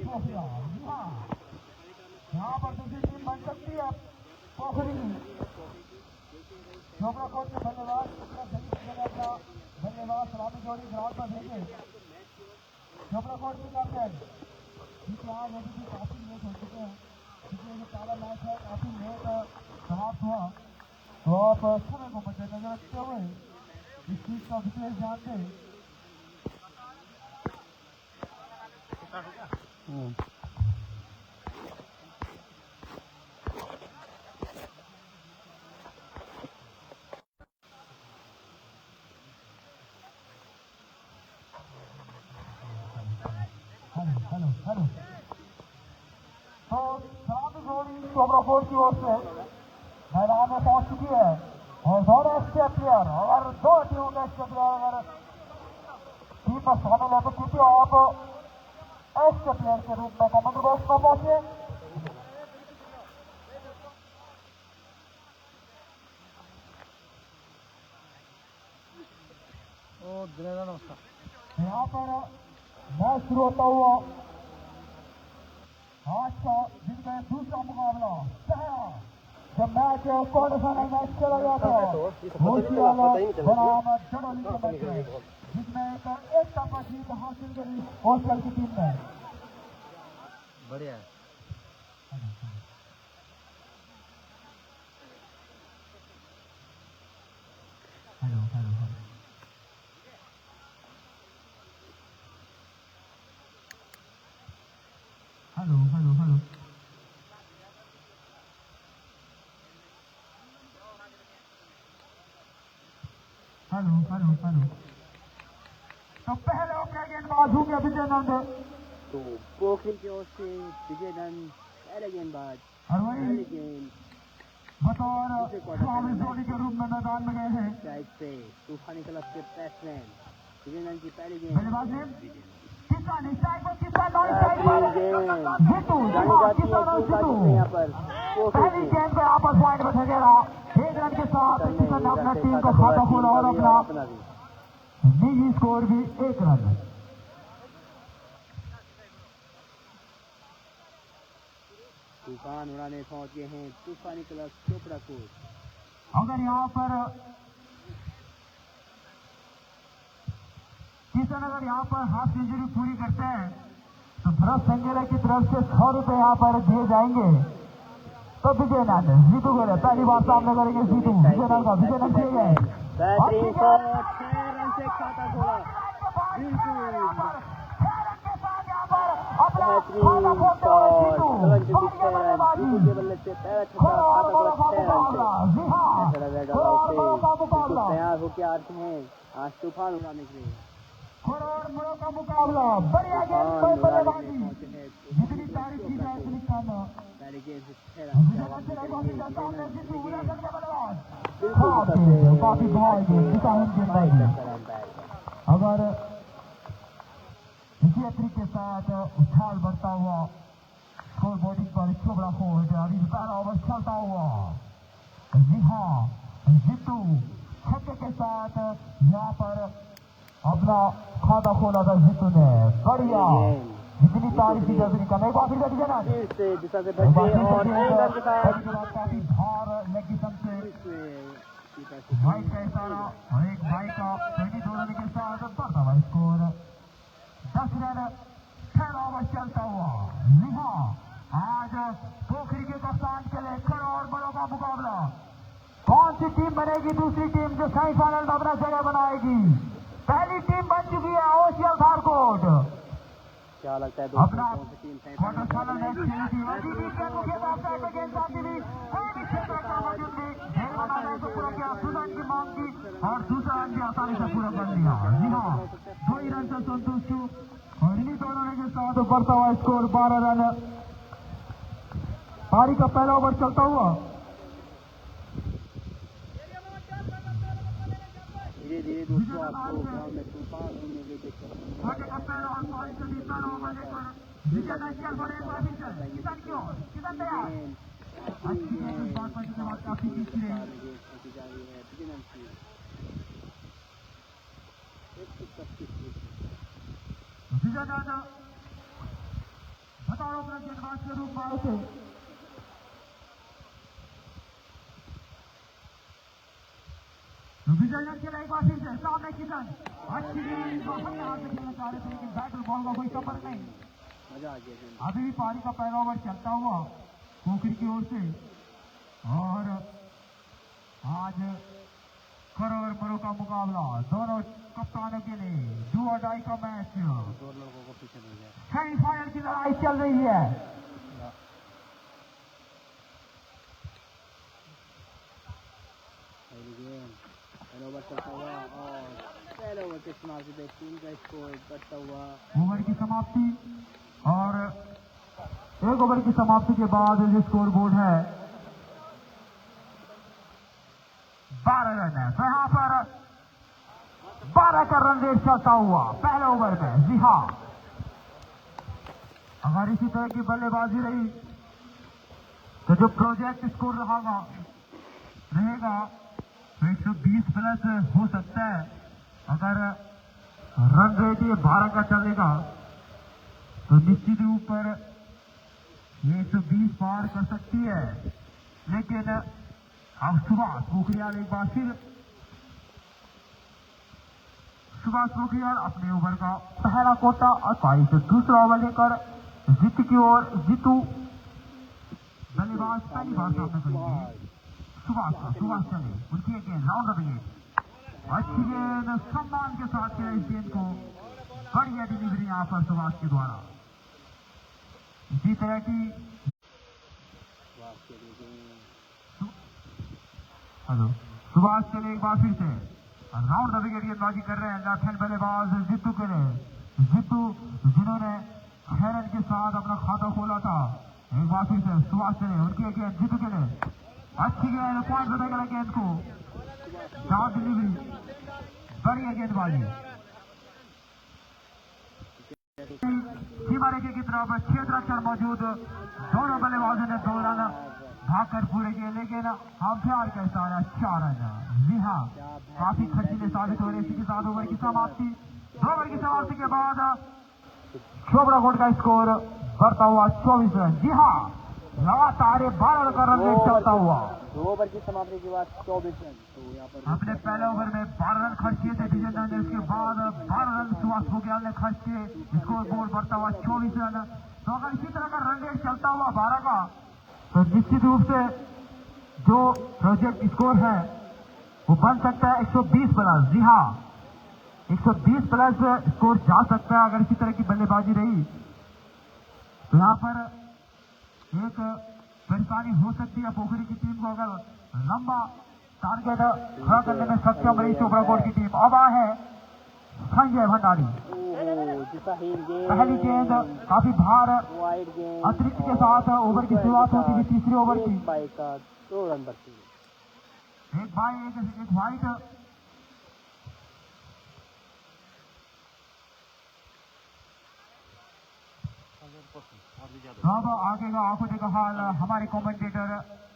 ट्रॉफियां। हाँ, यहाँ पर दूसरी टीम बन सकती है पोखरी। चोपड़ा कोर्ट के बल्लेबाज अपना बल्लेबाज सलामी जोड़ी ग्राउंड पर भेजे। चोपड़ा कोर्ट के कैप्टन क्योंकि आज अभी भी काफी लेट हो चुके हैं, क्योंकि ये पहला मैच है, काफी लेट समाप्त हुआ, तो आप समय को मद्देनजर रखते हुए इस चीज का विशेष ध्यान दें। हेलो तो सलामी जोड़ी चोपड़ा कोर्ट की ओर से मैदान में पहुंच चुकी है और दोनों एक्स्ट्रा प्लेयर और दो टीमों के एक्स्ट्रा प्लेयर अगर टीम में शामिल है तो कृपया आप एक्स्ट्रा प्लेयर के रूप में कमेंट बॉक्स में पहुंचे। यहाँ पर मैच शुरू होता हुआ आज का दिन में दूसरा मुकाबला पहला जब मैच क्वार्टर फाइनल मैच चला गया था बनाम जड़ोली के मैच में, जिसमें एक तरफा जीत हासिल करी हॉस्टल की टीम ने। बढ़िया। हेलो तो पहले ओपनर गेंदबाज होंगे विजय नंद। तो पोखरी की ओर से विजय नंद पहले गेंदबाज और वही गेंद बतौर स्वामी जोड़ी के रूप में मैदान में गए हैं साइड से तूफानी क्लब के बैट्समैन विजय नंद की पहली गेंद। बल्लेबाज ने किसान स्ट्राइक पर किसान नॉन स्ट्राइक पर जीतू किसान और जीतू यहाँ पर पहली गेंद पे आपस पॉइंट पर ठहरा 1 रन के साथ किसान ने अपना टीम का खाता खोला और अपना निजी स्कोर भी 1 रन। तूफान उड़ाने पहुंच गए हैं तूफानी क्लब चोपड़ा कोर्ट। अगर यहाँ पर किसान अगर यहाँ पर हाफ सेंचुरी पूरी करते हैं तो भरत संगेला की तरफ से 100 रुपए यहाँ पर दिए जाएंगे। तो विजय नंद जीतू को पहली बार सामने करेंगे जीतू विजय नंद का विजय नंद किए गए तैयार होके आते हैं आज तूफान उड़ाने के लिए। मुड़ो का मुकाबला बढ़िया गेंद पर बल्लेबाजी जितनी तारीफ की जाए उतनी कम। काफी भाई अगर इसी तरीके के साथ उछाल बढ़ता हुआ स्कोर बोर्डिंग पर चोपड़ा कोर्ट अभी 17 ओवर चलता हुआ। जी हाँ, जीतू छक्के के साथ यहाँ पर अपना खाता खोला था जीतू ने। बढ़िया जितनी तारीफ की जाए उतनी कम। एक बार फिर से विजय नंद काफी भार लेग से भाई का इशारा और एक भाई का 22 रन के साथ बढ़ता हुआ स्कोर 10 रन 6 ओवर चलता हुआ। जी हाँ, आज पोखरी के कप्तान के लिए खड़ा और बड़ों का मुकाबला। कौन सी टीम बनेगी दूसरी टीम जो सेमीफाइनल में अपना जगह बनाएगी? पहली टीम बन चुकी है ओशियल धारकोट। क्या लगता है अपना क्वार्टर फाइनल मैच खेली थी अभी भी के मुख्य बादशाह के गेंदबाजी भी कोई भी क्षेत्र का मौजूद नहीं खेल बनाने को पूरा किया, सुधार की मांग की और दूसरा रन भी आसानी से पूरा कर लिया। जी हाँ, 2 ही रन से संतुष्ट और इन्हीं दोनों के साथ बढ़ता हुआ स्कोर 12 रन। पारी का पहला ओवर चलता हुआ धीरे धीरे दोस्तों आपको ग्राउंड में तूफान होने के लगातार अपना गेंदबाज के रूप में आए थे। विजयन के लिए एक बार फिर से सामने किशन अच्छी गेंद अपने हाथ से खेलना चाह रहे थे लेकिन बैट और बॉल का कोई संपर्क नहीं। मजा आ गया। अभी भी पारी का पहला ओवर चलता हुआ पोखरी की ओर से और आज खरो और मरो का मुकाबला दोनों कप्तानों के लिए डू और डाई का मैच। दो लोगों को पीछे मिल गया। सेमीफाइनल की लड़ाई चल रही है। ओवर चलता हुआ और पहले ओवर के समाप्ति पे टीम का स्कोर बढ़ता हुआ। ओवर की समाप्ति और एक ओवर की समाप्ति के बाद जो स्कोर बोर्ड है 12 रन है। तो यहाँ पर 12 का रन रेट चलता हुआ पहले ओवर में। जी हाँ, अगर इसी तरह की बल्लेबाजी रही तो जो प्रोजेक्ट स्कोर रहेगा तो 120 प्लस हो सकता है। अगर रन रेट ये 12 का चलेगा तो निश्चित ही ऊपर 120 पार कर सकती है। लेकिन अब सुभाष पोखरियाल एक बार फिर अपने ओवर का पहला कोटा और पारी से दूसरा ओवर लेकर जीत की ओर जीतू बल्लेबाज पहली बार सामने करेंगे। सुभाष चले उनकी एक गेंद राउंड रखेंगे। अच्छी गेंद सम्मान के साथ खेला इस गेंद को। बढ़िया डिलीवरी यहाँ पर सुभाष के द्वारा। इसी तरह की हेलो सुभाष चले एक बार फिर से राउंड द विकेट गेंदबाजी कर रहे हैं लेफ्ट हैंड बल्लेबाज जीतू के लिए। जीतू जिन्होंने 6 रन के साथ अपना खाता खोला था। एक बार फिर से सुभाष चले उनकी एक गेंद जीतू के लिए। अच्छी गेंद पॉइंट बताएगा गेंद को। डाउन डिलीवरी बढ़िया गेंदबाजी। सीमा रेखे की तरफ क्षेत्र अक्षर मौजूद दोनों बल्लेबाजों ने 2 रन भागकर पूरे किए लेकिन हम प्यार का इशारा 4 रन। जी हाँ, काफी खर्चीले साबित हो रहे। इसी के साथ ओवर की समाप्ति 2 ओवर की समाप्ति के बाद चोपड़ा कोट का स्कोर बढ़ता हुआ 24 रन। जी हाँ, लगातार 12 का रन रेट चलता हुआ 2 ओवर की समाप्ति के बाद 24 रन। तो यहाँ पर अपने पहले ओवर में 12 रन खर्च किए थे विजय ने। उसके बाद 12 रन सुभाष पोखरियाल ने खर्च किए। स्कोर बोर्ड बढ़ता हुआ 24 रन। तो अगर इसी तरह का रन रेट चलता हुआ 12 का तो निश्चित रूप से जो प्रोजेक्ट स्कोर है वो बन सकता है 120 प्लस। जी हाँ, 120 प्लस स्कोर जा सकता है अगर इसी तरह की बल्लेबाजी रही। तो यहाँ पर एक परेशानी हो सकती है पोखरी की टीम को अगर लंबा टारगेट खड़ा करने में सक्षम रही चोपड़ा कोट की टीम। अब है संजय भंडारी। पहली गेंद काफी भार अतिरिक्त के साथ ओवर की शुरुआत होती थी। तीसरे ओवर की 2 रन बढ़ती है। एक वाइट अब आगे का आंखों का हाल हमारे कमेंटेटर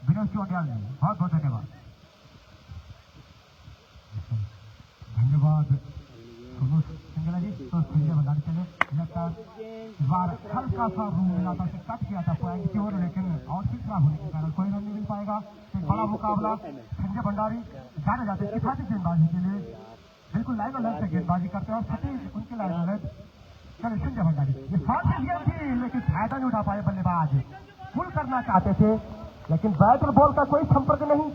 विनोद चौटियाल ने। बहुत बहुत धन्यवाद। सिंगला जी तो संजय भंडारी चले लगता बार हल्का सा रूम मिला था, कट किया था पॉइंट की ओर लेकिन आउटफिट खराब होने के कारण कोई रन नहीं मिल पाएगा। एक बड़ा मुकाबला संजय भंडारी जाने जाते हैं किफायती गेंदबाजी के लिए। बिल्कुल लाइन अलर्ट से गेंदबाजी करते हैं और सटीक उनके लाइन अलर्ट। चले संजय भंडारी ये फास्ट गेंद थी लेकिन फायदा नहीं उठा पाए बल्लेबाज। पुल करना चाहते थे लेकिन बैट और बॉल का कोई संपर्क नहीं।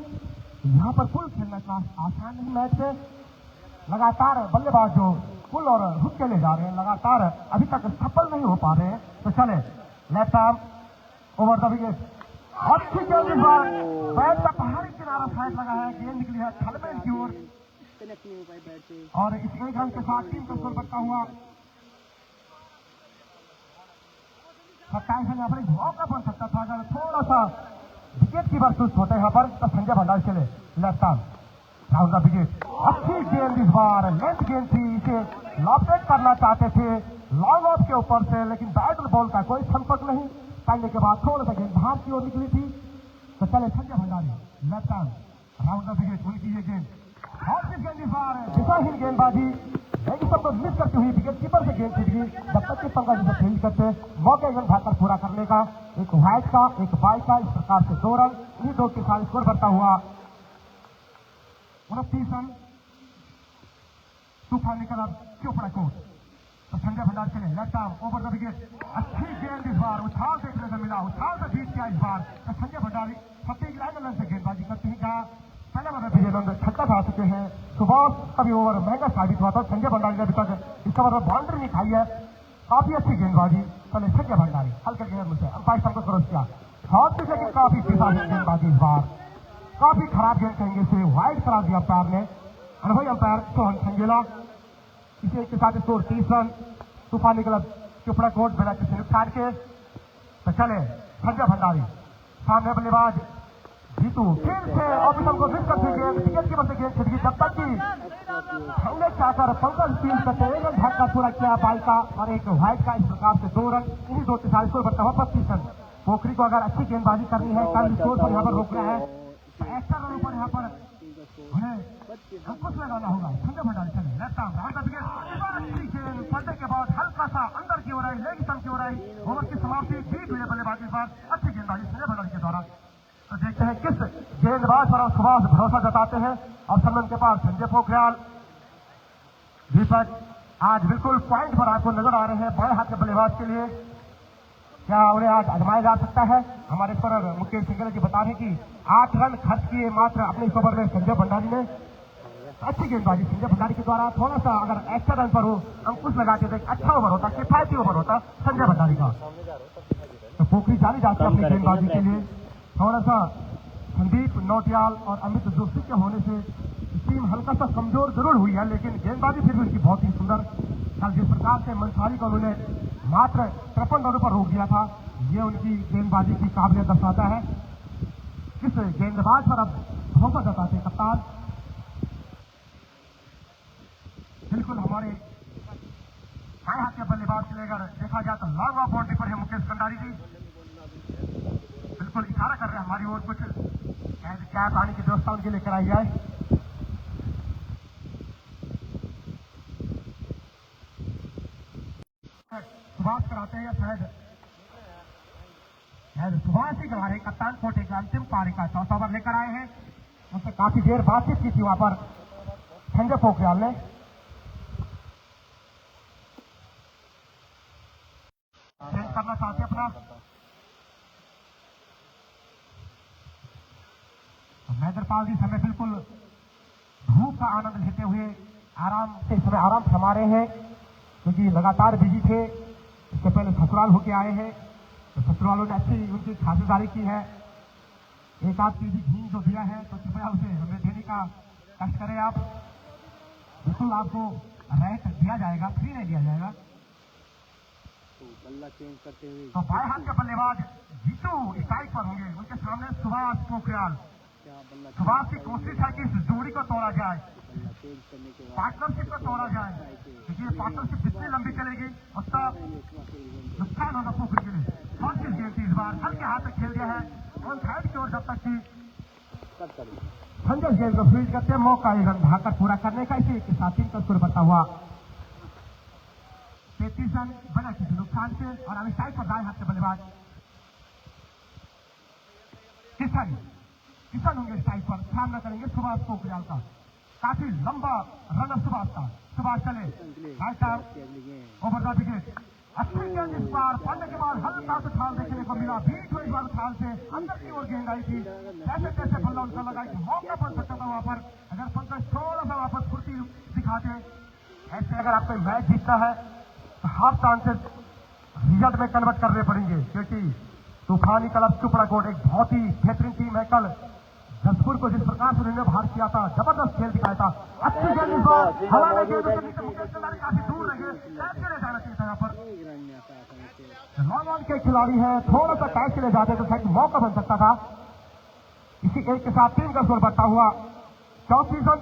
यहाँ पर पुल खेलना इतना आसान नहीं मैच से। लगातार बल्लेबाज जो पुल और हुक के ले जा रहे हैं लगातार अभी तक सफल नहीं हो पा रहे हैं। तो चले left arm over the wicket. अच्छी गेंद इस बार बैट का पहाड़ी किनारा साइड लगा है। गेंद निकली है थलमेल की ओर और इस एक रन के साथ टीम का स्कोर बढ़ता हुआ 27 रन। यहाँ पर एक मौका बन सकता था अगर थोड़ा सा विकेट की सुस्त होते यहाँ पर। तो संजय भंडारी चले left arm round the wicket. अच्छी गेंद इस बार लेंथ गेंद थी। इसे लॉपटेड करना चाहते थे लॉन्ग ऑफ के ऊपर से लेकिन बैट और बॉल का कोई संपर्क नहीं। करने के बाद थोड़ा सा गेंद बाहर की ओर निकली थी। तो चले Sanjay Bhandari left arm round the wicket. उनकी ये गेंद और इस गेंद इस बार दिशाहीन गेंदबाजी लेकिन सब मिस करती हुई विकेट कीपर से गेंद छिड़ गई। जब तक कि पंकज से फील्ड करते मौके रन भाकर पूरा करने का, एक व्हाइट का एक बाई का, इस प्रकार से 2 रन, इन्हीं 2 के साथ स्कोर बढ़ता हुआ 29 रन। तूफान निकला चोपड़ा कोट, तो संजय भंडार चले left arm over the wicket, अच्छी गेंद इस बार उछाल देखने को मिला, उछाल से जीत गया इस बार। तो संजय भंडारी 26 लाइन से गेंदबाजी करते हैं, कहा पहले बार विजय नंद छक्का खा चुके हैं। सुभाष कभी ओवर महंगा साबित हुआ था, संजय भंडारी ने अभी तक इसका मतलब बाउंड्री नहीं खाई है, काफी अच्छी गेंदबाजी। चले संजय भंडारी हल्के गेंद से अंपायर साहब को क्रॉस किया, शॉट पिच लेकिन काफी बेसाही गेंदबाजी इस बार, काफी खराब गेंद कहेंगे इसे, वाइड करा दिया अंपायर ने, अनुभवी अंपायर सोहन संगेला। इसी के साथ स्कोर 30 रन। तूफानी क्लब चोपड़ा कोट बिना किसी नुकसान के। तो चले संजय भंडारी, सामने बल्लेबाज जीतू फिर से ऑफिसर को मिस करती गेंद, विकेट की वजह से गेंद छिड़ गई, जब तक कि हमने चाहकर पंकज फील्ड करते एक रन भाग का पूरा किया बाई का और एक व्हाइट का, इस प्रकार से 2 रन, इन्हीं 2 के साथ स्कोर बढ़ता हुआ 25 रन। पोखरी को अगर अच्छी गेंदबाजी करनी है, कल स्कोर पर यहाँ पर रोकना है, तो एक्स्ट्रा रनों पर यहाँ पर उन्हें अंकुश लगाना होगा। संजय भंडारी चले लेफ्ट आर्म अच्छी गेंद पलटे के बाद हल्का सा अंदर की ओर आई, लेग स्टंप की ओर आई, ओवर की समाप्ति बीट हुई बल्लेबाजी इस बार, अच्छी गेंदबाजी संजय भंडारी के द्वारा। तो देखते हैं किस गेंदबाज पर सुभाष भरोसा जताते हैं। और सलमान के पास संजय पोखरियाल, दीपक आज बिल्कुल पॉइंट पर आपको नजर आ रहे हैं बाएं हाथ के बल्लेबाज के लिए, क्या उन्हें आज आजमाया जा सकता है? हमारे स्कोरर मुकेश सिंगला जी बता रहे कि 8 रन खर्च किए मात्र अपने इस ओवर में संजय भंडारी ने। अच्छी गेंदबाजी संजय भंडारी के द्वारा, थोड़ा सा अगर एक्स्ट्रा रन पर हो अंकुश लगाते थे, अच्छा ओवर होता, किफायती ओवर होता संजय भंडारी का। तो पोखरी जानी जाती है अपनी गेंदबाजी के लिए, थोड़ा सा संदीप नौटियाल और अमित जोशी के होने से टीम हल्का सा कमजोर जरूर हुई है, लेकिन गेंदबाजी फिर भी उनकी बहुत ही सुंदर। कल जिस प्रकार से मंसारी को उन्होंने मात्र 53 रनों पर रोक दिया था, ये उनकी गेंदबाजी की काबिलियत दर्शाता है। किस गेंदबाज पर अब भरोसा जताते कप्तान? बिल्कुल हमारे बाएं हाथ के बल्लेबाज के लिए अगर देखा जाए तो लॉन्ग ऑफ बाउंड्री पर है मुकेश भंडारी जी, बिल्कुल इशारा कर रहे हैं हमारी ओर, कुछ क्या पानी की व्यवस्था उनके लिए कराई जाए। सुभाष कराते हैं या शायद सुभाष ही करा रहे, कप्तान कोटे के अंतिम पारी का 4 ओवर लेकर आए हैं। उनसे काफी देर बातचीत की थी वहां पर संजय पोखरियाल ने। करना चाहते अपना मैदरपाल जी समय बिल्कुल धूप का आनंद लेते हुए आराम से इस समय आराम फरमा रहे हैं, क्योंकि लगातार बिजी थे। इससे पहले ससुराल होके आए हैं, तो ससुरालों ने अच्छी उनकी खातिरदारी की है। 1-8 केजी घी जो दिया है तो कृपया उसे हमें देने का कष्ट करें आप, बिल्कुल आपको रैंक दिया जाएगा, फ्री नहीं दिया जाएगा। बल्ला चेंज करते हुए तो बाएं हाथ के बल्लेबाज जीतू स्ट्राइक पर होंगे, उनके सामने सुभाष पोखरियाल। सुभाष की कोशिश है कि इस जोड़ी को तोड़ा जाए, पार्टनरशिप को तोड़ा जाए, क्योंकि ये पार्टनरशिप जितनी लंबी चलेगी उसका नुकसान होगा पोखरी के लिए। कौन सी गेंद थी इस बार, हल्के हाथ में खेल दिया है ऑन साइड की ओर, जब तक कि संजय गेंद को फील्ड करते हैं, मौका रन भागकर पूरा करने का। इसी के साथ टीम का स्कोर बढ़ता हुआ 33 रन बना किसी नुकसान से। और अभी साइड पर दाएं हाथ के बल्लेबाज किशन होंगे साइड पर, सामना करेंगे सुभाष पोखरियाल का। काफी लंबा रन सुभाष का, सुभाष चले ओवर द विकेट, अच्छी गेंद इस बार पड़ने के बाद हल्का सा छाल देखने को मिला, बीच हुई बार छाल से अंदर की ओर गेंद आई थी, कैसे कैसे बल्ला उनका लगा कि मौका बन सकता था वहां पर, अगर पंकज थोड़ा सा वापस फुर्ती दिखाते। ऐसे अगर आपको मैच जीतना है तो हाफ चांसेस रिजल्ट में कन्वर्ट करने पड़ेंगे, क्योंकि तूफानी क्लब चोपड़ा कोट एक बहुत ही बेहतरीन टीम है। कल जसपुर को जिस प्रकार से उन्होंने बाहर किया था, जबरदस्त खेल दिखाया था, अच्छी गेंद इस बार हवा में गेंद काफी दूर रहे, कैच ले जाना चाहिए था यहाँ पर। लॉन्ग ऑन के खिलाड़ी है, थोड़ा सा कैच ले जाते तो शायद मौका बन सकता था। इसी एक के साथ टीम का स्कोर बढ़ता हुआ 34 रन,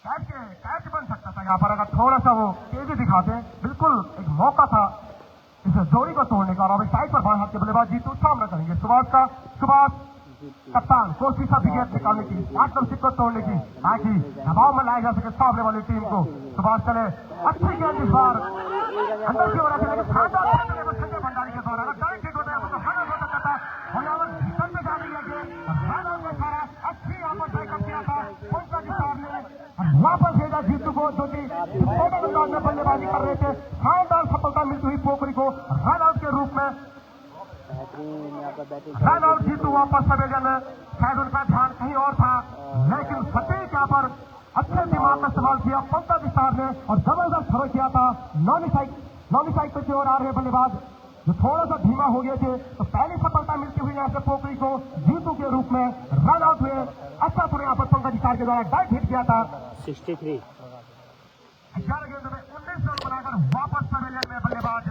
कैच बन सकता था यहाँ पर अगर थोड़ा सा वो तेजी दिखाते, बिल्कुल एक मौका था इस जोड़ी को तोड़ने का। और अभी साइड पर बाएं हाथ के बल्लेबाज जीतू सामना करेंगे सुभाष का। सुभाष कप्तान कोशिश विकेट निकालने की, पार्टनरशिप को तोड़ने की, ताकि दबाव में लाया जा सके सामने वाली टीम को। सुभाष चले, अच्छी गेंद इस बार अंदर की ओर आके लेकिन शानदार संजय भंडारी के द्वारा डायरेक्ट हिट होता है तो रन आउट हो सकता था और यहाँ पर भीतर में जा रही है कि रन आउट में सारा अच्छी यहाँ पर बैकअप किया था उनका जितार ने वापस भेजा जीतू को जो कि छोटे अंदाज में बल्लेबाजी कर रहे थे। शानदार सफलता मिलती हुई पोखरी को रन आउट के रूप में। रन आउट जीतू वापस पवेलियन में। शायद उनका ध्यान कहीं और था लेकिन सटीक यहाँ पर अच्छे दिमाग का इस्तेमाल किया पंकज जितार ने और जबरदस्त थ्रो किया था। नॉन स्ट्राइक की ओर आ रहे बल्लेबाज जो थोड़ा सा धीमा हो गए थे तो पहली सफलता मिलती हुई यहाँ से पोखरी को जीतू के रूप में रन आउट हुए। अच्छा थ्रो यहाँ पर पंकज जितार के द्वारा डाइट हिट किया था। 63 11 गेंद में 19 रन बनाकर वापस पवेलियन में बल्लेबाज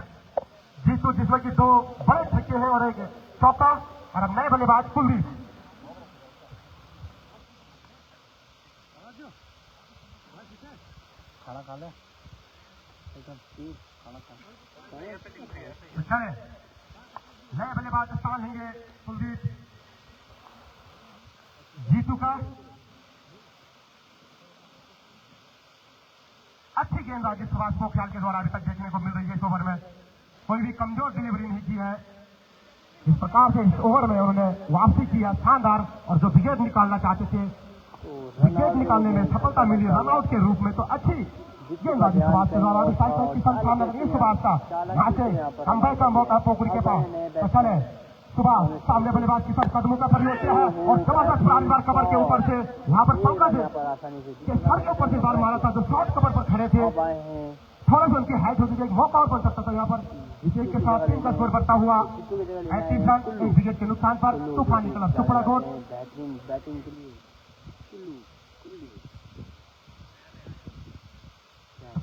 जीतू जिसमें की 2 बड़े छक्के हैं और एक चौका और अब नए बल्लेबाज कुलदीप। खाना खा ले एकदम खाना खा चले नए बल्लेबाज स्थान लेंगे कुलदीप जीतू का। अच्छी गेंदबाजी सुभाष पोखरियाल के द्वारा अभी तक देखने को मिल रही है। इस ओवर में कोई भी कमजोर डिलीवरी नहीं की है। इस प्रकार से इस ओवर में उन्होंने वापसी किया शानदार और जो विकेट निकालना चाहते थे विकेट निकालने में सफलता मिली रनआउट के रूप में। तो अच्छी गेंदबाजी सुभाष के द्वारा अभी साइकिल की संख्या में सुभाष का यहाँ से अंबे का मौका पोखरी के पास तो चले सुभाष सामने बल्लेबाज की कदमों का प्रयोग किया है और जबरदस्त बार कवर के ऊपर से यहाँ पर पंकज के सर के ऊपर से बार मारा था जो शॉर्ट कवर पर खड़े थे। थोड़ा सा उनकी हाइट होती थी एक मौका और बन सकता था यहाँ पर। इसी के साथ टीम का स्कोर बढ़ता हुआ 38 रन 1 विकेट के नुकसान पर तूफान निकला सुपराकोट।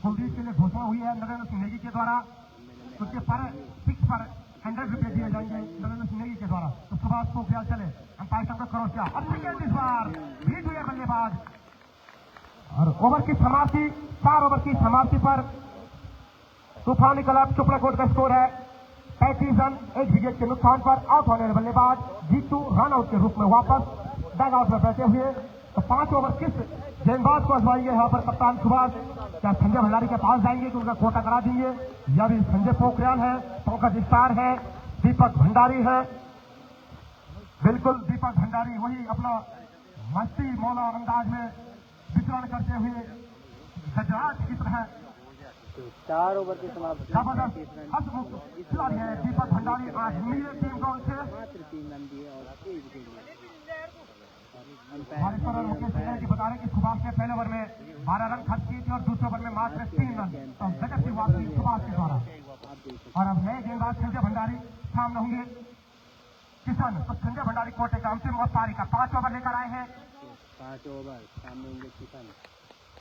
कुलदीप के लिए घोषणा हुई है नरेंद्र सिंह नेगी के द्वारा उसके पर 6 पर 100 रुपए दिए जाएंगे नरेंद्र सिंह नेगी के द्वारा। तो सुभाष पोखरियाल चले अंपायर साहब का क्रॉस किया अब विकेट इस बार बीट हुए बल्लेबाज और ओवर की समाप्ति 4 ओवर की समाप्ति पर तूफान निकला। सुपराकोट का स्कोर है 35 रन 1 विकेट के नुकसान पर आउट होने वाले बल्लेबाज जीतू रन आउट के रूप में वापस डग आउट में बैठे हुए। तो 5 ओवर किस गेंदबाज को आजमाएंगे यहाँ पर कप्तान सुभाष? क्या संजय भंडारी के पास जाएंगे कि उनका कोटा करा देंगे या भी संजय पोखरियाल है पंकज जितार है दीपक भंडारी है। बिल्कुल दीपक भंडारी वही अपना मस्ती मौला अंदाज में विचरण करते हुए गजराज की तरह 4 ओवर की समाप्ति जबरदस्त हसमुख खिलाड़ी है दीपक भंडारी। आज नीले टीम को उनसे 3 रन दिए और 1 विकेट लिए। हमारे सर मुकेश सिंह जी बता रहे कि सुभाष ने पहले ओवर में 12 रन खर्च किए थे और दूसरे ओवर में मात्र 3 रन। तो गजब की वापसी सुभाष के द्वारा और अब नए गेंदबाज संजय भंडारी सामने होंगे किशन। तो संजय भंडारी कोटे का अंतिम और पारी का 5 ओवर लेकर आए हैं। 5 ओवर सामने होंगे किशन।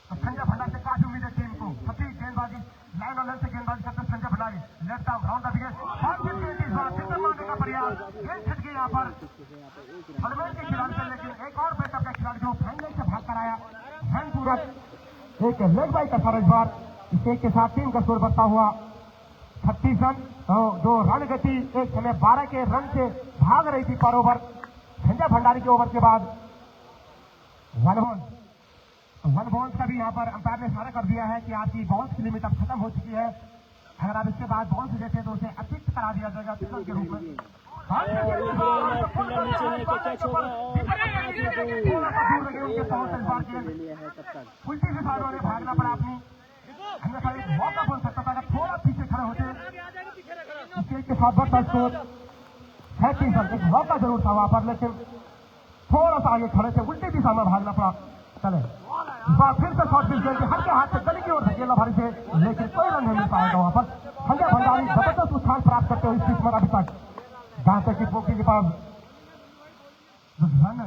तो संजय भंडारी से काफी उम्मीद है टीम को सटीक गेंदबाजी लाइन और लाइन से गेंदबाजी करते Sanjay Bhandari left arm round the wicket मारने का प्रयास गेंद छिट गई यहाँ पर हरमेल के खिलाड़ी से। लेकिन एक और बैकअप का खिलाड़ी जो फैंडल से भाग कर आया रनपूरक एक लेग बाई का था इस बार। इस एक के साथ टीम का स्कोर बढ़ता हुआ 36 रन। तो जो रन गति एक समय 12 के रन से भाग रही थी पर ओवर संजय भंडारी के ओवर के बाद 1 बॉल का भी यहाँ पर अंपायर ने इशारा कर दिया है कि आपकी बॉल्स की लिमिट अब खत्म हो चुकी है। अगर आप इसके बाद बॉल्स देते तो उसे अतिरिक्त करा दिया जाएगा पिछल के रूप में। उल्टी से साइड वाले भागना पड़ा अपनी अन्यथा एक मौका बोल सकता था अगर थोड़ा पीछे खड़े होते। इसके के साथ बढ़ता स्कोर 36 रन। एक मौका जरूर था वहां पर लेकिन थोड़ा सा आगे खड़े थे उल्टी दिशा में भागना पड़ा। चले फिर से शॉट मिल जाएगी हर के हाथ से गली की ओर धकेला भारी से लेकिन कोई रन नहीं मिल पाएगा वहां पर। संजय भंडारी जबरदस्त उत्थान प्राप्त करते हुए इस पिच पर अभी तक जहां तक की पोखरी के पास रन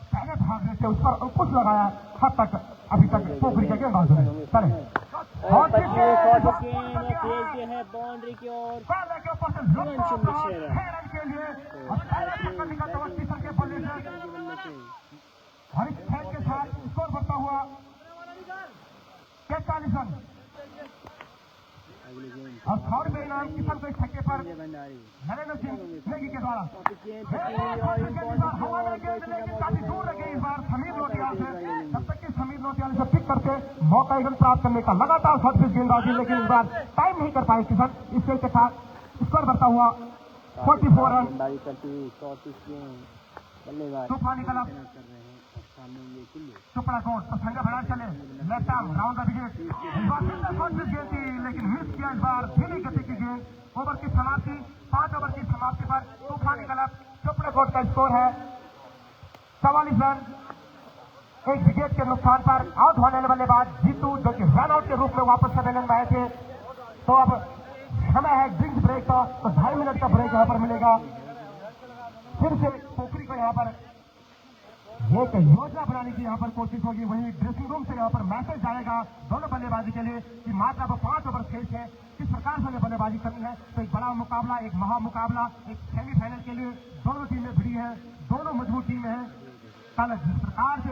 पहले भागने से उस पर अंकुश लगाया हद तक अभी तक पोखरी के गेंदबाजों ने। चले और बाउंड्री की ओर के लिए और इस खेल के साथ स्कोर बढ़ता हुआ 43 रन। अगले गेम और 100 रुपये इनाम किसान को इस छक्के पर संजय भंडारी नरेंद्र सिंह नेगी के द्वारा काफी दूर लगे इस बार समीर नोटियाल से, जब तक कि समीर नोटियाल से पिक करके मौका एकदम प्राप्त करने का लगातार शॉट पिच गेंदबाजी, लेकिन इस बार टाइम नहीं कर पाए किसान। इसके साथ स्कोर बढ़ता हुआ 44 रन। गेंदबाजी करती हुई 34 गेंद बल्लेबाज तूफान निकला कर रहे हैं और सामने ये किल्ले चुपड़ा कोट तो संजय भंडारी चले left arm round the wicket. इस बार सुंदर शॉट पिच गेंद थी, लेकिन मिस किया इस बार धीमी गति की गेंद। ओवर की समाप्ति 5 ओवर की समाप्ति पर तूफान निकला। चुपड़ा कोट का स्कोर है 44 रन। एक विकेट के नुकसान पर आउट होने वाले बल्लेबाज जीतू, जो कि रन आउट के रूप में वापस मैदान में आए थे। तो अब समय है ड्रिंक ब्रेक का, तो 2.5 मिनट का ब्रेक यहाँ पर मिलेगा। फिर से पोखरी को यहाँ पर एक योजना बनाने की यहाँ पर कोशिश होगी। वहीं ड्रेसिंग रूम से यहाँ पर मैसेज जाएगा दोनों बल्लेबाजी के लिए कि मात्र अब 5 ओवर शेष है, किस प्रकार से हमें बल्लेबाजी करनी है। तो एक बड़ा मुकाबला, एक महामुकाबला, एक सेमीफाइनल के लिए दोनों टीमें भिड़ी हैं, दोनों मजबूत टीमें हैं। कल जिस प्रकार से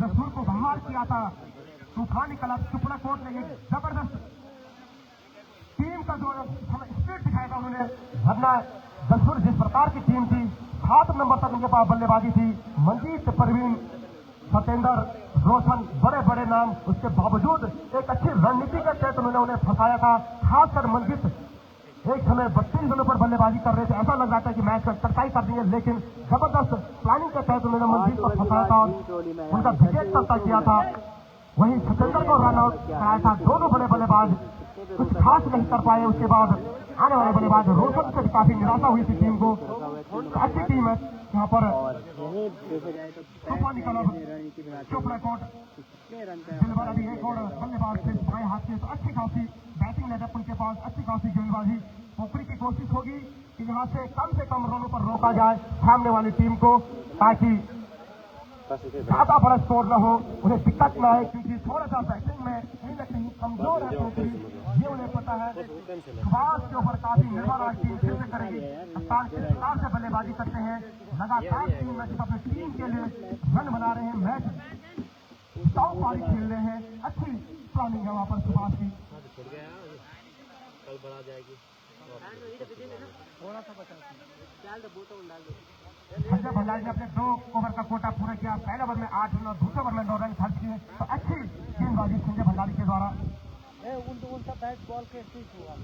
जसपुर को बाहर किया था तूफानी क्लब चुपड़ा कोट ने, एक जबरदस्त टीम का जो स्पिरिट दिखाया था उन्होंने, वरना जसपुर जिस प्रकार की टीम थी 7 नंबर तक उनके पास बल्लेबाजी थी। मंजीत, परवीन, सतेंद्र, रोशन, बड़े बड़े नाम, उसके बावजूद एक अच्छी रणनीति के तहत उन्होंने उन्हें फंसाया था। खासकर मंजीत एक समय 32 रनों पर बल्लेबाजी कर रहे थे, ऐसा लग रहा था कि मैच को टरकाई कर देंगे, लेकिन जबरदस्त प्लानिंग के तहत उन्होंने मंजीत को फंसाया था और उनका विकेट तक किया था। वहीं सतेंद्र को रन आउट कराया था। दोनों बड़े बल्लेबाज कुछ खास नहीं कर पाए। उसके बाद आने वाले बल्लेबाज रोशन से काफी निराशा हुई थी टीम को। अच्छी टीम है यहाँ पर तूफानी क्लब चोपड़ा कोट। दिलवर अभी एक और बल्लेबाज से बाएं हाथ से, तो अच्छी खासी बैटिंग लेटअप उनके पास, अच्छी खासी गेंदबाजी। पोखरी की कोशिश होगी कि यहाँ से कम रनों पर रोका जाए सामने वाली टीम को, ताकि ज्यादा बड़ा स्कोर न हो, उन्हें दिक्कत न आए, क्योंकि थोड़ा सा बैटिंग में कहीं न कहीं कमजोर है पोखरी, ये उन्हें पता है। सुभाष के ऊपर काफी निर्भर आज टीम फिर से करेगी। कप्तान किस प्रकार से बल्लेबाजी करते हैं, लगातार टीम में अपनी टीम के लिए रन बना रहे हैं, मैच टॉप पारी खेल रहे हैं। अच्छी प्लानिंग है वहाँ पर सुभाष की। संजय भंडारी ने अपने 2 ओवर का कोटा पूरा किया। पहले ओवर में 8 रन और दूसरे ओवर में 9 रन खर्च किए। तो अच्छी गेंदबाजी संजय भंडारी के द्वारा। उनका बैट बॉल के स्विच हुआ।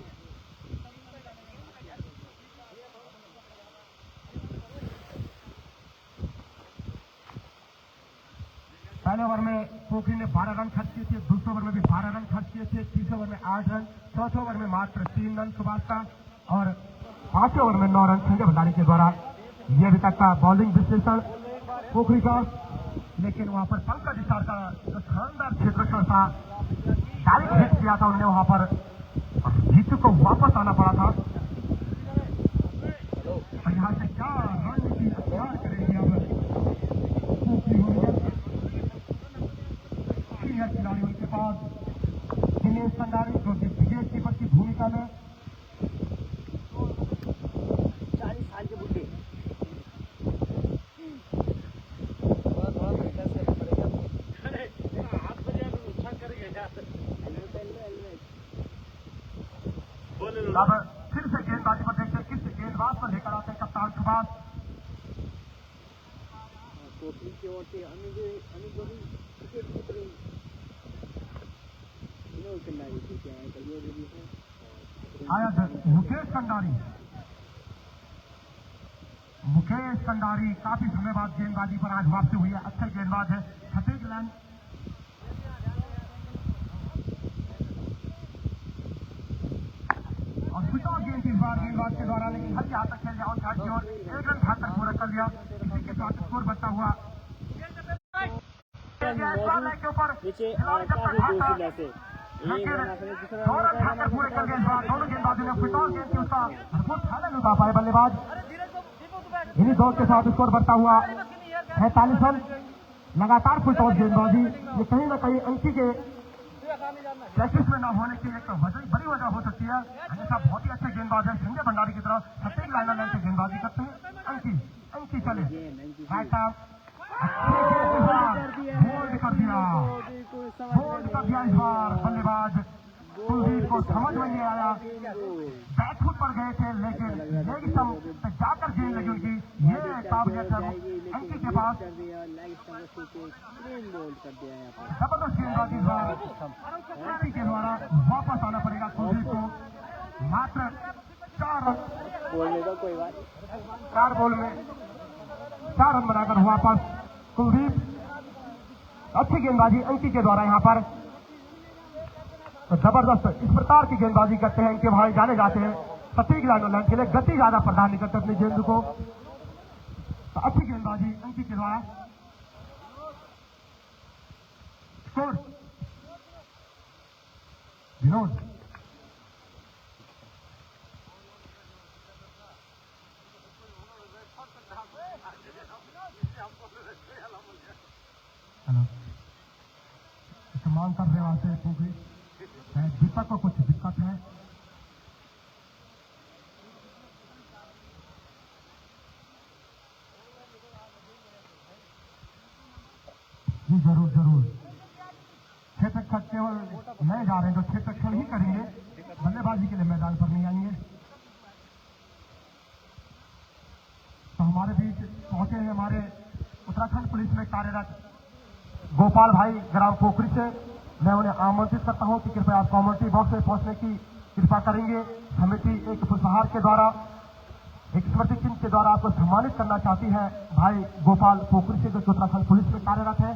पहले ओवर में पोखरी ने 12 रन खर्च किए थे, दूसरे ओवर में भी 12 रन खर्च किए थे, तीसरे ओवर में 8 रन, चौथे ओवर में मात्र 3 रन सुभाष का और 5वें ओवर में 9 रन संजय भंडारी के द्वारा। ये अभी तक का बॉलिंग विश्लेषण पोखरी का। लेकिन वहां पर पंकज स्टार का जो शानदार क्षेत्रफल था, डायरेक्ट हिट किया था उन्होंने वहां पर, जीतू को वापस आना पड़ा था। और यहाँ से क्या रणनीति अख्तियार करेगी अब पोखरी होगी। सीनियर खिलाड़ियों के पास दिनेश भंडारी, जो कि विकेट कीपर की भूमिका में, 40 साल के बुढ़े अब फिर से गेंदबाजी पर देखते किस गेंदबाज पर लेकर आते हैं कप्तान सुभाष। पोखरी की ओर से आया मुकेश कंडारी काफी समय बाद गेंदबाजी पर आज वापसी हुई है। अच्छे गेंदबाज है, छठे लाइन और स्विच ऑफ गेंद इस बार गेंदबाज के द्वारा, लेकिन हल्के हाथ तक खेल गया और घाट की ओर 1 रन घाट तक पूरा कर दिया। इसी के साथ स्कोर बढ़ता हुआ के ऊपर पूरे कर गए। दोनों गेंदबाजों ने स्विच ऑफ गेंद की उसका भरपूर फायदा नहीं उठा पाए बल्लेबाज। इन्हीं दौर के साथ स्कोर बढ़ता हुआ 46 रन। लगातार फुल टॉस गेंदबाजी, ये कहीं ना कहीं अंकी के प्रैक्टिस में न होने की एक बड़ी वजह हो सकती है। हमेशा बहुत ही अच्छे गेंदबाज है संजय भंडारी की तरफ, प्रत्येक लाइनर लाइन से गेंदबाजी करते हैं। अंकी चले राइट बोल्ड कर दिया इस बार बल्लेबाज कुलदीप को समझ में नहीं आया, बैकफुट पर गए थे लेकिन लेग स्टंप तक जाकर गेंद लगी उनकी। ये काबिलियत है अंकित के पास। जबरदस्त गेंदबाजी अंकित के द्वारा वापस आना पड़ेगा कुलदीप को। मात्र 4 रन, 4 बॉल में 4 रन बनाकर वापस कुलदीप। अच्छी गेंदबाजी अंकित के द्वारा यहाँ पर। तो जबरदस्त इस प्रकार की गेंदबाजी करते हैं इनके भाई, जाने जाते हैं सटीक लाइन के लिए, गति ज्यादा प्रदान नहीं करते अपनी गेंद को। तो अच्छी गेंदबाजी अंकित के द्वारा। स्कोर विनोद। हेलो, इस्तेमाल कर रहे वहां से क्योंकि दीपक को कुछ दिक्कत है। जी जरूर जरूर, क्षेत्ररक्षक केवल नए जा रहे हैं जो क्षेत्ररक्षण ही करेंगे, बल्लेबाजी के लिए मैदान पर नहीं आएंगे। तो हमारे बीच पहुंचे हैं हमारे उत्तराखंड पुलिस में कार्यरत गोपाल भाई ग्राम पोखरी से। मैं उन्हें आमंत्रित करता हूं कि कृपया आप कम्युनिटी बॉक्स में पहुंचने की कृपा करेंगे। समिति एक पुष्पहार के द्वारा, एक स्मृति चिन्ह के द्वारा आपको सम्मानित करना चाहती है भाई गोपाल पोखरी से, जो उत्तराखंड पुलिस में कार्यरत है।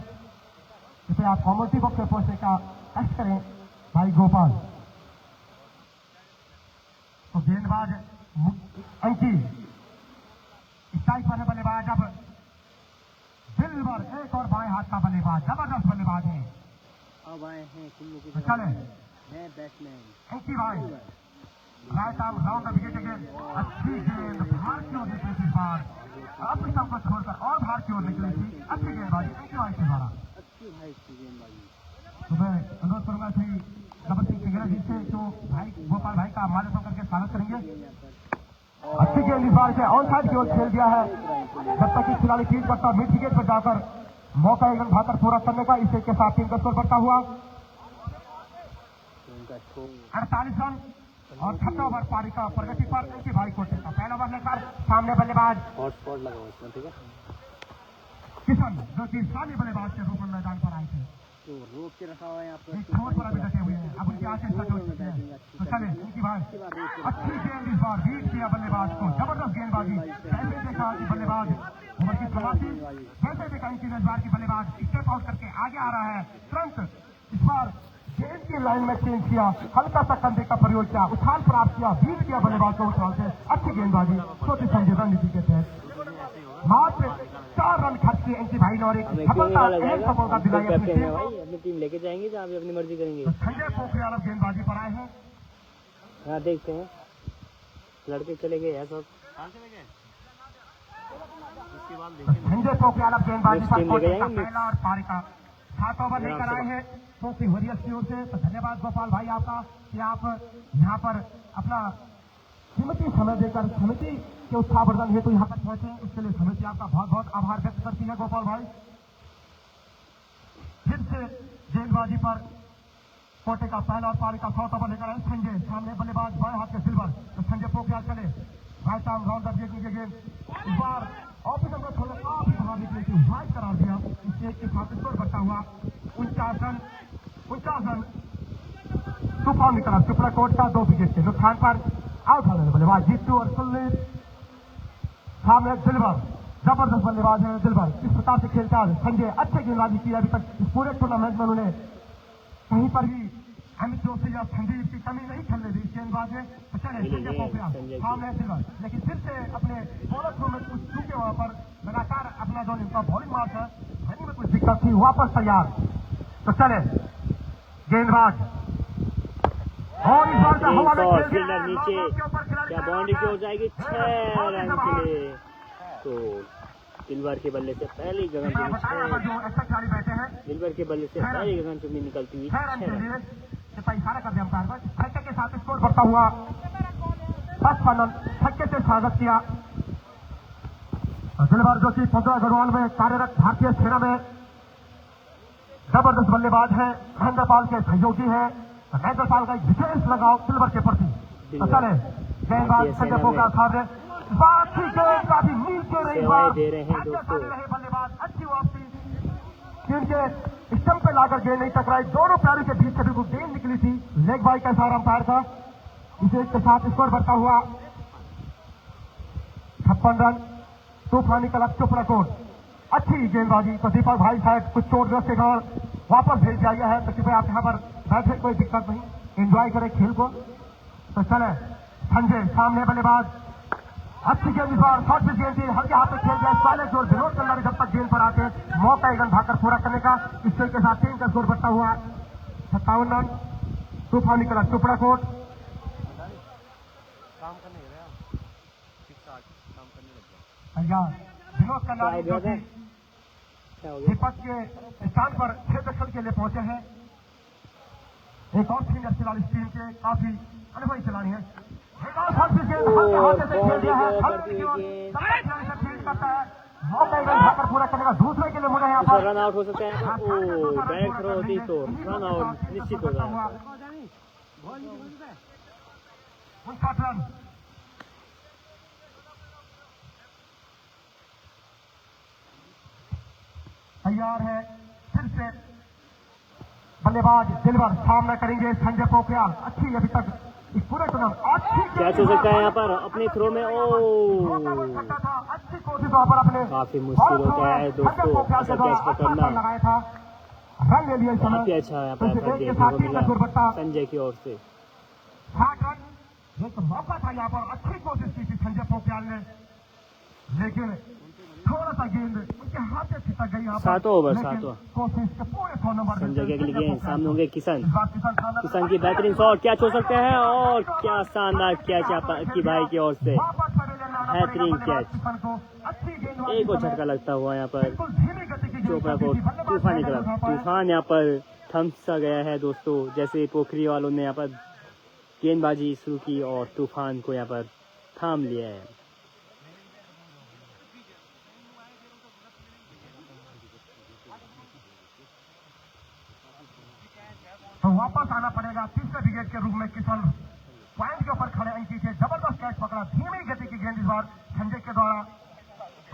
कृपया आप कम्युनिटी बॉक्स में पहुंचने का कष्ट करें भाई गोपाल। तो गेंदबाज अंकी स्ट्राइक पर है बल्लेबाज। अब दिलवर एक और बाएं हाथ का बल्लेबाज, जबरदस्त बल्लेबाज है। अब आए हैं कुल्लू की चले बैट्समैन अंकी भाई, right arm round the wicket again. अच्छी गेंद बाहर की ओर निकली थी, बार अब सबको छोड़कर और बाहर की ओर निकली थी। अच्छी गेंदबाजी अंकी भाई के द्वारा। अच्छी भाई की गेंदबाजी। तो मैं अनुरोध करूंगा श्री गबर सिंह सिंगरा जी से जो भाई गोपाल भाई का माल्यार्पण करके स्वागत करेंगे। अच्छी गेंद इस बार से ऑन साइड की ओर खेल दिया है। जब तक कि खिलाड़ी फील्ड करता मिड विकेट पर जाकर मौका एकदम भाकर पूरा करने का, इसे के साथ टीम का स्कोर बढ़ता हुआ 48 रन और 6 ओवर पारी का प्रगति पर अंकित भाई कोटे का पहला ओवर लेकर सामने बल्लेबाज हॉटस्पॉट लगा हुआ इसमें, ठीक है। किशन जो कि सामने बल्लेबाज के रूप में मैदान पर आए थे, तो रोक के रखा हुआ है यहाँ पर। एक छोर पर अभी डटे हुए हैं, अब उनकी आंखें सच हो चुकी है। तो चले अंकित भाई, अच्छी गेंद इस बार बीट किया बल्लेबाज को, जबरदस्त गेंदबाजी। कैसे देखा कि बल्लेबाज उमर की समाप्ति, कैसे देखा अंकित इस बार की बल्लेबाज स्टेप आउट करके आगे आ रहा है। तुरंत इस बार गेंद की लाइन में चेंज किया, हल्का सा कंधे का प्रयोग किया, उछाल प्राप्त किया, बीट किया बल्लेबाज को उछाल से। अच्छी गेंदबाजी छोटी संजय रणनीति के तहत मात्र 4 रन खर्च किए अंकित भाई ने और एक सफलता दिलाई अपनी टीम लेके जाएंगे जहाँ भी अपनी मर्जी करेंगे। संजय पोखरियाल गेंदबाजी पर आए हैं। हाँ देखते हैं, लड़के चले गए हैं सब। संजय पोखरियाल गेंदबाजी पर पहला और पारी का 7 ओवर लेकर आए हैं पोखरी वॉरियर्स की ओर से। तो धन्यवाद गोपाल भाई आपका कि आप यहाँ पर अपना कीमती समय देकर समिति के उत्साहवर्धन हेतु यहाँ पर पहुंचे, उसके लिए समिति आपका बहुत बहुत आभार व्यक्त करती है गोपाल भाई। फिर से गेंदबाजी पर कोटे का पहला और पारी का 7 ओवर लेकर आए संजय, सामने बल्लेबाज बाएं हाथ के सिल्वर। तो संजय पोखरियाल चले right arm round the wicket गेंद इस बार ऑफिसर को थोड़ा काफी बाहर निकले थी, वाइड करार दिया। इस एक के साथ स्कोर बढ़ता हुआ 49 रन तूफान की तरफ चिपड़ाकोट का 2 विकेट के नुकसान पर आउट हो गए बल्लेबाज जीतू और कुलदीप। सामने दिलवर, जबरदस्त बल्लेबाज है दिलवर। इस प्रकार से खेलता है संजय, अच्छे गेंदबाजी की अभी तक इस पूरे टूर्नामेंट में उन्होंने कहीं पर भी अमित जोशी या संजीव की कमी नहीं खेलने दी गेंदबाज है। तो चले संजय पोखरियाल सामने दिलवर, लेकिन फिर से अपने बॉलर थ्रो में कुछ चूके वहां पर लगातार अपना जो इनका बॉलिंग मार्क है वहीं में कुछ दिक्कत थी, वापस तैयार। तो चले गेंदबाज और इस बार का हवा में फील्डर नीचे, क्या बाउंड्री की हो जाएगी 6 रन के लिए। तो दिलवर के बल्ले से पहली गगनचुंबी, दिलवर के बल्ले से पहली गगनचुंबी निकलती हुई 6 रन इशारा कर दिया अंपायर को। छक्के के साथ स्कोर बढ़ता हुआ 10 रन छक्के से स्वागत किया। दिलवर जो कि 15 गढ़वाल में कार्यरत भारतीय सेना में जबरदस्त बल्लेबाज है, महेंद्र पाल के सहयोगी है। नए 2 साल का एक विशेष लगाव सिल्वर के प्रति। तो चले गेंदबाज संजय पोखरियाल साहब ने बाकी गेंद काफी नीचे रही दे रहे हैं दोस्तों। बल्लेबाज अच्छी वापसी, क्योंकि स्टंप पे लाकर गेंद नहीं टकराई, दोनों पैरों के बीच से बिल्कुल गेंद निकली थी। लेग बाई का इशारा अंपायर का, इसे के साथ स्कोर बढ़ता हुआ 56 रन। तूफानी क्लब चोपड़ा कोट अच्छी गेंदबाजी। तो दीपक भाई शायद कुछ चोटग्रस्त के कारण वापस भेज दिया गया है, तो कृपया आप यहाँ पर बैठे, कोई दिक्कत नहीं, एंजॉय करें खेल को। तो चले संजय सामने बल्लेबाज, अच्छी गेंद, इस बार शॉर्ट पिच गेंद थी, हल्के हाथ में खेल गया स्टाइलिश और विनोद कल्लारी जब तक गेंद पर आते मौका एक रन भागकर पूरा करने का। इस खेल के साथ टीम का स्कोर बढ़ता हुआ 57 रन। तूफानी क्लब चोपड़ा कोट तैयार, विनोद कल्लारी जो कि दीपक के स्थान पर 6 दशक के लिए पहुंचे हैं। एक और सीनियर खिलाड़ी टीम के काफी अनुभवी खिलाड़ी है। एक और शॉट पिच गेंद हल्के हाथ से खेल दिया है, हल्के की ओर खिलाड़ी से फील्ड करता है, मौका एक रन भागकर पूरा करने का। दूसरे के लिए मुझे यहाँ पर रन आउट हो सकता है। बैक थ्रो होती तो रन आउट निश्चित हो जाएगा। 59 रन। तैयार है फिर से बल्लेबाज दिलवर, सामना करेंगे संजय पोखरियाल। अच्छी अभी तक इस पूरे टूर्नामेंट अच्छी कैच हो सकता है यहाँ पर अपने थ्रो में। अच्छी कोशिश वहां पर अपने काफी मुश्किल होता है दोस्तों ऐसा कैच पकड़ना। लगाया था, रन ले लिया इस समय। काफी अच्छा यहाँ पर देखने को मिला संजय की ओर से। 60 रन। एक मौका था यहाँ पर, अच्छी कोशिश की थी संजय पोखरियाल ने, लेकिन थोड़ा सा गेंद उनके हाथ से छिटक गई। 7 ओवर 7 कोशिश के पूरे 100 नंबर संजय के लिए गेंद। सामने होंगे किशन की बेहतरीन शॉट, कैच हो सकते हैं और क्या शानदार कैच की भाई की ओर से, बेहतरीन कैच। एक और झटका लगता हुआ यहाँ पर चोपड़ा को तूफानी क्लब। तूफान यहाँ पर थम सा गया है दोस्तों, जैसे पोखरी वालों ने यहाँ पर गेंदबाजी शुरू की और तूफान को यहाँ पर थाम लिया है। तो वापस आना पड़ेगा तीसरे विकेट के रूप में। किशन पॉइंट के ऊपर खड़े अंकी थे, जबरदस्त कैच पकड़ा, धीमी गति की गेंद इस बार संजय के द्वारा।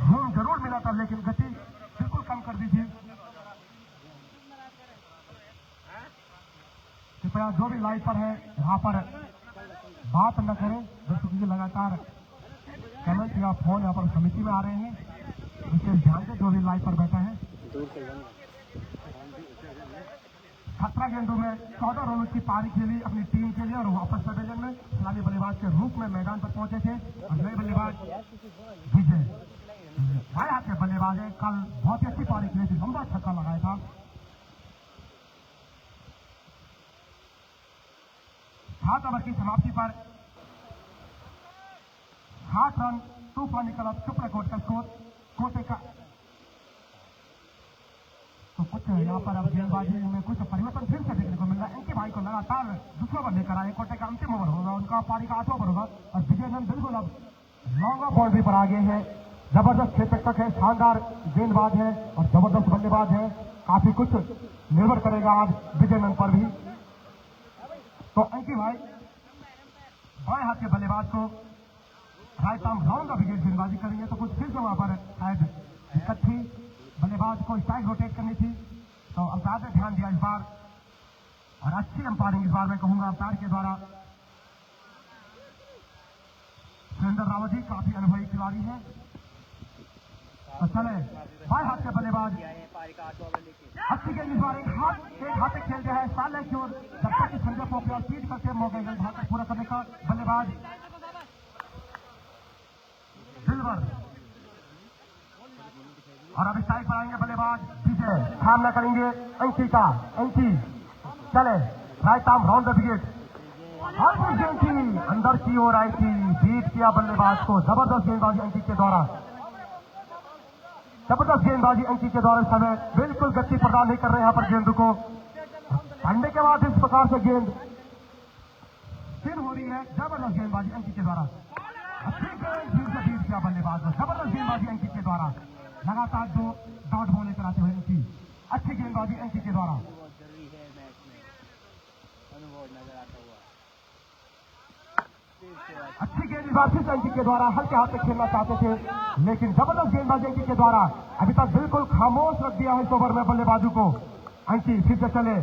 रूम जरूर मिला था लेकिन गति बिल्कुल कम कर दी थी। कृपया जो भी लाइव पर है वहां पर बात न करें, क्योंकि लगातार कमेंट या फोन यहाँ पर समिति में आ रहे हैं, विशेष ध्यान से जो भी लाइव पर बैठा है। 17 गेंदों में 14 रनों की पारी खेली अपनी टीम के लिए और वापस पवेलियन में सलामी बल्लेबाज के रूप में मैदान पर पहुंचे थे। और नए बल्लेबाज विजय बाएं हाथ के बल्लेबाज है, कल बहुत ही अच्छी पारी खेली थी, लंबा छक्का लगाया था। 7 ओवर की समाप्ति पर 60 रन। तूफानी क्लब चोपड़ा कोट का स्कोर। कोटे का तो कुछ यहाँ पर अब गेंदबाजी में कुछ परिवर्तन फिर से देखने को मिल रहा है। इनके भाई को लगातार दूसरा ओवर लेकर आए, कोटे का अंतिम ओवर होगा, उनका पारी का 8वां ओवर होगा और विजयनंद बिल्कुल अब लॉन्ग ऑफ बाउंड्री पर आगे है। जबरदस्त क्षेत्ररक्षक है, शानदार गेंदबाज है और जबरदस्त बल्लेबाज है। काफी कुछ निर्भर करेगा आज विजयनंद पर भी। तो अंकी भाई बाएं हाथ के बल्लेबाज को right arm round of wicket गेंदबाजी करेंगे, तो कुछ फिर से वहां पर शायद दिक्कत थी, बल्लेबाज को स्ट्राइक रोटेट करनी थी, तो अंपायर ने ध्यान दिया इस बार और अच्छी अंपायरिंग इस बार मैं कहूंगा अंपायर के द्वारा। सुरेंद्र रावत जी काफी अनुभवी खिलाड़ी है। तो चले बाएं हाथ के बल्लेबाज अच्छी गेंद इस बार एक हाथ से खेल गया है साले की ओर, जब तक कि संजय पोखरियाल फीड करके मौके भाग पूरा करने का। बल्लेबाज सिल्वर और अभी स्ट्राइक पर आएंगे बल्लेबाज विजय, सामना करेंगे अंकी का। अंकी चले right arm round the wicket और कुछ गेंद थी अंदर की ओर आई थी, बीट किया बल्लेबाज को। जबरदस्त गेंदबाजी अंकी के द्वारा, जबरदस्त गेंदबाजी अंकी के द्वारा। इस समय बिल्कुल गति प्रदान नहीं कर रहे यहाँ पर गेंद को। अंडे के बाद इस प्रकार से गेंद स्पिन हो रही है, जबरदस्त गेंदबाजी अंकी के द्वारा। अच्छी गेंद फिर से बीट किया बल्लेबाज को, जबरदस्त गेंदबाजी अंकी के द्वारा। लगातार 2 डॉट बॉल लेकर आते हुए अंकी, अच्छी गेंदबाजी अंकी के द्वारा। अच्छी गेंदबाजी अंकित के द्वारा हल्के हाथ से खेलना चाहते थे, लेकिन जबरदस्त गेंदबाजी अंकित के द्वारा अभी तक बिल्कुल खामोश रख दिया है इस ओवर में बल्लेबाजों को। अंकित फिर से चले,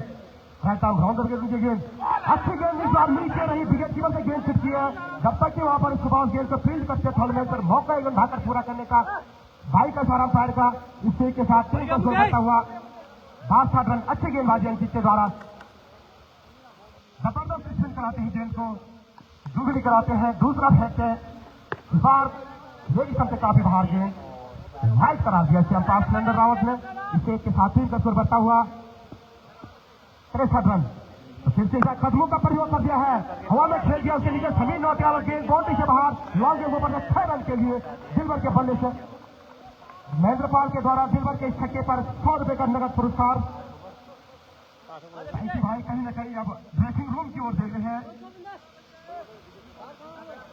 राइट आर्म राउंडर के नीचे गेंद, अच्छी गेंद इस बार नीचे नहीं, विकेट कीपर से गेंद छिटकी है। जब तक कि वहां पर सुभाष गेंद को फील्ड करते थर्ड मैच पर मौका एकदम ढाकर पूरा करने का भाई का सारा पैर का, इसी के साथ टीम को स्कोर करता हुआ 62 रन। अच्छी गेंदबाजी अंकित के द्वारा, जबरदस्त स्पिन कराते हैं गेंद को, दुगनी कराते हैं, दूसरा फेंकते हैं, इस बार ये किस्म से काफी बाहर गेंद वाइड करार दिया अंपायर सुरेंद्र रावत ने। इसे के साथ टीम का स्कोर बढ़ता हुआ 63 रन। तो फिर से कदमों का प्रयोग कर दिया है, हवा में खेल दिया, उसके नीचे सभी नौटियाल गेंद बाउंड्री से बाहर, लॉन्ग गेंद ऊपर 6 रन के लिए दिलवर के बल्ले से महेंद्र पाल के द्वारा दिलवर के इस छक्के पर 100 रुपए का नगद पुरस्कार। भाई कहीं ना कहीं अब ड्रेसिंग रूम की ओर देख रहे हैं।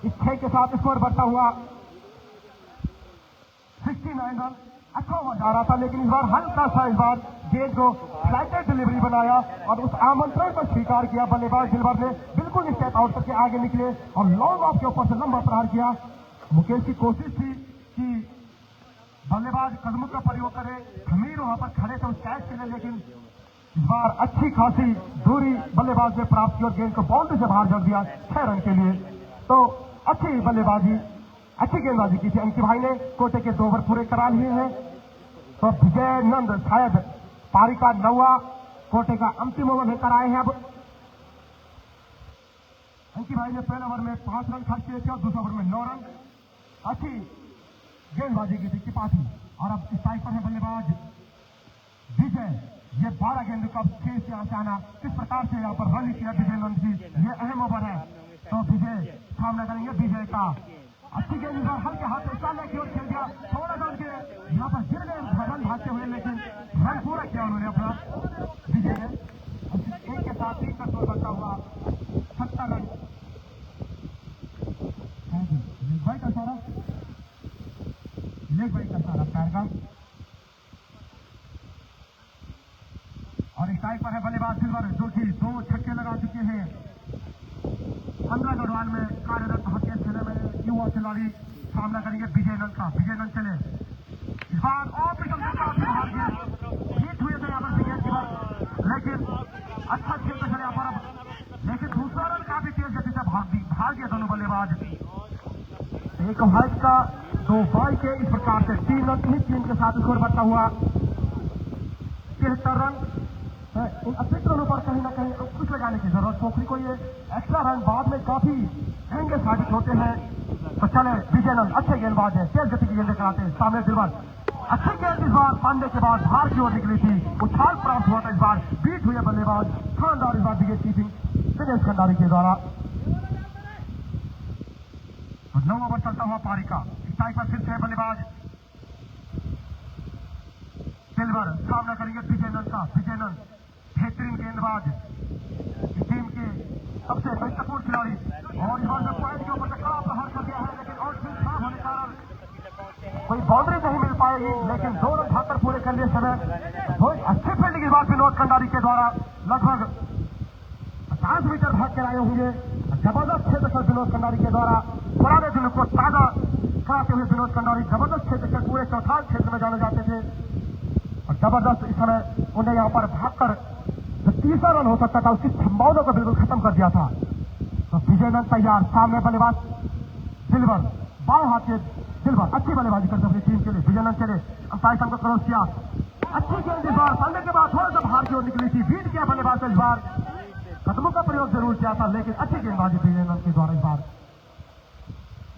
इस 6 के साथ स्कोर बढ़ता हुआ 69 रन। अच्छा ओवर जा रहा था, लेकिन इस बार हल्का सा इस बार गेंद को फ्लाइटेड डिलीवरी बनाया और उस आमंत्रण को स्वीकार किया बल्लेबाज दिलवर ने। बिल्कुल स्टेप आउट करके आगे निकले और लॉन्ग ऑफ के ऊपर से लंबा प्रहार किया। मुकेश की कोशिश थी कि बल्लेबाज कदमों का प्रयोग करे, खमीर वहां पर खड़े थे उस कैच के लिए, लेकिन इस बार अच्छी खासी दूरी बल्लेबाज ने प्राप्त की और गेंद को बाउंड्री से बाहर जड़ दिया 6 रन के लिए। तो अच्छी बल्लेबाजी, अच्छी गेंदबाजी की थी अंकित भाई ने। कोटे के 2 ओवर पूरे करा लिए हैं। तो विजय नंद शायद पारी का 9वां कोटे का अंतिम ओवर लेकर आए हैं। अब अंकित भाई ने पहले ओवर में 5 रन खर्च किए थे और दूसरे ओवर में 9 रन। अच्छी गेंदबाजी की थी त्रिपाठी। और अब इस टाइप पर है बल्लेबाज विजय। ये 12 गेंद का खेल से आना, किस प्रकार से यहाँ पर रन किया विजय नंद जी, ये अहम ओवर है। तो विजय सामना करेंगे विजय का। अच्छी गेंद हल्के हाथ से चाले की ओर खेल दिया, थोड़ा सा उनके यहाँ पर गिर गए रन भागते हुए, लेकिन रन पूरा किया उन्होंने अपना विजय ने। एक के साथ 3 का स्कोर बनता हुआ 70 रन। लेग बाई का सारा पैर का। और इस टाइप पर है बल्लेबाज सिल्वर, जो कि 2 छक्के लगा चुके हैं 15 गढ़वाल में कार्यरत हॉकी खेले में युवा खिलाड़ी। सामना करेंगे विजय नंद का। विजय नंद चले, इस बार और भी जीत हुए थे यहाँ पर विकेट कीपर, लेकिन अच्छा खेलते चले यहाँ पर। लेकिन दूसरा रन काफी तेज गति से भाग गया दोनों बल्लेबाज। एक वाइड का 2 बॉल के, इस प्रकार से 3 रन इस टीम के साथ स्कोर बढ़ता हुआ 73 रन। इन अतिरिक्त रनों पर कहीं ना कहीं कुछ लगाने की जरूरत, पोखरी को ये एक्स्ट्रा रन बाद में काफी महंगे साबित होते हैं। तो चले विजय नंद अच्छे गेंदबाज है, तेज गति की गेंदें कराते हैं। सामने दिलवर, अच्छी गेंद इस बार पांडे के बाद बाहर की ओर निकली थी, उछाल प्राप्त हुआ था, इस बार बीट हुए बल्लेबाज शानदार इस बार विकेट कीपिंग दिनेश खंडारी के द्वारा। 9 ओवर चलता हुआ पारी का। इस टाइप पर फिर से बल्लेबाज सिल्वर सामना करेंगे विजय नंद का। विजय नंद बेहतरीन गेंदबाज, टीम के सबसे महत्वपूर्ण खिलाड़ी, और इस बार जब पॉइंट के ऊपर से कड़ा प्रहार कर दिया है, लेकिन और फिर खराब होने के कारण कोई बाउंड्री नहीं मिल पाएगी, लेकिन 2 रन भागकर पूरे कर लिए समय। बहुत अच्छी फील्डिंग इस बार विनोद खंडारी के द्वारा, लगभग 50 मीटर भाग कर आए होंगे। जबरदस्त क्षेत्र विनोद खंडारी के द्वारा पुराने दिनों को ताजा कराते हुए विनोद खंडारी जबरदस्त क्षेत्र के पूरे चौथाई क्षेत्र में जाने जाते थे और जबरदस्त इस समय उन्हें यहाँ पर भागकर जो 30 रन हो सकता था उसकी संभावना को बिल्कुल खत्म कर दिया था। तो विजय नंद तैयार, सामने बल्लेबाज दिलवर, बाएं हाथ के दिलवर अच्छी बल्लेबाजी करते अपनी टीम के लिए। विजय नंद चले, अंपायर को क्रॉस किया, अच्छी गेंद इस बार पांडे के बाद थोड़ा सा बाहर की ओर निकली थी, बीट किया बल्लेबाज इस बार, कदमों का प्रयोग जरूर किया था, लेकिन अच्छी गेंदबाजी विजय नंद के द्वारा इस बार।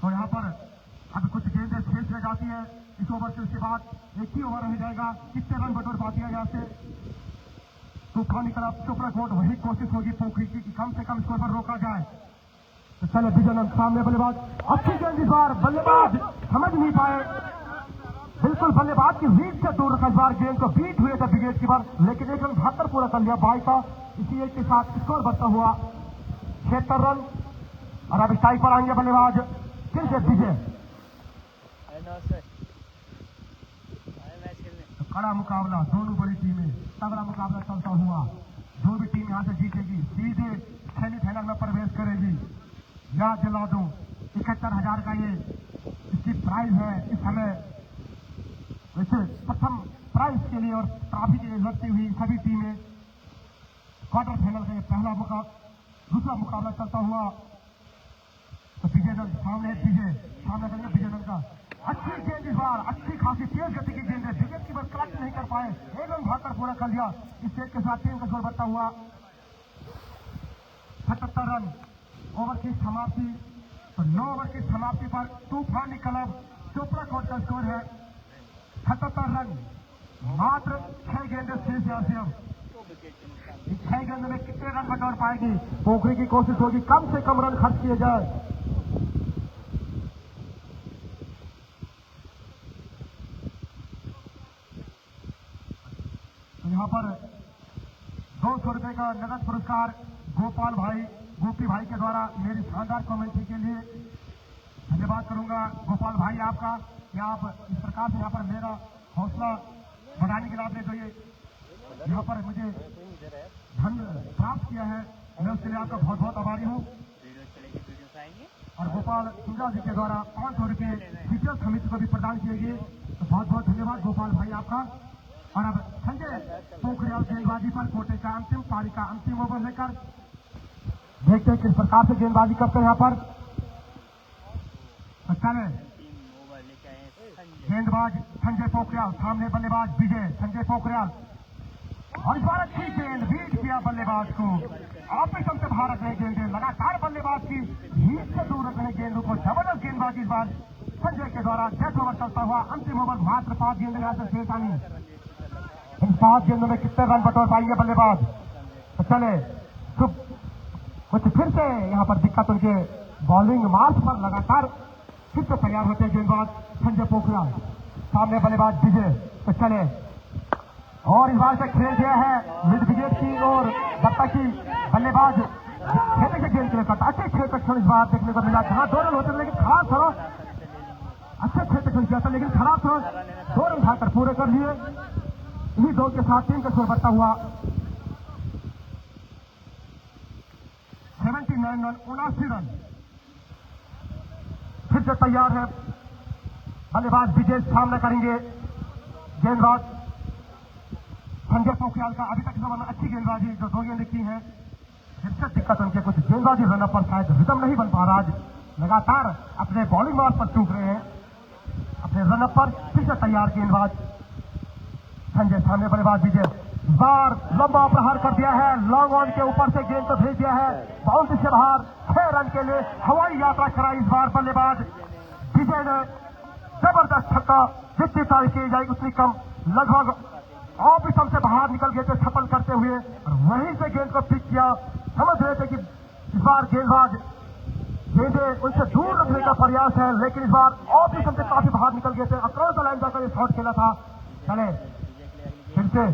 तो यहाँ पर अब कुछ गेंदें शेष रह जाती है इस ओवर से, उसके बाद एक ही ओवर रह जाएगा, कितने रन बटोर पाती है यहाँ से। तूफानी तरफ सुप्रकोट वही कोशिश होगी पोखरी की कि कम से कम स्कोर पर रोका जाए। तो चले विजय नंद सामने बल्लेबाज, अच्छी गेंद इस बार, बल्लेबाज समझ नहीं पाए, बिल्कुल बल्लेबाज की रीच से दूर रखा इस बार, गेंद को बीट हुए थे विकेट कीपर, लेकिन 1 रन भागकर पूरा कर लिया बाई का। इसी एक के साथ स्कोर बढ़ता हुआ 76 रन। और अब स्ट्राइक पर आएंगे बल्लेबाज फिर से विजय। कड़ा मुकाबला, दोनों बड़ी टीमें, तगड़ा मुकाबला चलता हुआ, जो भी टीम यहां से जीतेगी सीधे सेमीफाइनल में प्रवेश करेगी। याद दिला दूं 71,000 का ये इसकी प्राइज है इस समय। वैसे प्रथम प्राइज के लिए और ट्रॉफी के लिए लड़ती हुई सभी टीमें क्वार्टर फाइनल का ये दूसरा मुकाबला चलता हुआ। तो विजय दल सामने करेंगे विजय दल का। अच्छी गेंद इस बार, अच्छी खासी तेज गति की गेंद है। विकेट की बस कलेक्ट नहीं कर पाए, एक रन भागकर पूरा कर लिया। इस सेट के साथ टीम का स्कोर बढ़ता हुआ 77 रन। ओवर की समाप्ति, तो 9 ओवर की समाप्ति पर तूफानी क्लब चोपड़ा कोट का स्कोर है 77 रन। मात्र 6 गेंदें शेष है। अब 6 गेंद में कितने रन बटोर पाएगी पोखरी की कोशिश होगी, कम से कम रन खर्च किए जाए। यहाँ पर 200 रुपए का नगद पुरस्कार गोपी भाई के द्वारा मेरी शानदार कमेंट्री के लिए धन्यवाद करूंगा। गोपाल भाई आपका, कि आप इस प्रकार से यहाँ पर मेरा हौसला बढ़ाने के लिए आपने जो ये यहाँ पर मुझे धन प्राप्त किया है, मैं उसके लिए आपका बहुत बहुत आभारी हूँ। और गोपाल सुंदरा जी के द्वारा 500 रुपये विजय समिति को भी प्रदान किए गए, तो बहुत बहुत धन्यवाद गोपाल भाई आपका। और अब संजय पोखरियाल गेंदबाजी पर कोटे का अंतिम पारी का अंतिम ओवर लेकर देखते हैं किस प्रकार से गेंदबाजी करते हैं यहाँ पर। चले गेंदबाज संजय पोखरियाल, सामने बल्लेबाज विजय। संजय पोखरियाल और इस बार अच्छी गेंद, बीट किया बल्लेबाज को। ऑपरेशन से बाहर रखने गेंदें, लगातार बल्लेबाज की हीट से दूर रखने गेंदों को जबरदस्त गेंदबाजी इस बार संजय के द्वारा 10 ओवर चलता हुआ। अंतिम ओवर मात्र 5 गेंद यहाँ से शेष आनी। इन 5 गेंदों में कितने रन बटोर पाएंगे बल्लेबाज। तो चले कुछ फिर से यहाँ पर दिक्कत उनके बॉलिंग मार्च पर लगातार फिर से तैयार होते हैं गेंदबाज संजय पोखरियाल, सामने बल्लेबाज विजय। तो चले और इस बार से खेल गया है मिड विकेट की ओर, जब तक कि बल्लेबाज खेलने के गेंद के लिए करता। अच्छे क्षेत्र क्षण इस बार देखने को मिला, जहां 2 रन होते लेकिन खराब थोड़ा अच्छे क्षेत्र क्षण किया था, लेकिन खराब थोड़ा 2 रन खाकर पूरे कर लिए। इन्हीं 2 के साथ टीम का स्कोर बढ़ता हुआ 79 रन, 79 रन। फिर से तैयार है बल्लेबाज विजय, सामना करेंगे गेंदबाज संजय पोखरियाल का। अभी तक जमाना अच्छी गेंदबाजी, जो 2 गेंदें की हैं, जिससे दिक्कत उनके कुछ गेंदबाजी रन पर शायद रिदम नहीं बन पा रहा। आज लगातार अपने बॉलिंग मार्ग पर चूक रहे हैं अपने रन पर। फिर से तैयार गेंदबाज संजय, सामने बल्लेबाज विजय। बार लंबा प्रहार कर दिया है, लॉन्ग ऑन के ऊपर से गेंद को भेज दिया है बाउंड्री से बाहर। 6 रन के लिए हवाई यात्रा कराई इस बार बल्लेबाज विजय ने। जबरदस्त छक्का, जितनी तारीफ की जाएगी उतनी कम। लगभग ऑफ स्टंप से बाहर निकल गए थे छपल करते हुए, और वहीं से गेंद को पिक किया। समझ रहे थे कि इस बार गेंदबाज गेंदें उनसे दूर रखने का प्रयास है, लेकिन इस बार ऑफ स्टंप से काफी बाहर निकल गए थे। अक्रॉस द लाइन जाकर ये शॉट खेला था। चले फिर से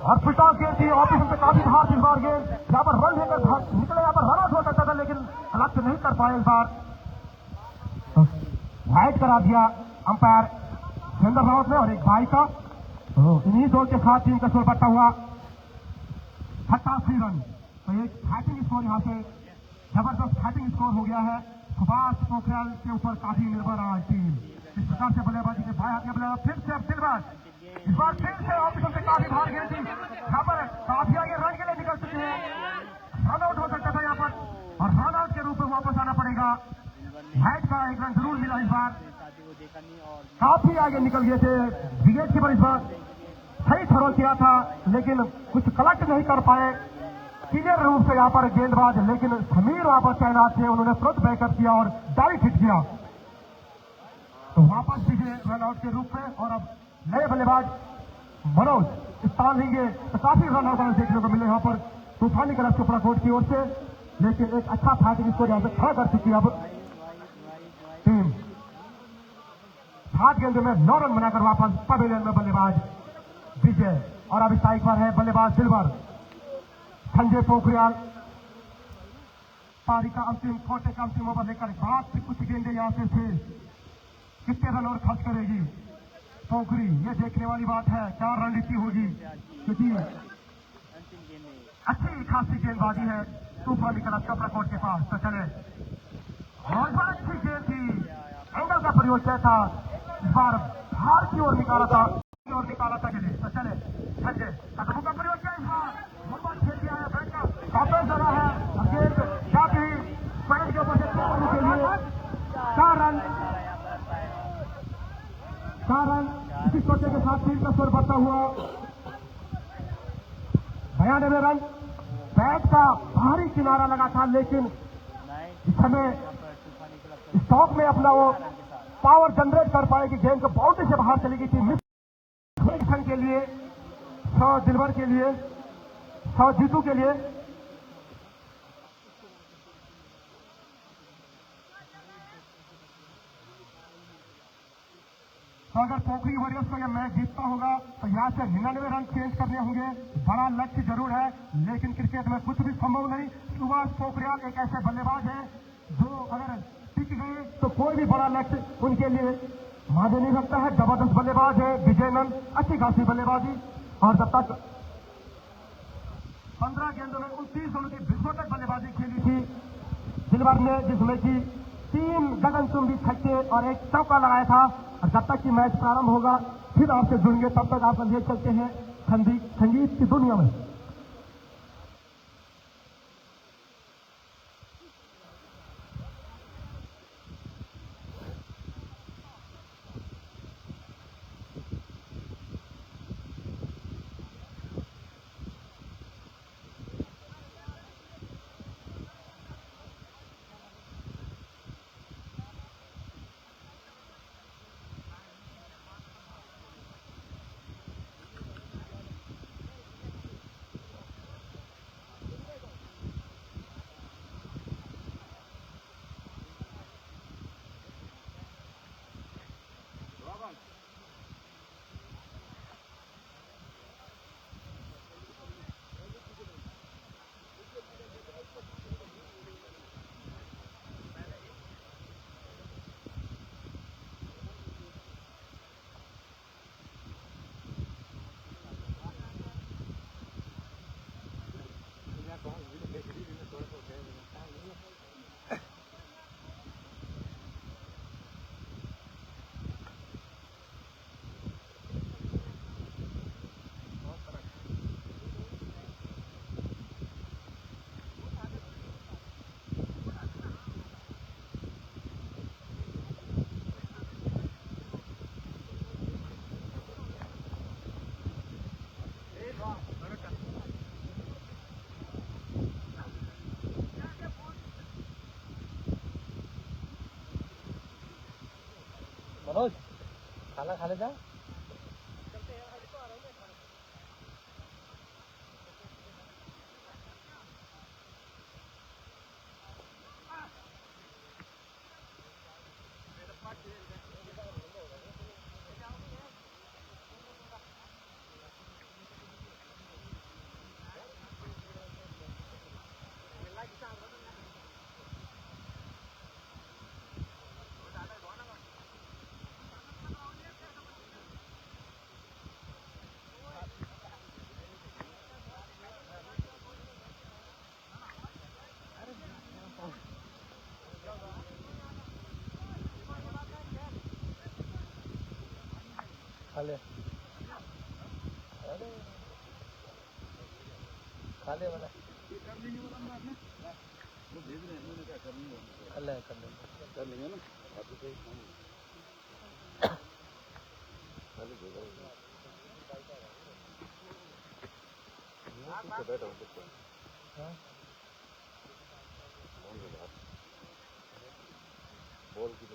और पिटा गेंद थी, ऑफ स्टंप से काफी बाहर थी इस बार गेंद। यहाँ पर रन लेकर निकले, यहाँ पर रन आउट हो सकता था, लेकिन कलेक्ट नहीं कर पाए इस बार। तो वाइड करा दिया अंपायर सुरेंद्र रावत ने, और एक बाई का। तो इन्हीं 2 के साथ टीम का स्कोर बढ़ता हुआ 87 रन। तो एक फाइटिंग स्कोर यहाँ से जबरदस्त फाइटिंग स्कोर हो गया है। सुभाष पोखरियाल के ऊपर काफी निर्भर रहा टीम। इस प्रकार से बल्लेबाजी के बाएं हाथ में बल्लेबाज फिर से दिलबाज, इस बार फिर से ऑप्शन से काफी बाहर गई थी। यहाँ पर काफी आगे रन के लिए निकल चुके हैं, रन आउट हो सकता था यहाँ पर, और रन आउट के रूप में वापस आना पड़ेगा। हाइट का 1 रन जरूर मिला इस बार। काफी आगे निकल गए थे विकेट कीपर, इस बार सही थ्रो किया था लेकिन कुछ कलेक्ट नहीं कर पाए क्लियर रूप से यहाँ पर गेंदबाज। लेकिन समीर वहां पर तैनात थे, उन्होंने तुरंत बैकअप किया और डायरेक्ट हिट किया। तो वापस विजय रन आउट के रूप में, और अब नए बल्लेबाज मनोज स्थान लेंगे। तो काफी रन आउट देखने को मिले यहाँ पर तूफानी कलर चोपड़ा कोट की ओर से, लेकिन एक अच्छा फाइटिंग स्कोर यहाँ से खड़ा कर चुकी है अब टीम। 7 गेंदों में 9 रन बनाकर वापस पवेलियन में बल्लेबाज विजय। और अभी स्ट्राइक पर है बल्लेबाज सिल्वर संजय पोखरियाल। पारी का अंतिम कोटे का अंतिम ओवर लेकर बाद से कुछ गेंदें यहाँ से थे, कितने रन और खर्च करेगी पोखरी, ये देखने वाली बात है। क्या रणनीति होगी, क्योंकि अच्छी खासी गेंदबाजी है तूफान निकला चोपड़ा कोर्ट के पास। तो चले और बड़ा अच्छी गेंद थी, एंगल का प्रयोग किया था, इस बार बाहर की ओर निकाला था चले। तो चले संजय कदमों का प्रयोग किया, इस बार मुंबई खेल दिया है, बैट का काफी जरा है, गेंद काफी पॉइंट के ऊपर से के लिए 4 रन इसी सोचे के साथ टीम का स्कोर बढ़ता हुआ 92 रन। बैट का भारी किनारा लगा था, लेकिन इस समय स्टॉक में अपना वो पावर जनरेट कर पाएगी, गेंद को बाउंड्री से बाहर चली गई थी। मिस के लिए 100 दिलवर के लिए 100 जीतू के लिए। तो अगर पोखरी वॉरियर्स को यह मैच जीतना होगा तो यहाँ से 99 रन चेंज करने होंगे। बड़ा लक्ष्य जरूर है, लेकिन क्रिकेट में कुछ भी संभव नहीं। सुभाष पोखरियाल एक ऐसे बल्लेबाज हैं जो अगर टिक गए तो कोई भी बड़ा लक्ष्य उनके लिए मायने नहीं रखता है। जबरदस्त बल्लेबाज है विजयनंद, अच्छी खासी बल्लेबाजी, और जब तक 15 गेंदों में 29 रनों की विस्फोटक बल्लेबाजी खेली थी दिलवर ने, जिसमें कि 3 गगनचुंबी छक्के और 1 चौका लगाया था। और जब तक कि मैच प्रारंभ होगा फिर आपसे जुड़ेंगे, तब तक आप ले चलते हैं संगीत की दुनिया में। मनोज खाना खा लेता। खाले खाले वाला कर लेंगे ना बॉल की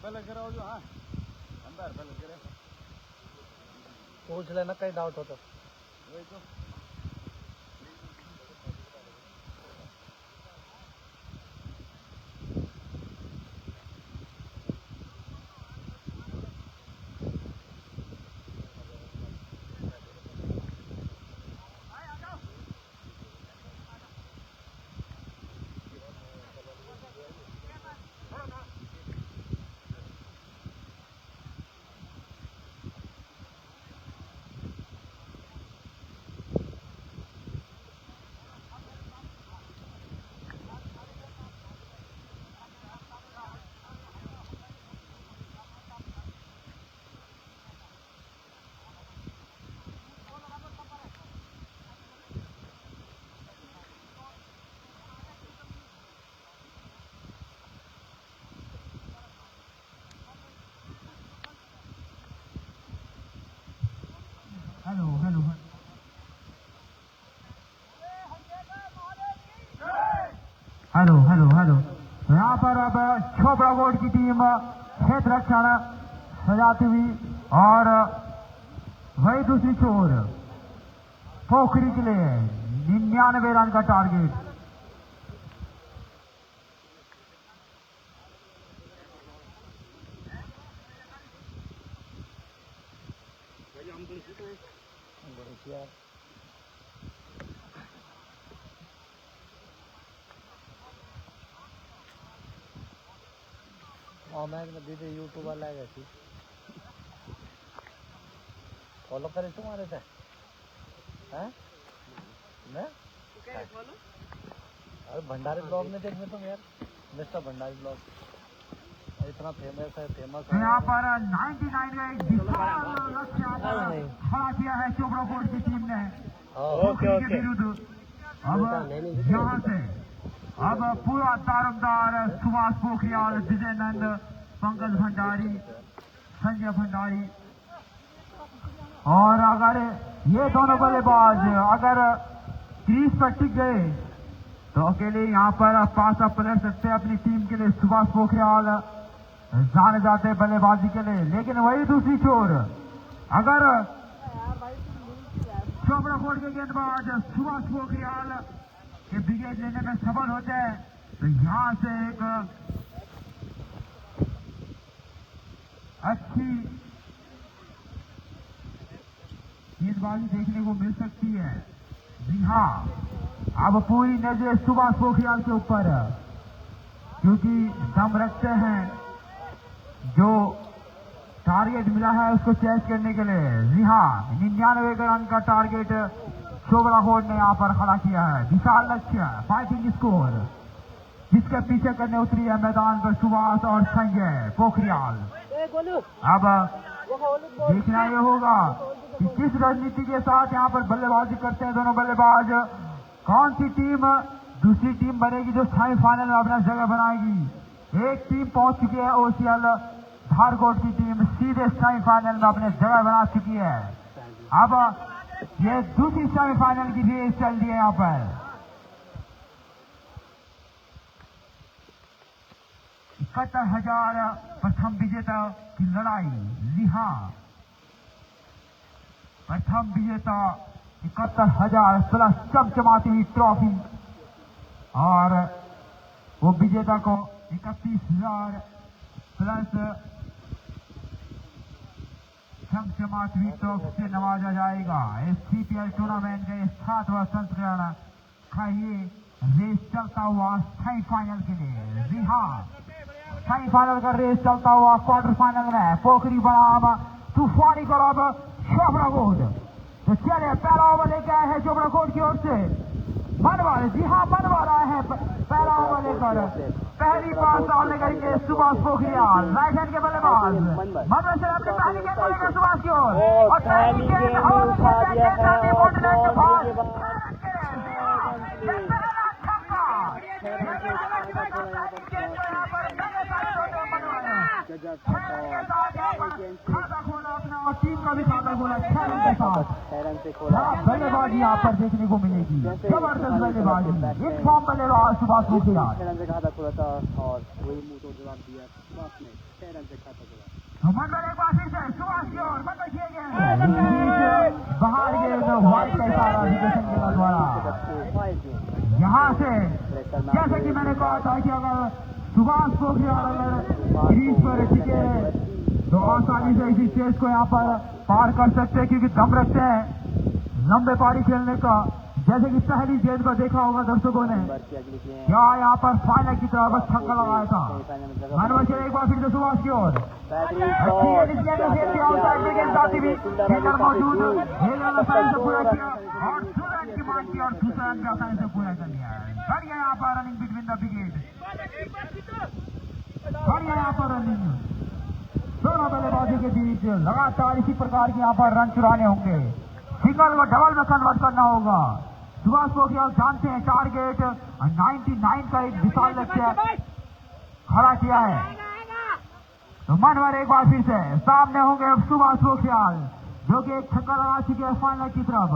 पहले कराओ जो। हाँ अंदर पहले करे पूछ लेना, कहीं डाउट हो तो। वही तो पर अब छोबड़ा बोर्ड की टीम क्षेत्र रक्षण सजाती हुई और वही दूसरी छोर पोखरी के लिए 99 रन का टारगेट। मैच में दीदी यूट्यूब वाला है फॉलो करे तुम्हारे से हैं अरे भंडारी ब्लॉग में देखने तुम यार मिस्टर भंडारी ब्लॉग इतना फेमस है यहाँ पर 99 का एक लक्ष्य खड़ा किया है चोपड़ा बोर्ड की टीम ने के विरुद्ध। अब यहाँ से अब पूरा दारोमदार सुभाष पोखरियाल, विजय नंद, पंकज भंडारी, संजय भंडारी और अगर ये दोनों बल्लेबाज अगर क्रीज पर टिक गए तो अकेले यहाँ पर पास अप पलट सकते हैं अपनी टीम के लिए। सुभाष पोखरियाल जाने जाते बल्लेबाजी के लिए, लेकिन वही दूसरी छोर अगर चोपड़ा बोर्ड के गेंदबाज सुभाष पोखरियाल के विकेट लेने में सफल होते हैं तो यहाँ से एक अच्छी गेंदबाजी देखने को मिल सकती है। जी हाँ, अब पूरी नजर सुभाष पोखरियाल के ऊपर क्योंकि दम रखते हैं, जो टारगेट मिला है उसको चेस करने के लिए। जी हाँ, 99 रन का टारगेट चोपड़ा बोर्ड ने यहाँ पर खड़ा किया है। विशाल लक्ष्य फाइटिंग स्कोर जिसके पीछे करने उतरी है मैदान पर सुभाष और संजय पोखरियाल। अब देखना ये होगा कि किस रणनीति के साथ यहाँ पर बल्लेबाजी करते हैं दोनों बल्लेबाज। कौन सी टीम दूसरी टीम बनेगी जो सेमीफाइनल में अपना जगह बनाएगी। एक टीम पहुंच चुकी है ओसीएल धारकोट की टीम सीधे सेमीफाइनल में अपने जगह बना चुकी है। अब ये दूसरी सेमीफाइनल की रेस चल रही है यहाँ पर। 71,000 प्रथम विजेता की लड़ाई। जी हाँ, प्रथम विजेता 71,000 प्लस चमचमाती हुई ट्रॉफी और वो विजेता को 31,000 प्लस चमचमाती हुई ट्रॉफी से नवाजा जाएगा। इस सीपीएल टूर्नामेंट के 7वां संस्करण का ये रेस चलता हुआ सेमीफाइनल के लिए। जी हाँ, सेमीफाइनल का रेस चलता हुआ क्वार्टर फाइनल में पोखरी बनाम तूफानी क्लब चोपड़ा बोर्ड। तो चलिए पहला ओवर लेके आए हैं चोपड़ा बोर्ड की ओर से मनवार। जी हाँ, मनवार आए हैं पहला ओवर लेकर। पहली पास डालने करेंगे सुभाष पोखरियाल, राइट हैंड के बल्लेबाज। मनवार से अपनी पहली गेंद डालेंगे सुभाष की ओर और पहली गेंद खाता खोला अपना और टीम का भी खाता खोला 6 रन के साथ। बल्लेबाजी यहाँ पर देखने को मिलेगी, जबरदस्त बल्लेबाजी। इन फॉर्म बल्लेबाज सुभाष पोखरियाल 6 रन से खाता खोला था और वही मुंह तो जवाब दिया सुभाष ने। 6 रन से खाता खोला। मंडल एक बार फिर से सुभाष की ओर मंडल किए गए बाहर गए व्हाइट का इशारा विकेशन के द्वारा। यहाँ से जैसे कि मैंने कहा था कि अगर सुभाष पोखरियाल अगर क्रीज पर टिके तो आसानी से इसी स्टेज को यहाँ पर पार कर सकते हैं क्योंकि दम रखते हैं लंबे पारी खेलने का। जैसे कि पहली गेंद को देखा होगा दर्शकों ने, क्या यहाँ पर फाइनल की तरफ छक्का लगाया था। मनोज एक बार फिर से सुभाष की ओर मौजूद पूरा किया और 2 रन की मांग की और दूसरा रन भी आसानी से पूरा कर लिया है। बढ़िया यहाँ पर रनिंग बिटवीन द विकेट, बढ़िया यहाँ पर रनिंग दोनों बल्लेबाजों के बीच। लगातार इसी प्रकार के यहाँ पर रन चुराने होंगे, सिंगल व डबल में कन्वर्ट करना होगा। सुभाष पोखरियाल जानते हैं टारगेट 99 का एक विशाल लक्ष्य खड़ा किया है। तो मनवर एक बार फिर से सामने होंगे सुभाष पोखरियाल जो कि एक छक्का लगा चुके हैं फाइनल की तरफ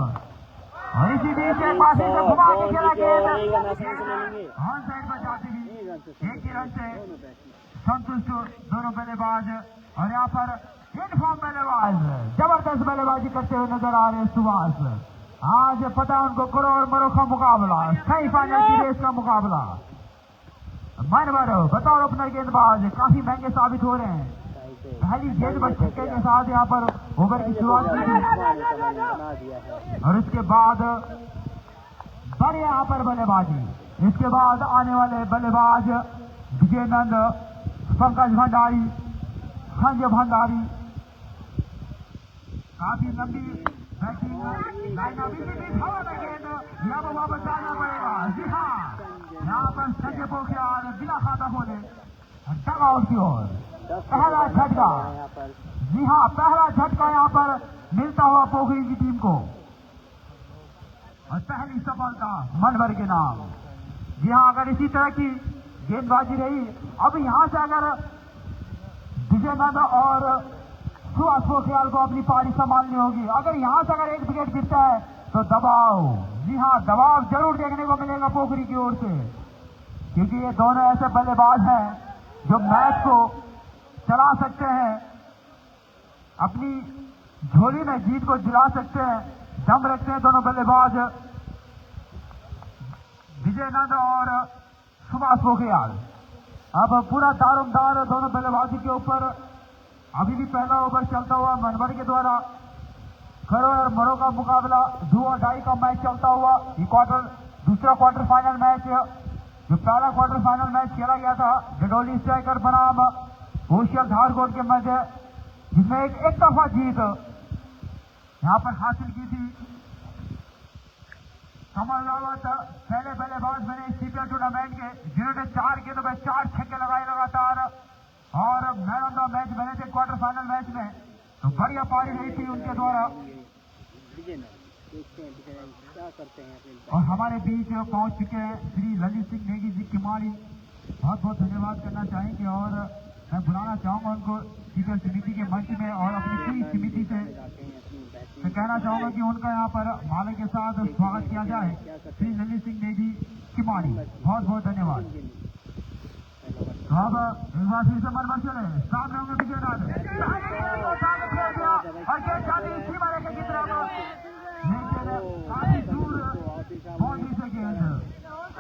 और इसी बीच एक बार फिर से घुमा के खेला गेंद ऑन साइड पर जाती हुई एक ही रन से संतुष्ट दोनों बल्लेबाज। और यहाँ पर यूनिफॉर्म बल्लेबाज जबरदस्त बल्लेबाजी करते हुए नजर आ रहे हैं सुभाष। आज पता है उनको करोड़ मरो का मुकाबला, सेमीफाइनल की रेस का मुकाबला। मनवर बतौर ओपनर गेंदबाज काफी महंगे साबित हो रहे हैं। पहली गेंद पर छक्के के साथ यहाँ पर ओवर की शुरुआत की थी और उसके बाद बड़े यहाँ पर बल्लेबाजी। इसके बाद आने वाले बल्लेबाज विजयनंद, पंकज भंडारी, संजय भंडारी। काफी लंबी बैटिंग लाइन गेंद यहाँ पर वापस जाना पड़ेगा। जी हाँ, यहाँ पर संजय पोखरियाल बिना खाता खोले डग आउट की ओर पहला झटका। जी हाँ, पहला झटका यहाँ पर मिलता हुआ पोखरी की टीम को और पहली सफलता मनवर के नाम। जी हाँ, अगर इसी तरह की गेंदबाजी रही, अब यहाँ से अगर विजयनंद और सुभाष पोखरियाल को अपनी पारी संभालनी होगी। अगर यहाँ से अगर एक विकेट गिरता है तो दबाव, जी हाँ, दबाव जरूर देखने को मिलेगा पोखरी की ओर से, क्योंकि ये दोनों ऐसे बल्लेबाज हैं जो मैच को चला सकते हैं, अपनी झोली में जीत को दिला सकते हैं। दम रखते हैं दोनों बल्लेबाज विजयनंद और सुभाष पोखरियाल। अब पूरा दारोमदार दोनों बल्लेबाजी के ऊपर। अभी भी पहला ओवर चलता हुआ मनवर के द्वारा करोड़ और मरो का मुकाबला, डू और डाई का मैच चलता हुआ। ये दूसरा क्वार्टर फाइनल मैच, जो पहला क्वार्टर फाइनल मैच खेला गया था डडोली स्ट्राइकर बनाम घोषियल धारकोट के मध्य, जिसमें एक तरफा जीत यहाँ पर हासिल की थी। कमल रावत पहले बल्लेबाज बने इस सीपीएल टूर्नामेंट के, जिन्होंने 4 गेंदों में 4 छक्के लगाए लगातार और मैन ऑफ द मैच बने थे क्वार्टर फाइनल मैच में। तो बढ़िया पारी रही थी उनके द्वारा। और हमारे बीच पहुंच चुके हैं श्री ललित सिंह नेगी जी किमाड़ी। बहुत बहुत धन्यवाद करना चाहेंगे और मैं बुलाना चाहूंगा उनको सीपीएल समिति के मंच में और अपनी पूरी समिति से मैं कहना चाहूंगा कि उनका यहाँ पर माले के साथ स्वागत किया जाए। श्री ललित सिंह नेगी किमाड़ी, बहुत बहुत धन्यवाद। तो अब एक बार फिर से मन चले सामने होंगे विजयनंद और गेंद जाती सीमा रेखा की तरफ, लेकिन काफी दूर बाउंड्री से गेंद।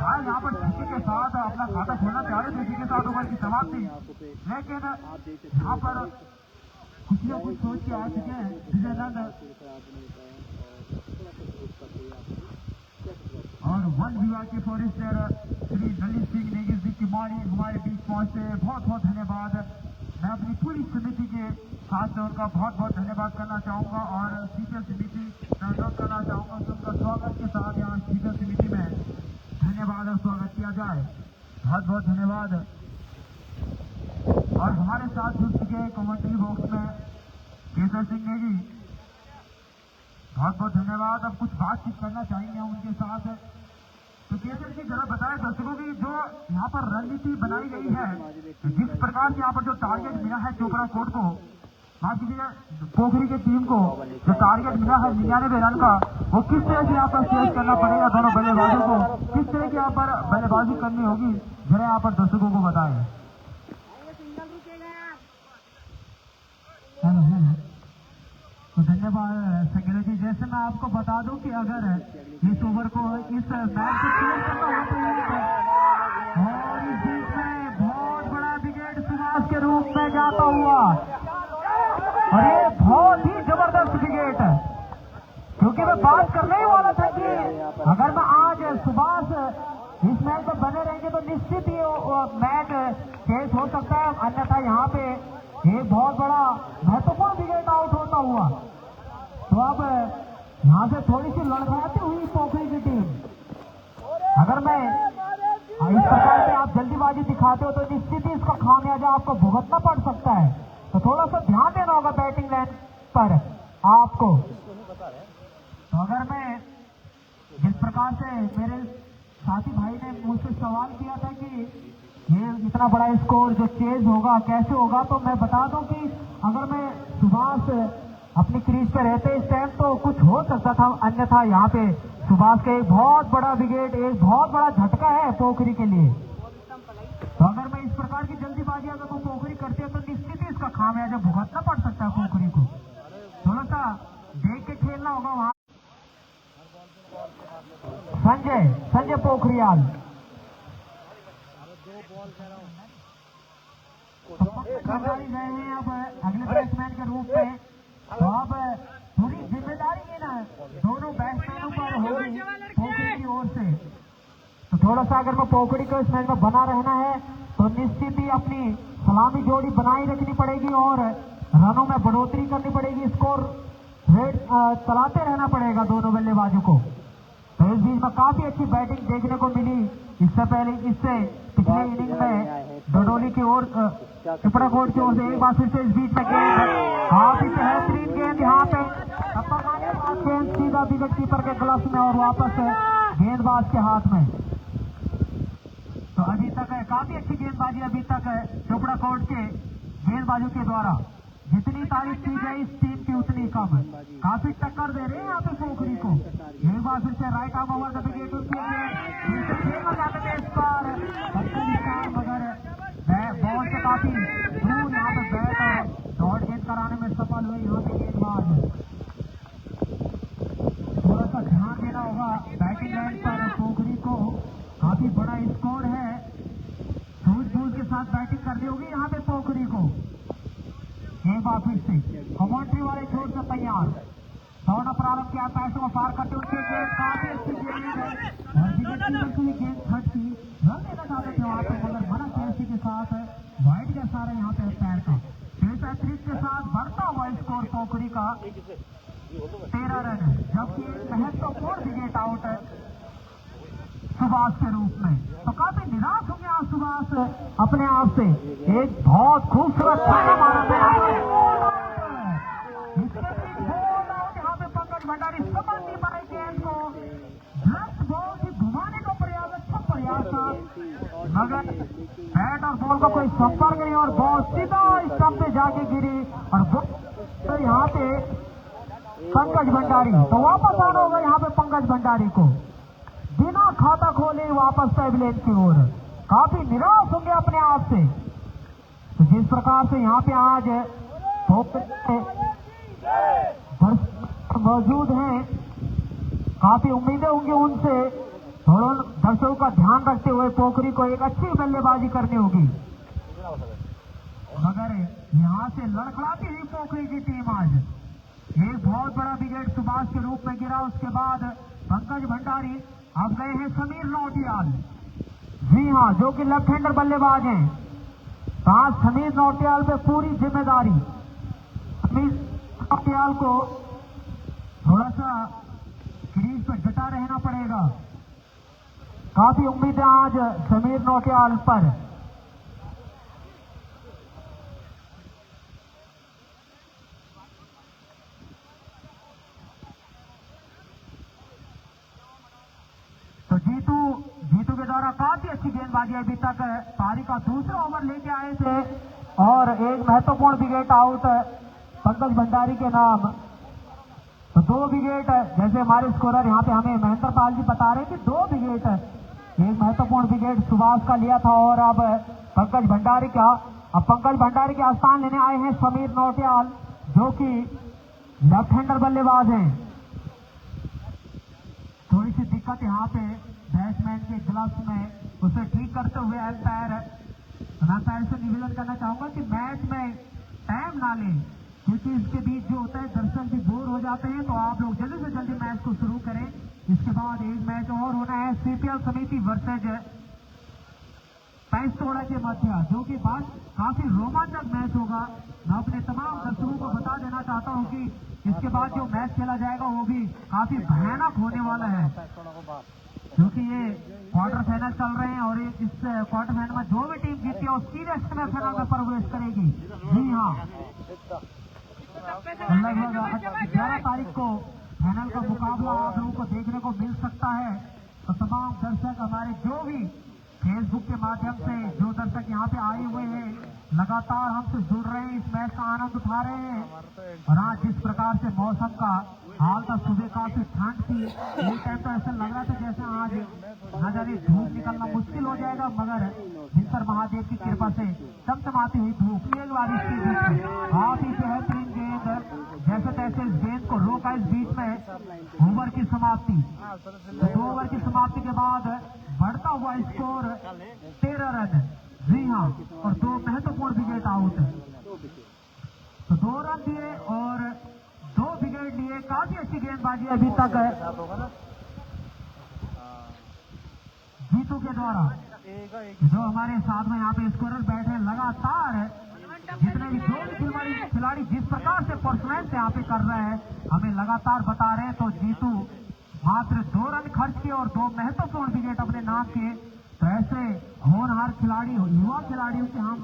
आज यहाँ पर छक्के के साथ अपना खाता खोलना चाह रहे थे, इसी के साथ ओवर की समाप्ति, लेकिन यहाँ पर कुछ न कुछ सोच के आ चुके हैं विजयनंद और वन विभाग के फॉरेस्टर श्री ललित सिंह नेगी जी किमाड़ी हमारे बीच पहुंचे। बहुत बहुत धन्यवाद। मैं अपनी पूरी समिति के साथ में उनका बहुत बहुत धन्यवाद करना चाहूंगा और सीपीएल समिति मैं अनुरोध करना चाहूंगा कि उनका स्वागत के साथ यहाँ सीपीएल समिति में धन्यवाद और स्वागत किया जाए। बहुत बहुत धन्यवाद। और हमारे साथ जुड़ चुके कमेंट्री बॉक्स में केसर सिंह नेगी, बहुत बहुत धन्यवाद। अब कुछ बातचीत करना चाहेंगे हम उनके साथ। तो केसर जी जरा बताएं दर्शकों की जो यहाँ पर रणनीति बनाई गई है, जिस प्रकार से यहाँ पर जो टारगेट मिला है चोपड़ा कोर्ट को, माफ कीजिएगा पोखरी की टीम को जो टारगेट मिला है 99 रन का, वो किस तरह से यहाँ पर फेस करना पड़ेगा दोनों बल्लेबाजों को, किस तरह की यहाँ पर बल्लेबाजी करनी होगी, जरा यहाँ पर दर्शकों को बताएं। तो धन्यवाद सेक्रेटरी जी। जैसे मैं आपको बता दूं कि अगर इस ओवर को इस मैच को क्लियर करना होता है और इस बीच में बहुत बड़ा विकेट सुभाष के रूप में जाता हुआ, और ये बहुत ही जबरदस्त विकेट, क्योंकि मैं बात करने ही वाला था कि अगर मैं आज सुभाष इस मैच में बने रहेंगे तो निश्चित ही मैच तेज हो सकता है, अन्यथा यहाँ पे एक बहुत बड़ा महत्वपूर्ण विकेट आउट होता हुआ। तो अब यहाँ से थोड़ी सी लड़खड़ाती हुई पोखरी की टीम, अगर मैं इस प्रकार से आप जल्दीबाजी दिखाते हो तो निश्चित ही इसका खामियाजा आपको भुगतना पड़ सकता है। तो थोड़ा सा ध्यान देना होगा बैटिंग लाइन पर आपको। तो अगर मैं जिस प्रकार से मेरे साथी भाई ने मुझसे सवाल किया था कि ये इतना बड़ा स्कोर जो चेज होगा कैसे होगा, तो मैं बता दूं कि अगर मैं सुभाष अपनी क्रीज पे रहते इस टाइम तो कुछ हो सकता था, अन्यथा यहाँ पे सुभाष का एक बहुत बड़ा विकेट, एक बहुत बड़ा झटका है पोखरी के लिए। प्रकार की जल्दीबाजी अगर वो पोखरी करते हैं तो निश्चित ही इसका खामियाजा भुगतना पड़ सकता है पोखरी को। थोड़ा सा देख के खेलना होगा वहां। संजय पोखरियाल खिलाड़ी गए हैं अब अगले बैट्समैन के रूप में, तो अब पूरी जिम्मेदारी है ना दोनों बैट्समैनों पर होगी पोखरी की ओर से। तो थोड़ा सा अगर वो पोखरी को इस मैच में बना रहना है तो निश्चित ही अपनी सलामी जोड़ी बनाई रखनी पड़ेगी और रनों में बढ़ोतरी करनी पड़ेगी, स्कोर रेट चलाते रहना पड़ेगा दोनों बल्लेबाजों को। तो इस बीच में काफी अच्छी बैटिंग देखने को मिली इससे पहले, इससे पिछले इनिंग में डडोली की ओर चिपड़ाकोट की ओर से। एक बार फिर से इस बीच में गेंद, काफी बेहतरीन गेंद यहाँ पे गेंद सीधा विकेट कीपर के ग्लव्स में और वापस गेंदबाज के हाथ में। तो अभी तक है काफी अच्छी गेंदबाजी अभी तक है चिपड़ाकोट के गेंदबाजों के द्वारा। जितनी तारीफ की गई इस टीम की उतनी कम है, काफी टक्कर दे रहे हैं यहाँ पे पोखरी को। एक बार फिर से right arm over the wicket खेलना चाहते थे इस बार, मगर बॉल से काफी दूर यहाँ पे बैट और डॉट गेंद कराने में सफल हुई यहाँ पे गेंदबाज। थोड़ा सा ध्यान देना होगा बैटिंग लाइन पर पोखरी को, काफी बड़ा स्कोर है, सूझबूझ के साथ बैटिंग करनी होगी यहाँ पे पोखरी को। एक बार फिर से कमेंट्री वाले छोर से तैयार, दौड़ना प्रारंभ किया, पैसों को पार करते हुए गेंद काफी अच्छी गेंद है और विकेट की गेंद छट की रन देना चाहते थे वहां पर, मगर मना कैसी के साथ वाइड का सारा यहाँ पे पैर का 6 के साथ बढ़ता हुआ स्कोर पोखरी का 13 रन, जबकि एक महत्वपूर्ण विकेट आउट है सुभाष के रूप में। तो काफी निराश हो गया सुभाष अपने आप से। एक बहुत खूबसूरत छक्का मारा यहाँ पे पंकज भंडारी समझ नहीं पाए गेंद को, जस्ट बॉल से घुमाने का प्रयास, अच्छा प्रयास था, मगर बैट और बॉल का कोई संपर्क नहीं और बॉल सीधा स्टंप पे जाके गिरी और तो यहाँ पे पंकज भंडारी, तो वापस आना होगा यहाँ पे पंकज भंडारी को, बिना खाता खोले वापस पैविलियन की ओर। काफी निराश होंगे अपने आप से। तो जिस प्रकार से यहाँ पे आज मौजूद हैं, काफी उम्मीदें होंगी उनसे, थोड़ा दर्शकों का ध्यान रखते हुए पोखरी को एक अच्छी बल्लेबाजी करनी होगी। मगर यहाँ से लड़खड़ाती हुई पोखरी की टीम आज एक बहुत बड़ा विकेट सुभाष के रूप में गिरा, उसके बाद पंकज भंडारी अब गए हैं समीर नौटियाल, जी हाँ, जो कि लेफ्ट हैंडर बल्लेबाज हैं। तो आज समीर नौटियाल पे पूरी जिम्मेदारी, समीर नौटियाल को थोड़ा सा क्रीज पर डटा रहना पड़ेगा। काफी उम्मीदें आज समीर नौटियाल पर। तो जीतू के द्वारा काफी अच्छी गेंदबाजी अभी तक पारी का दूसरा ओवर लेके आए थे और एक महत्वपूर्ण विकेट आउट पंकज भंडारी के नाम। तो 2 विकेट, जैसे हमारे स्कोरर यहाँ पे हमें महेंद्र पाल जी बता रहे थे, 2 विकेट, एक महत्वपूर्ण विकेट सुभाष का लिया था और अब पंकज भंडारी का। अब पंकज भंडारी के स्थान लेने आए हैं समीर नौटियाल, जो कि लेफ्ट हैंडर बल्लेबाज हैं। थोड़ी सी दिक्कत यहाँ पे बैट्समैन के ग्लव्स में, उसे ठीक करते हुए एम्पायर से निवेदन करना चाहूंगा कि मैच में टाइम ना लें, क्योंकि इसके बीच जो होता है दर्शक भी बोर हो जाते हैं। तो आप लोग जल्दी से जल्दी मैच को शुरू करें। इसके बाद एक मैच और होना है, सीपीएल समिति वर्सेज पैंसतोड़ा के मध्य, जो कि बाद काफी रोमांचक मैच होगा। मैं अपने तमाम दर्शकों को बता देना चाहता हूं कि इसके बाद जो मैच खेला जाएगा वो भी काफी भयानक होने वाला है, क्योंकि ये क्वार्टर फाइनल चल रहे हैं और इस क्वार्टर फाइनल में जो भी टीम जीती है वो सीधे सेमीफाइनल में प्रवेश करेगी। जी हाँ, लगभग 11 तारीख को फाइनल का मुकाबला आप लोगों को देखने को मिल सकता है। तो तमाम दर्शक हमारे जो भी फेसबुक के माध्यम से जो दर्शक यहाँ पे आए हुए हैं लगातार हमसे जुड़ रहे हैं, इस मैच का आनंद उठा रहे हैं। और आज जिस प्रकार से मौसम का हाल था, सुबह काफी ठंड थी, एक टाइम तो ऐसा लग रहा था जैसे आज न जाने धूप निकलना मुश्किल हो जाएगा, मगर जिसपर महादेव की कृपा से चमचमाती हुई धूप एक बार आप ही बेहतरीन गेंद जैसे तैसे इस गेंद को रोका। इस बीच में ओवर की समाप्ति, तो 2 ओवर की समाप्ति के बाद बढ़ता हुआ स्कोर 13 रन। जी हाँ, और 2 महत्वपूर्ण विकेट आउट, तो 2 रन दिए और 2 विकेट लिए। काफी अच्छी गेंदबाजी अभी तक जीतू के द्वारा, जो हमारे साथ में यहाँ पे स्कोरर बैठे हैं। लगातार जितने भी जो खिलाड़ी जिस प्रकार से परफॉर्मेंस यहाँ पे कर रहे हैं, हमें लगातार बता रहे हैं। तो जीतू मात्र 2 रन खर्च किए और 2 महत्वपूर्ण विकेट अपने नाम के। तो ऐसे होनहार खिलाड़ी, युवा खिलाड़ियों से हम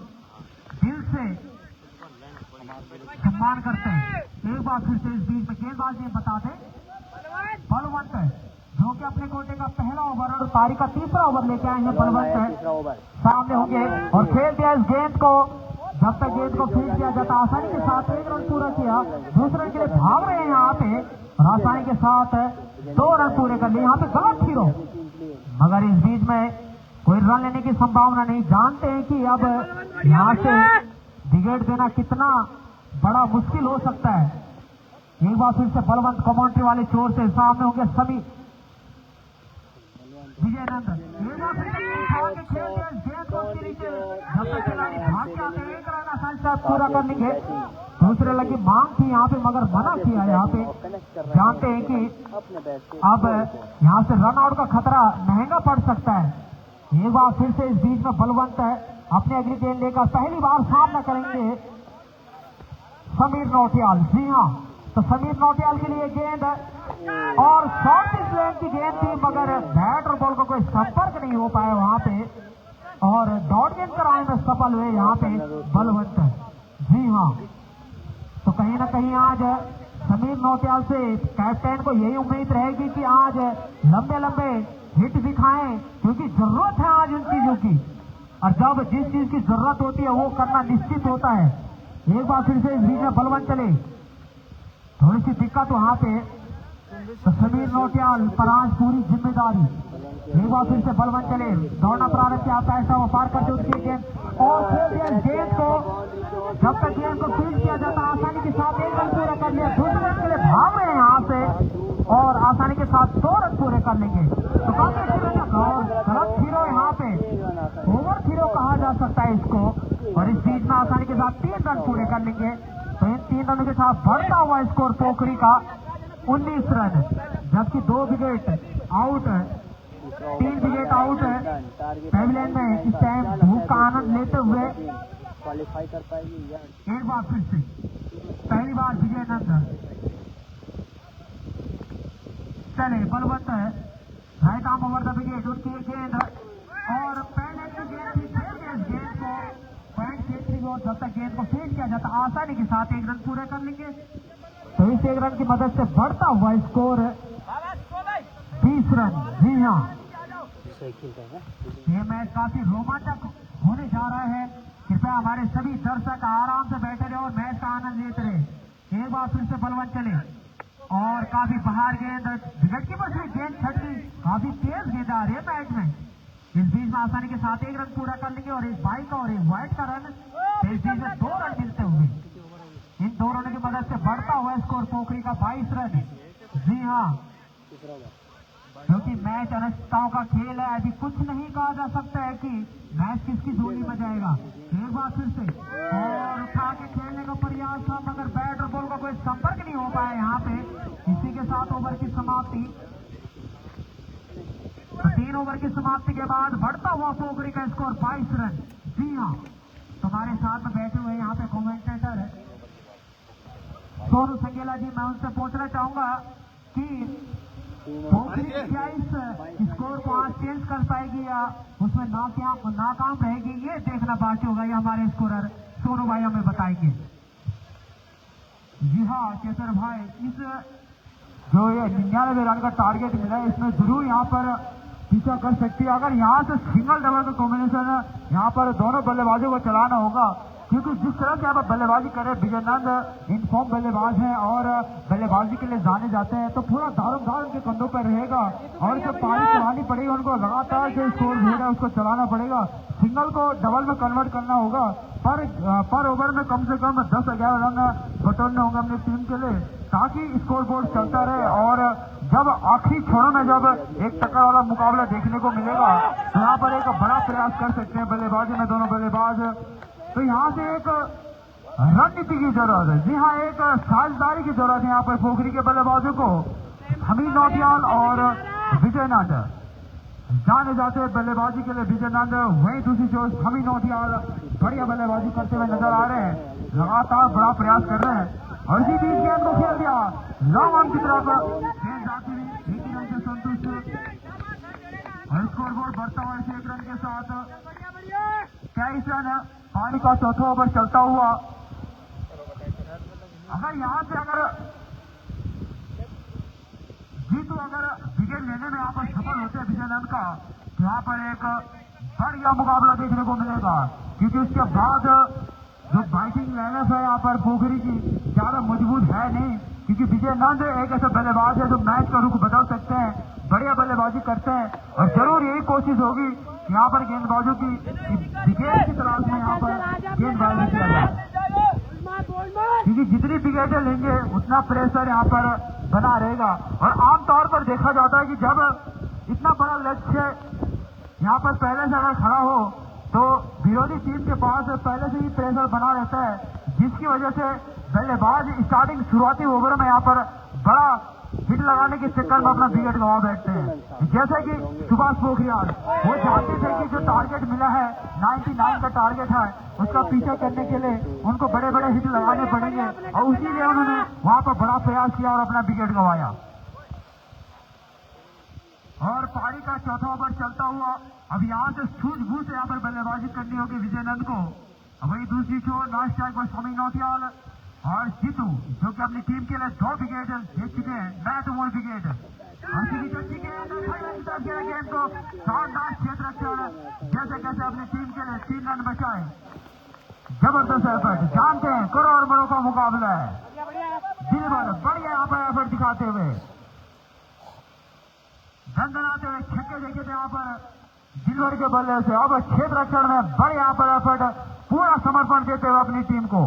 दिल से सम्मान करते हैं। एक बार फिर से इस बीच में गेंदबाज ने बताते बलवंत है, जो कि अपने कोटे का पहला ओवर और पारी का तीसरा ओवर लेके आए हैं। बलवंत है सामने होंगे और खेल दिया इस गेंद को। जब तक गेंद को फील्ड किया जाता आसानी के साथ 1 रन पूरा किया। दूसरे रन के लिए भाग रहे हैं यहाँ पे और आसानी के साथ 2 रन पूरे कर लिए। यहाँ पे गलत थी, मगर इस बीच में कोई रन लेने की संभावना नहीं। जानते हैं कि अब यहाँ से विकेट देना कितना बड़ा मुश्किल हो सकता है। एक बार फिर से बलवंत कमेंट्री वाले चोर से सामने होंगे सभी विजय नंदन। एक बार फिर से उठा के खेल दिया गेंद को उसके नीचे। जब तक खिलाड़ी भाग के आते हैं 1 रन आसानी से पूरा कर लेंगे। दूसरे लगी मांग थी यहाँ पे, मगर मना किया यहाँ पे। जानते हैं कि अब यहाँ से रन आउट का खतरा महंगा पड़ सकता है। एक बार फिर से इस बीच में बलवंत है अपने अगली गेंद लेकर पहली बार सामना करेंगे समीर नौटियाल। जी हाँ, तो समीर नौटियाल के लिए गेंद और शॉर्ट लेन की गेंद थी, मगर बैट और बॉल का कोई संपर्क नहीं हो पाया वहां पे और डॉट गेंद कराने में सफल हुए यहाँ पे बलवंत। जी हाँ, तो कहीं ना कहीं आज समीर नौटियाल से कैप्टन को यही उम्मीद रहेगी कि आज लंबे लंबे हिट दिखाएं, क्योंकि जरूरत है आज उन चीजों की। और जब जिस चीज की जरूरत होती है वो करना निश्चित होता है। एक बार फिर से इस बीच में बलवंत चले, थोड़ी सी दिक्कत वहां पे, तो समीर नौटियाल पर आज पूरी जिम्मेदारी। एक बार फिर से बलवंत चले, दौड़ना प्रारंभ किया, पैसा वो पार करते उसकी गेंद और खेल दिया गेंद को। जब तक गेंद को फील्ड किया जाता आसानी के साथ 1 रन पूरा कर लिया। दूसरे रन के लिए भाग रहे हैं यहाँ से और आसानी के साथ 2 रन पूरे कर लेंगे। तो काफी अच्छी गलत थीरो यहाँ पे, ओवर थीरो कहा जा सकता है इसको। और इस बीच में आसानी के साथ 3 रन पूरे कर लेंगे। तो इन 3 रनों के साथ बढ़ता हुआ स्कोर पोखरी का 19 रन, जबकि 2 विकेट आउट है, 3 विकेट आउट है। पैविलियन में इस टाइम धूप का आनंद लेते हुए क्वालिफाई कर पाएगी या एक बार फिर से पहली बार विजय नंदन चले। बलवंत है right arm over the wicket, उनकी गेंद और पहले की गेंद थी, गेंद को पॉइंट क्षेत्र की ओर। जब तक गेंद को फील्ड किया जाता आसानी के साथ 1 रन पूरे कर लेंगे। तो इस 1 रन की मदद से बढ़ता हुआ स्कोर 20 रन। जी हाँ, ये मैच काफी रोमांचक होने जा रहा है। कृपया हमारे सभी दर्शक आराम से बैठे रहे और मैच का आनंद लेते रहे। एक बार फिर से बलवंत चले और काफी बाहर गेंद, विकेट कीपर से गेंद छटकी, काफी तेज गेंद आ रही है मैच में। इस बीच में आसानी के साथ 1 रन पूरा कर लेंगे और एक बाई का और एक वाइट का रन। इस बीच में 2 रन मिलते हुए इन 2 रनों की मदद से बढ़ता हुआ स्कोर पोखरी का 22 रन। जी हाँ, क्योंकि मैच अनिश्चितताओं का खेल है, अभी कुछ नहीं कहा जा सकता है कि मैच किसकी जोड़ी में जाएगा। एक बार फिर से और उठा के खेलने का प्रयास था, मगर बैट और बॉल का कोई संपर्क नहीं हो पाया यहाँ पे। इसी के साथ ओवर की समाप्ति। तो 3 ओवर की समाप्ति के बाद बढ़ता हुआ पोखरी का स्कोर 22 रन। जी हाँ, तुम्हारे साथ में बैठे हुए यहाँ पे कमेंटेटर है सोनू संगेला जी, मैं उनसे पूछना चाहूंगा कि पोखरी क्या इस स्कोर को आज चेंज कर पाएगी या उसमें नाकाम रहेगी, ये देखना बाकी होगा। ये हमारे स्कोरर सोनू भाई हमें बताएंगे। जी हाँ केसर भाई, इस जो ये 99 रन का टारगेट मिला है, इसमें जरूर यहाँ पर पीछा कर सकती है। अगर यहाँ से सिंगल डबल का कॉम्बिनेशन यहाँ पर दोनों बल्लेबाजों को चलाना होगा, क्योंकि जिस तरह से आप बल्लेबाजी कर रहे हैं, विजयनंद इनफॉर्म बल्लेबाज हैं और बल्लेबाजी के लिए जाने जाते हैं, तो पूरा दारोमदार उनके कंधों पर रहेगा और जो पारी चलानी पड़ेगी उनको लगातार जो स्कोर भेजा उसको चलाना पड़ेगा। सिंगल को डबल में कन्वर्ट करना होगा। पर ओवर में कम से कम 10-11 रन बटोरने होंगे अपनी टीम के लिए, ताकि स्कोर बोर्ड चलता रहे। और जब आखिरी क्षणों में जब एक टक्कर वाला मुकाबला देखने को मिलेगा तो यहाँ पर एक बड़ा प्रयास कर सकते हैं बल्लेबाजी में दोनों बल्लेबाज। तो यहाँ से एक रणनीति की जरूरत है, जी हाँ, एक साझेदारी की जरूरत है यहाँ पर पोखरी के बल्लेबाजों को। हमीद नौटियाल और विजयनंद जाने जाते हैं बल्लेबाजी के लिए। विजयनंद वही दूसरी चोट हमीद नौटियाल बढ़िया बल्लेबाजी करते हुए नजर आ रहे हैं, लगातार बड़ा प्रयास कर रहे हैं। और इसी बीच गेंद को खेल दिया लॉन्ग ऑन की तरफ, गेंद जाती हुई 1 रन से संतुष्ट और स्कोर बोर्ड बढ़ता हुआ 1 रन के साथ 23 रन। पारी का चौथा ओवर चलता हुआ, अगर यहाँ से अगर विकेट लेने में यहाँ पर सफल होते हैं विजयनंद का, तो यहाँ पर एक बढ़िया मुकाबला देखने को मिलेगा। क्योंकि उसके बाद जो बैटिंग लाइनअप है यहाँ पर पोखरी की ज्यादा मजबूत है नहीं, क्योंकि विजयनंद एक ऐसा बल्लेबाज है जो मैच का रुख बदल सकते हैं, बढ़िया बल्लेबाजी करते हैं। और जरूर यही कोशिश होगी यहाँ पर गेंदबाजों की विकेट की तलाश में यहाँ पर गेंदबाजी किया जाए, क्योंकि जितनी विकेटें लेंगे उतना प्रेशर यहाँ पर बना रहेगा। और आमतौर पर देखा जाता है कि जब इतना बड़ा लक्ष्य यहाँ पर पहले से अगर खड़ा हो तो विरोधी टीम के पास पहले से ही प्रेशर बना रहता है, जिसकी वजह से बल्लेबाज स्टार्टिंग शुरुआती ओवर में यहाँ पर बड़ा हिट लगाने के चक्कर में अपना विकेट गंवा बैठते हैं। जैसे कि सुभाष पोखरियाल, वो जानते थे कि जो टारगेट मिला है 99 का टारगेट है, उसका पीछा करने के लिए उनको बड़े बड़े हिट लगाने पड़ेंगे, और उसी लिए उन्होंने वहां पर बड़ा प्रयास किया और अपना विकेट गंवाया। और पारी का चौथा ओवर चलता हुआ, अब यहाँ से सूझबूझ से यहाँ पर बल्लेबाजी करनी होगी विजयनंद को। वही दूसरी छोर नॉन स्ट्राइक पर स्वामी नौटियाल और जीतू, जो कि अपनी टीम के लिए 2 विकेट ले चुके हैं, मैच 1 विकेट। गेंद को शानदार क्षेत्र रक्षण, जैसे कैसे अपनी टीम के लिए 3 रन बचाए। जबरदस्त एफर्ट, जानते हैं करोड़ का मुकाबला है, दिल भर बढ़िया यहाँ पर एफर्ट दिखाते हुए, गंगनाते हुए छक्के देखे थे यहाँ पर दिलवर के बल्ले से। अब क्षेत्र रक्षण में बड़े यहाँ पर एफर्ट, पूरा समर्पण देते हुए अपनी टीम को।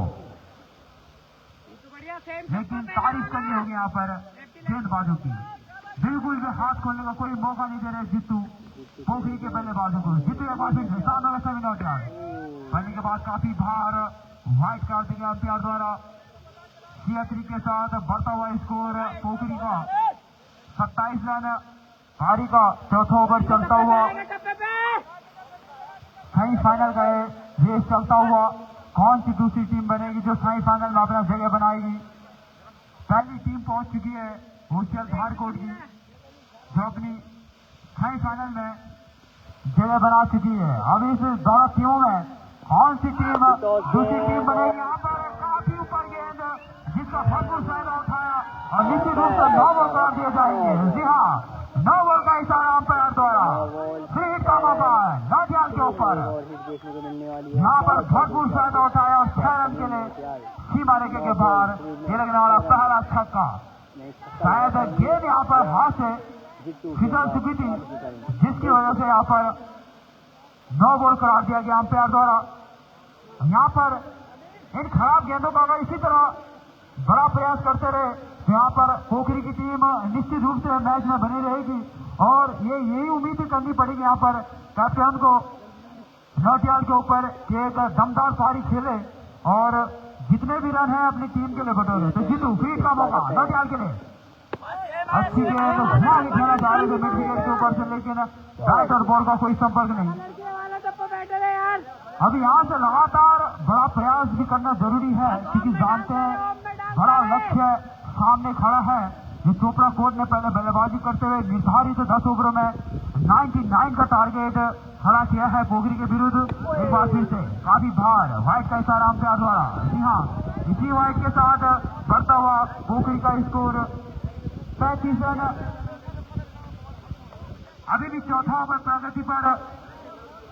लेकिन तारीफ करनी होगी यहाँ पर गेंदबाजों की, बिल्कुल भी हाथ खोलने का कोई मौका नहीं दे रहे जीतू पोखरी के बल्लेबाजों को। जीतू एक बार फिर सामने सभी नौटियाल बनने के बाद काफी बाहर व्हाइट कार्ड दिया अंपायर द्वारा। सियात्री के साथ बढ़ता हुआ स्कोर पोखरी का 27 रन। पारी का चौथा ओवर चलता हुआ, सेमीफाइनल का रेस चलता हुआ, कौन सी दूसरी टीम बनेगी जो सेमीफाइनल में अपना जगह बनाएगी। पहली टीम पहुंच चुकी है होशियार धारकोट की, जो अपनी सेमीफाइनल में जगह बना चुकी है। अब इस दोनों टीमों में कौन सी टीम दूसरी टीम बनेगी। यहाँ पर काफी ऊपर गेंद, जिसका भरपूर फायदा उठाया और निश्चित रूप से 9 बॉल करार दिए जाएंगे। जी हाँ, 9 बॉल का इशारा अंपायर द्वारा। फ्री हिट का मौका है नौटियाल के ऊपर, यहाँ पर भरपूर फायदा उठाया और 6 रन के लिए सीमा रेखा के बाहर ये लगने वाला पहला छक्का। शायद गेंद यहाँ पर हाथ से फिसल चुकी थी, जिसकी वजह से यहाँ पर 9 बॉल करार दिया गया अंपायर द्वारा। यहाँ पर इन खराब गेंदों का अगर इसी तरह बड़ा प्रयास करते रहे तो यहाँ पर पोखरी की टीम निश्चित रूप से मैच में बनी रहेगी। और यही उम्मीद करनी पड़ेगी यहाँ पर कैप्टन को नौटियाल के ऊपर कि एक दमदार पारी खेले और जितने भी रन है अपनी टीम के लिए बटोरे। तो जीतू फीट का मौका नौटियाल के लिए, अच्छी गेंद घुमा के खेला जा रही है मिड विकेट के ऊपर से, लेकिन बैट और बॉल का कोई संपर्क नहीं। अब यहाँ से लगातार बड़ा प्रयास भी करना जरूरी है, क्योंकि जानते हैं बड़ा लक्ष्य सामने खड़ा है। जो चोपड़ा कोर्ट ने पहले बल्लेबाजी करते हुए निर्धारित 10 ओवरों में 99 का टारगेट खड़ा किया है पोखरी के विरुद्ध। एक बार फिर से काफी बाहर व्हाइट का इशारा अंपायर द्वारा। जी हाँ, इसी व्हाइट के साथ बढ़ता हुआ पोखरी का स्कोर 35 रन। अभी भी चौथा ओवर प्रगति पर।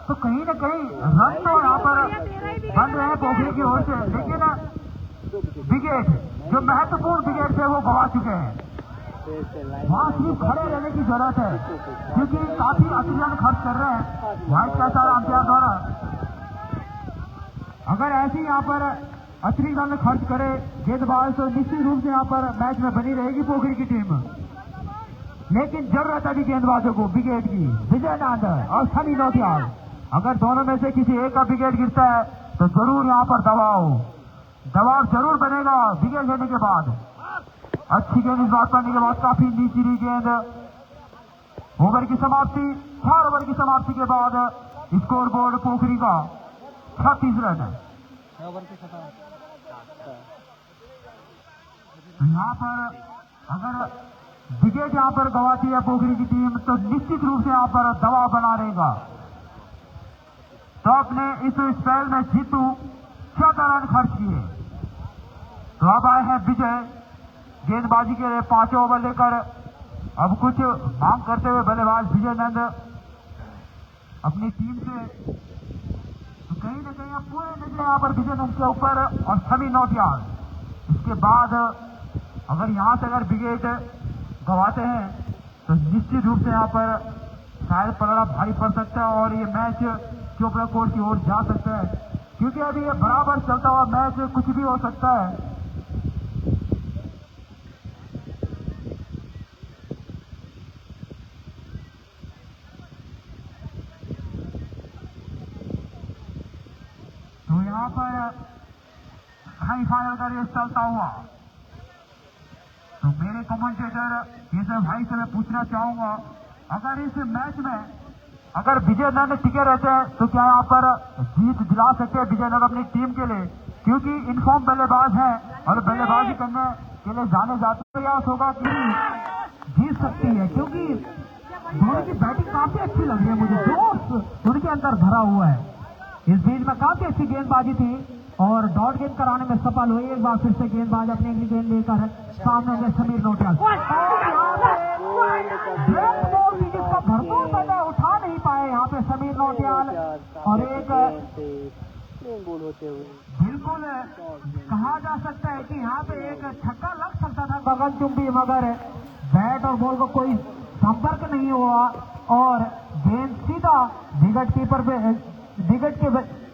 तो कहीं न कहीं रन तो यहाँ पर बन रहे हैं पोखरी की ओर से, लेकिन विकेट जो महत्वपूर्ण विकेट थे वो गवा चुके हैं। वहाँ सिर्फ खड़े रहने की जरूरत है, क्योंकि काफी अतिरन खर्च कर रहे हैं वाइट कैसार अंपायर द्वारा। अगर ऐसे यहाँ पर अतिरिक्त रन खर्च करे गेंदबाज तो निश्चित रूप से यहाँ पर मैच में बनी रहेगी पोखरी की टीम। लेकिन जरूरत है भी गेंदबाजों को विकेट की, विजय नंद और सनी नौटियाल। अगर दोनों में से किसी एक का विकेट गिरता है तो जरूर यहाँ पर दबाव जरूर बनेगा विकेट लेने के बाद। अच्छी गेंद इस बात करने के बाद काफी नीची गेंद। ओवर की समाप्ति, 4 ओवर की समाप्ति के बाद स्कोर बोर्ड पोखरी का 36 रन है। तो यहाँ पर अगर विकेट यहाँ पर गवाती है पोखरी की टीम तो निश्चित रूप से यहाँ पर दबाव बना रहेगा। तो अपने इस स्पेल में जीतू 14 रन खर्च किए। तो अब आए हैं विजय गेंदबाजी के लिए 5 ओवर लेकर। अब कुछ मांग करते हुए बल्लेबाज विजय नंद अपनी टीम से। तो कहीं न कहीं पूरे नजर यहाँ पर विजय नंद के ऊपर और सभी नौटियाल। इसके बाद अगर यहाँ से अगर विकेट गवाते हैं तो निश्चित रूप से यहाँ पर शायद पलड़ा भारी पड़ सकता है और ये मैच चोपड़ा कोर्ट की ओर जा सकता है, क्योंकि अभी ये बराबर चलता हुआ मैच कुछ भी हो सकता है। तो यहाँ पर सेमीफाइनल का रेस चलता हुआ। तो मेरे कमेंटेटर केशव भाई से मैं पूछना चाहूंगा, अगर इस मैच में अगर विजय नंद टिके रहते हैं तो क्या यहाँ पर जीत दिला सकते हैं विजय नंद अपनी टीम के लिए, क्योंकि इनफॉर्म बल्लेबाज हैं और बल्लेबाजी करने के लिए जाने जाते प्रयास होगा कि जीत सकती है, क्योंकि दोनों की बैटिंग काफी अच्छी लग रही है मुझे, जोश उनके अंदर भरा हुआ है। इस बीच में काफी अच्छी गेंदबाजी थी और डॉट गेंद कराने में सफल हुई। एक बार फिर से गेंदबाज अपनी अगली गेंद लेकर सामने गए समीर नौटियाल। जिसका भरपूर फायदा उठा नहीं पाए यहाँ पे समीर नौटियाल और एक बिल्कुल कहा जा सकता है कि यहाँ पे एक छक्का लग सकता था गगनचुंबी, मगर बैट और बॉल को कोई संपर्क नहीं हुआ और गेंद सीधा विकेट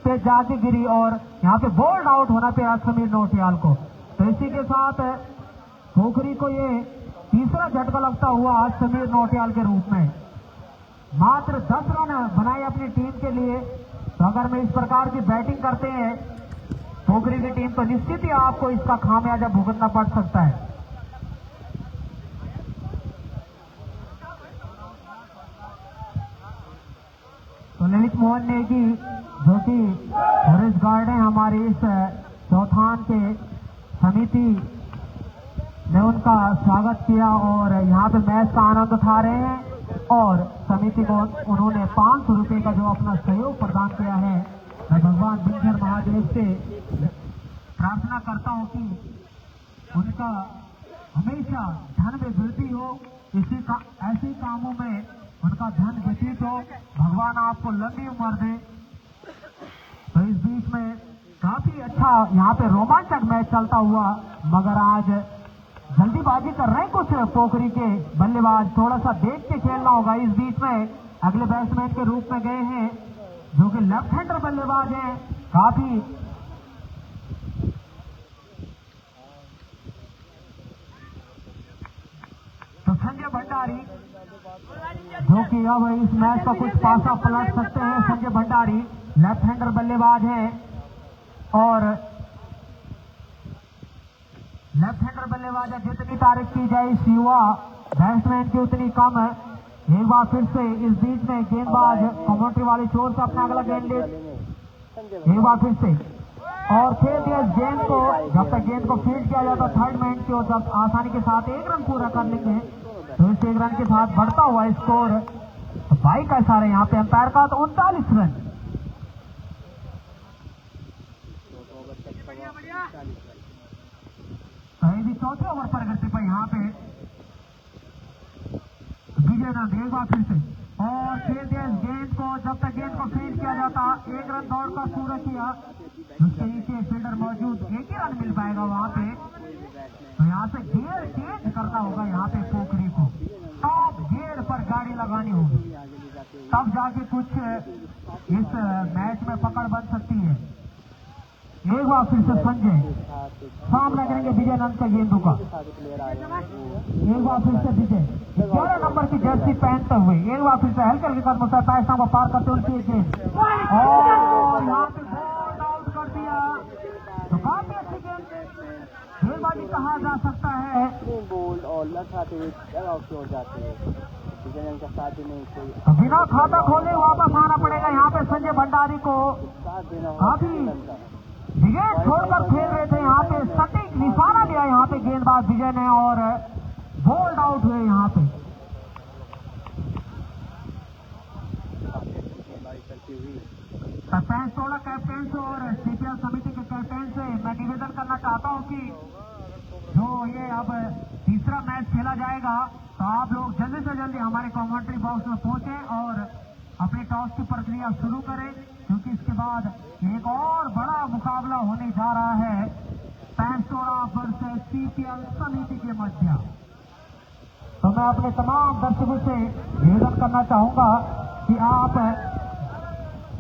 पे जाके गिरी और यहाँ पे बोल्ड आउट होना पड़ा समीर नौटियाल को। तो इसी के साथ पोखरी को ये तीसरा झटका लगता हुआ आज समीर नौटियाल के रूप में। मात्र 10 रन बनाए अपनी टीम के लिए। तो अगर मैं इस प्रकार की बैटिंग करते हैं पोखरी की टीम तो निश्चित ही आपको इसका खामियाजा भुगतना पड़ सकता है। तो ललित मोहन नेगी जो कि फॉरेस्ट गार्ड है हमारे इस चौथान के समिति ने उनका स्वागत किया और यहाँ पे मैच का आनंद उठा रहे हैं और समिति को उन्होंने 500 रुपये का जो अपना सहयोग प्रदान किया है। मैं भगवान विंध्य महादेव से प्रार्थना करता हूँ कि उनका हमेशा धन में वृद्धि हो, ऐसे कामों में उनका धन व्यतीत हो, भगवान आपको लंबी उम्र दे। तो इस बीच में काफी अच्छा यहाँ पे रोमांचक मैच चलता हुआ, मगर आज जल्दीबाजी कर रहे हैं कुछ पोखरी के बल्लेबाज, थोड़ा सा देख के खेलना होगा। इस बीच में अगले बैट्समैन के रूप में गए हैं जो कि लेफ्ट हैंडर बल्लेबाज हैं, काफी तो संजय भंडारी जो कि अब इस मैच का कुछ पासा पलट सकते हैं। संजय भंडारी लेफ्ट हैंडर बल्लेबाज हैं और लेफ्ट हैंडर बल्लेबाज है। जितनी तारीफ की जाए इस युवा बैट्समैन की उतनी कम है। एक बार फिर से इस बीच में गेंदबाज कमेंट्री वाली छोर से अपना अगला गेंद ले, एक बार फिर से और खेल दिया इस गेंद को। जब तक गेंद को फील्ड किया जाता थर्ड मैन की ओर, जब आसानी के साथ 1 रन पूरा कर लेंगे तो इस 1 रन के साथ बढ़ता हुआ स्कोर 22 का इशारा यहाँ पे अंपायर का, तो 39 रन। कहीं भी चौथे ओवर पर करते पर यहाँ पे विजय नंद एक बार फिर से और खेल दिया इस गेंद को। जब तक गेंद को फील्ड किया जाता, 1 रन दौड़ का पूरा किया, उसके नीचे फील्डर मौजूद, 1 ही रन मिल पाएगा वहां पे। तो यहाँ से गेयर चेंज करना होगा यहाँ पे पोखरी को, टॉप गेयर पर गाड़ी लगानी होगी, तब जाके कुछ इस मैच में पकड़ बन सकती है। एक बार फिर से संजय सामना करेंगे विजय नंद का गेंदों का। एक बार फिर से विजय 11 नंबर की जर्सी पहनते हुए एक बार फिर से हल्के हल्के कदमों से पैसा को पार करते हुए गेंद, और यहाँ पे बॉल आउट कर दिया। तो काफी अच्छी गेंदबाजी कहा जा सकता है। बॉल और लगाते हुए आउट हो जाते हैं, का साथ नहीं कोई तो बिना खाता खोले वापस आना पड़ेगा यहाँ पे संजय भंडारी को। काफी विकेट छोड़कर खेल रहे थे यहाँ पे, सटीक निशाना लिया यहाँ पे गेंदबाज विजय ने और बोल्ड आउट हुए यहाँ पे। सरपंच थोड़ा कैप्टन से और सीपीएल समिति के कैप्टन से मैं निवेदन करना चाहता हूँ कि जो ये अब तीसरा मैच खेला जाएगा, तो आप लोग जल्दी से जल्दी हमारे कमेंट्री बॉक्स में पहुंचे और अपने टॉस की प्रक्रिया शुरू करें, क्योंकि इसके बाद एक और बड़ा मुकाबला होने जा रहा है पैंसोड़ा वर्सेस सीपीएल समिति के मध्य। तो मैं अपने तमाम दर्शकों से निवेदन करना चाहूंगा कि आप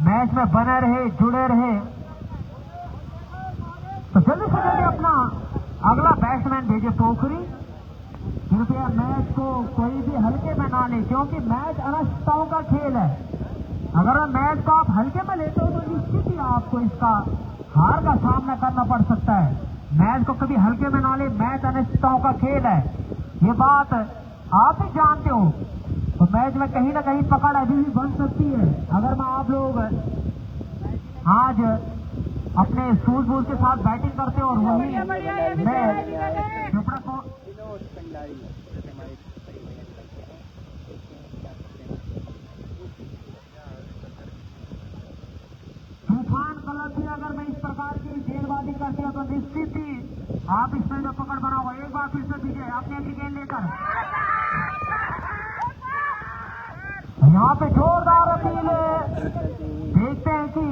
मैच में बने रहे, जुड़े रहे। तो जल्दी से जल्दी अपना अगला बैट्समैन भेजे पोखरी। कृपया मैच को कोई भी हल्के में ना ले, क्योंकि मैच अनिश्चितताओं का खेल है। अगर मैच को आप हल्के में लेते हो तो निश्चित ही आपको इसका हार का सामना करना पड़ सकता है। मैच को कभी हल्के में ना ले, मैच अनिश्चितताओं का खेल है, ये बात आप ही जानते हो। तो मैच में कहीं ना कहीं पकड़ अभी भी बन सकती है। अगर मैं आप लोग आज अपने सूझबूझ के साथ बैटिंग करते और वही मैं चोपड़ा को तूफान गलत ही अगर मैं इस प्रकार की गेंदबाजी करती हूँ तो निश्चित ही आप इसमें जो पकड़ बना हुआ। एक बार फिर से विजय अपने अगली गेंद लेकर यहाँ पे जोरदार अपील है। देखते हैं कि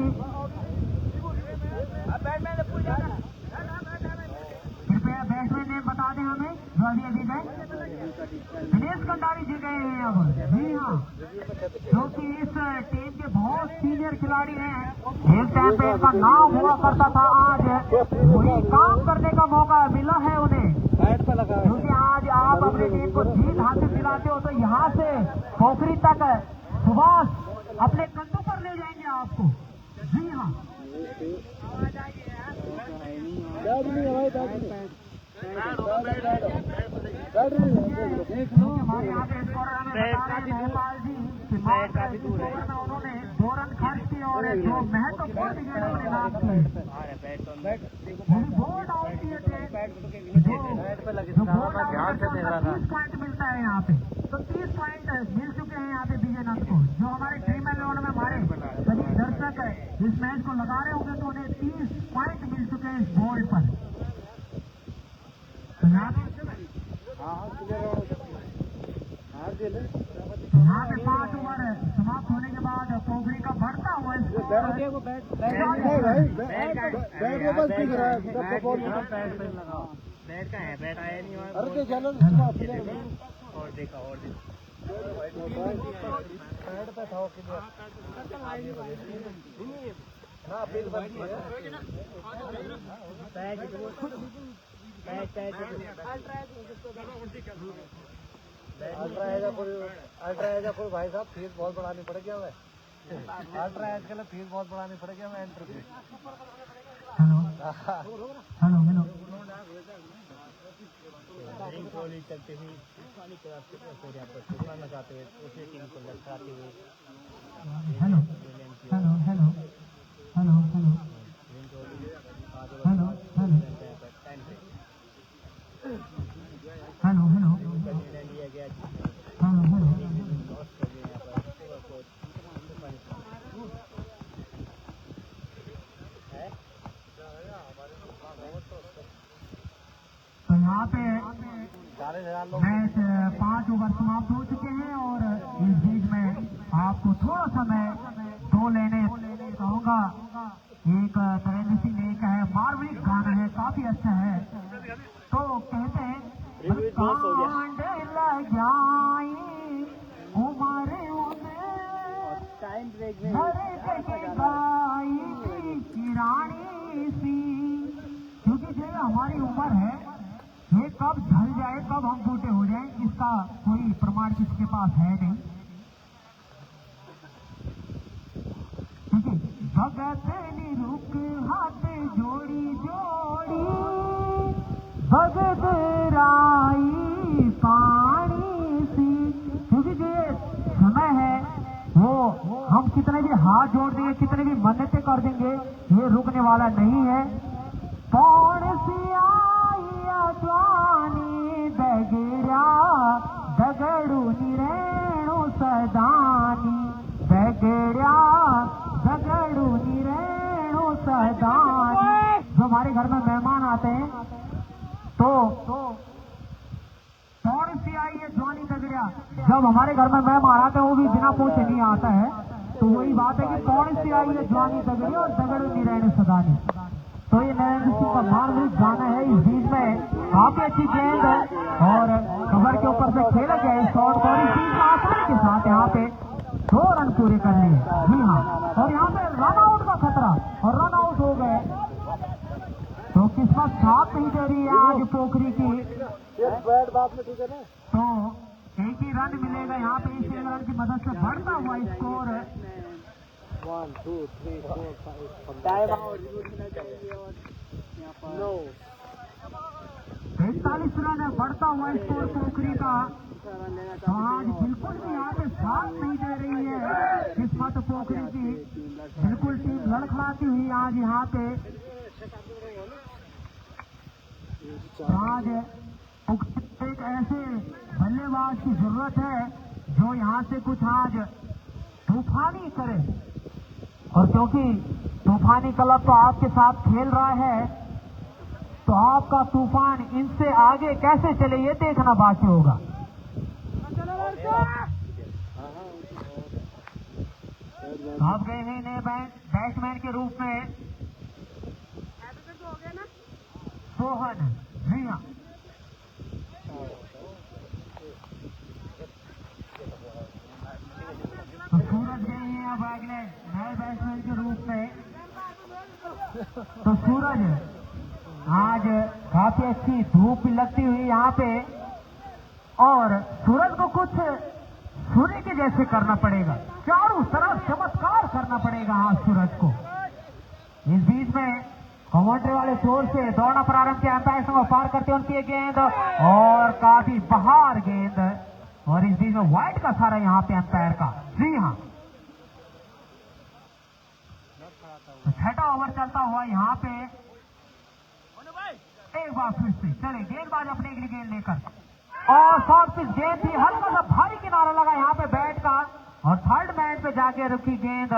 कृपया बैट्समैन नेम बता दें हमें जो अभी अभी गए। दिनेश कंडारी जी गए हैं अब, जी हाँ, जो कि इस टीम के बहुत सीनियर खिलाड़ी हैं। एक टाइम पे इनका नाम हुआ करता था, आज वही काम करने का मौका मिला है उन्हें, क्योंकि आज आप अपनी टीम को जीत हासिल दिलाते हो तो यहाँ से पोखरी तक सुभाष अपने कंधों पर ले जाएंगे आपको। जी हाँ, हमारे यहाँ पे नेपाल जी उन्होंने 2 रन खर्च किए और जो महत्वपूर्ण विकेट उन्होंने नाम किए, बोल्ड आउट किए थे। जो बोल्ड आउट 30 पॉइंट मिलता है यहाँ पे, तो 30 पॉइंट मिल चुके हैं यहाँ पे विजय नंद को। जो हमारे ड्रीम 11 में हमारे सभी दर्शक इस मैच को लगा रहे होंगे तो उन्हें 30 पॉइंट मिल चुके हैं इस बोल्ड पर। यहाँ पे 5 ओवर समाप्त होने के बाद पोखरी का बढ़ता हुआ बैट का है, बैट आया नहीं और देखा साइड पे था अल्ट्रा एज कोई भाई साहब फीस बहुत बढ़ानी पड़ेगी हमें। अल्ट्रा एज के लिए फीस बहुत बढ़ानी पड़ेगी हमें एंट्री फीस। हेलो चलते हुए लगाते हुए उसी टीम को लटकाते हुए तो यहाँ पे मैच 5 ओवर समाप्त हो चुके हैं और इस बीच में आपको थोड़ा सा मैं दो लेने कहूँगा। एक तरेंद्र सिंह ने कहा है, मार्मिक गाना है, काफी अच्छा है। तो कहते हैं टाइम ब्रेक में क्योंकि जो हमारी उम्र है ये कब ढल जाए, कब हम बूढ़े हो जाएं, इसका कोई प्रमाण किसके पास है नहीं। भगत निरुक हाथ जोड़ी जोड़ी भगत राई पानी सी। क्योंकि जो समय है वो हम कितने भी हाथ जोड़ देंगे, कितने भी मन्नतें कर देंगे, ये रुकने वाला नहीं है। कौन सी आई अज्वानी बगैरा दगड़ू निरेणु सदानी बगैरा दगड़ू निरेणु सदानी। जो हमारे घर में मेहमान आते हैं तो कौन सी आई है ज्वानी दगड़िया। जब हमारे घर में मेहमान आते हैं वो भी बिना पूछे नहीं आता है, तो वही बात है कि कौन सी आई है ज्वानी दगड़िया और दगड़ू निरेणु सदानी। तो ये नरेंद्र सिंह का मार्मिक गाना है। इस बीच में काफी अच्छी गेंद है और कवर के ऊपर से खेला गया इस शॉट को, और इस बीच में आसानी के साथ यहाँ पे 2 रन पूरे कर लिए। जी हाँ, और यहाँ पे रन आउट का खतरा और रन आउट हो गए। तो किस्मत साथ नहीं दे रही है आज पोखरी की। तो एक ही रन मिलेगा यहाँ पे, इस एक रन की मदद से बढ़ता हुआ स्कोर 1 2 3 4 5 टाइम आउट 45 रन है, बढ़ता हुआ स्कोर पोखरी का। तो आज बिल्कुल भी यहाँ पे साथ नहीं दे रही है किस्मत पोखरी की, बिल्कुल टीम लड़खड़ाती हुई आज यहाँ पे। आज एक ऐसे बल्लेबाज की जरूरत है जो यहाँ से कुछ आज तूफानी करे, और क्योंकि तूफानी क्लब तो आपके साथ खेल रहा है तो आपका तूफान इनसे आगे कैसे चले ये देखना बाकी होगा। आप गए हैं नए बैट्समैन के रूप में सोहन भैया। तो सूरज गए हैं अब अगले नए बैट्समैन के रूप में। तो सूरज आज काफी अच्छी धूप लगती हुई यहाँ पे, और सूरज को कुछ सूर्य के जैसे करना पड़ेगा, चारों तरफ चमत्कार करना पड़ेगा आज सूरज को। इस बीच में कमेंट्री वाले जोर से दौड़ना प्रारंभ किया, अंपायर को पार करते उनकी गेंद और काफी बाहर गेंद, और इस बीच में वाइड का सारा यहाँ पे अंपायर का। जी हाँ, तो 6वां ओवर चलता हुआ यहाँ पे एक बार फिर से चले गेंदबाज अपने अगली गेंद लेकर, और शॉर्ट पिच गेंद थी, हल्का सा भारी किनारा लगा यहाँ पे बैट का, और थर्ड मैन पे जाके रुकी गेंद।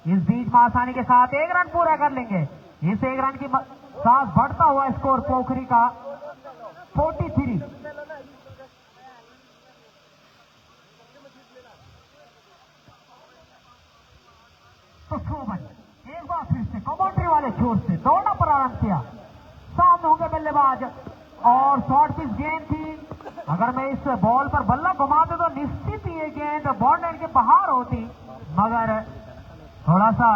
इस बीच में आसानी के साथ 1 रन पूरा कर लेंगे। इस 1 रन की साथ बढ़ता हुआ स्कोर पोखरी का 43। तो शोभन एक बार फिर से कमेंट्री वाले जोर से दौड़ना प्रारंभ किया, सामने होंगे बल्लेबाज, और शॉर्ट पिच गेंद थी। अगर मैं इस बॉल पर बल्ला घुमाता तो निश्चित ही ये गेंद बाउंड्री के बाहर होती, मगर थोड़ा सा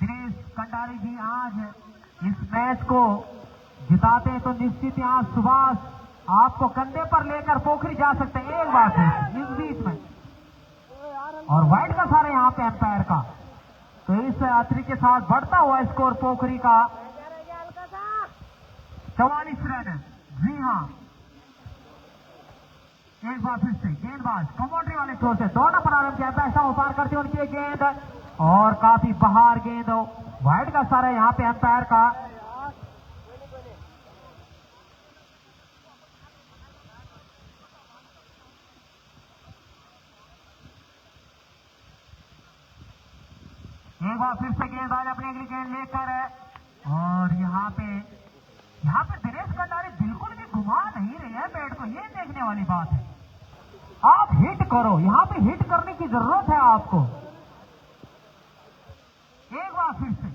दिनेश कंडारी जी आज इस मैच को जिताते तो निश्चित यहाँ सुभाष आपको कंधे पर लेकर पोखरी जा सकते हैं। एक बात है इस बीच में, और वाइड का सारा यहाँ पे अंपायर का। तो इस यात्री के साथ बढ़ता हुआ स्कोर पोखरी का 44 रन। जी हाँ, एक बार फिर से गेंदबाज कमेंट्री वाले छोर से दौड़ना प्रारंभ किया, पैसा पार करते उनकी गेंद, और काफी बाहर गेंद, वाइड का सारा यहाँ पे अंपायर का। एक बार फिर से गेंदबाज अपनी अगली गेंद लेकर, और यहाँ पे दिनेश कंडारी बिल्कुल भी घुमा नहीं रही है बैट को, ये देखने वाली बात है। आप हिट करो, यहाँ पे हिट करने की जरूरत है आपको। एक बार फिर से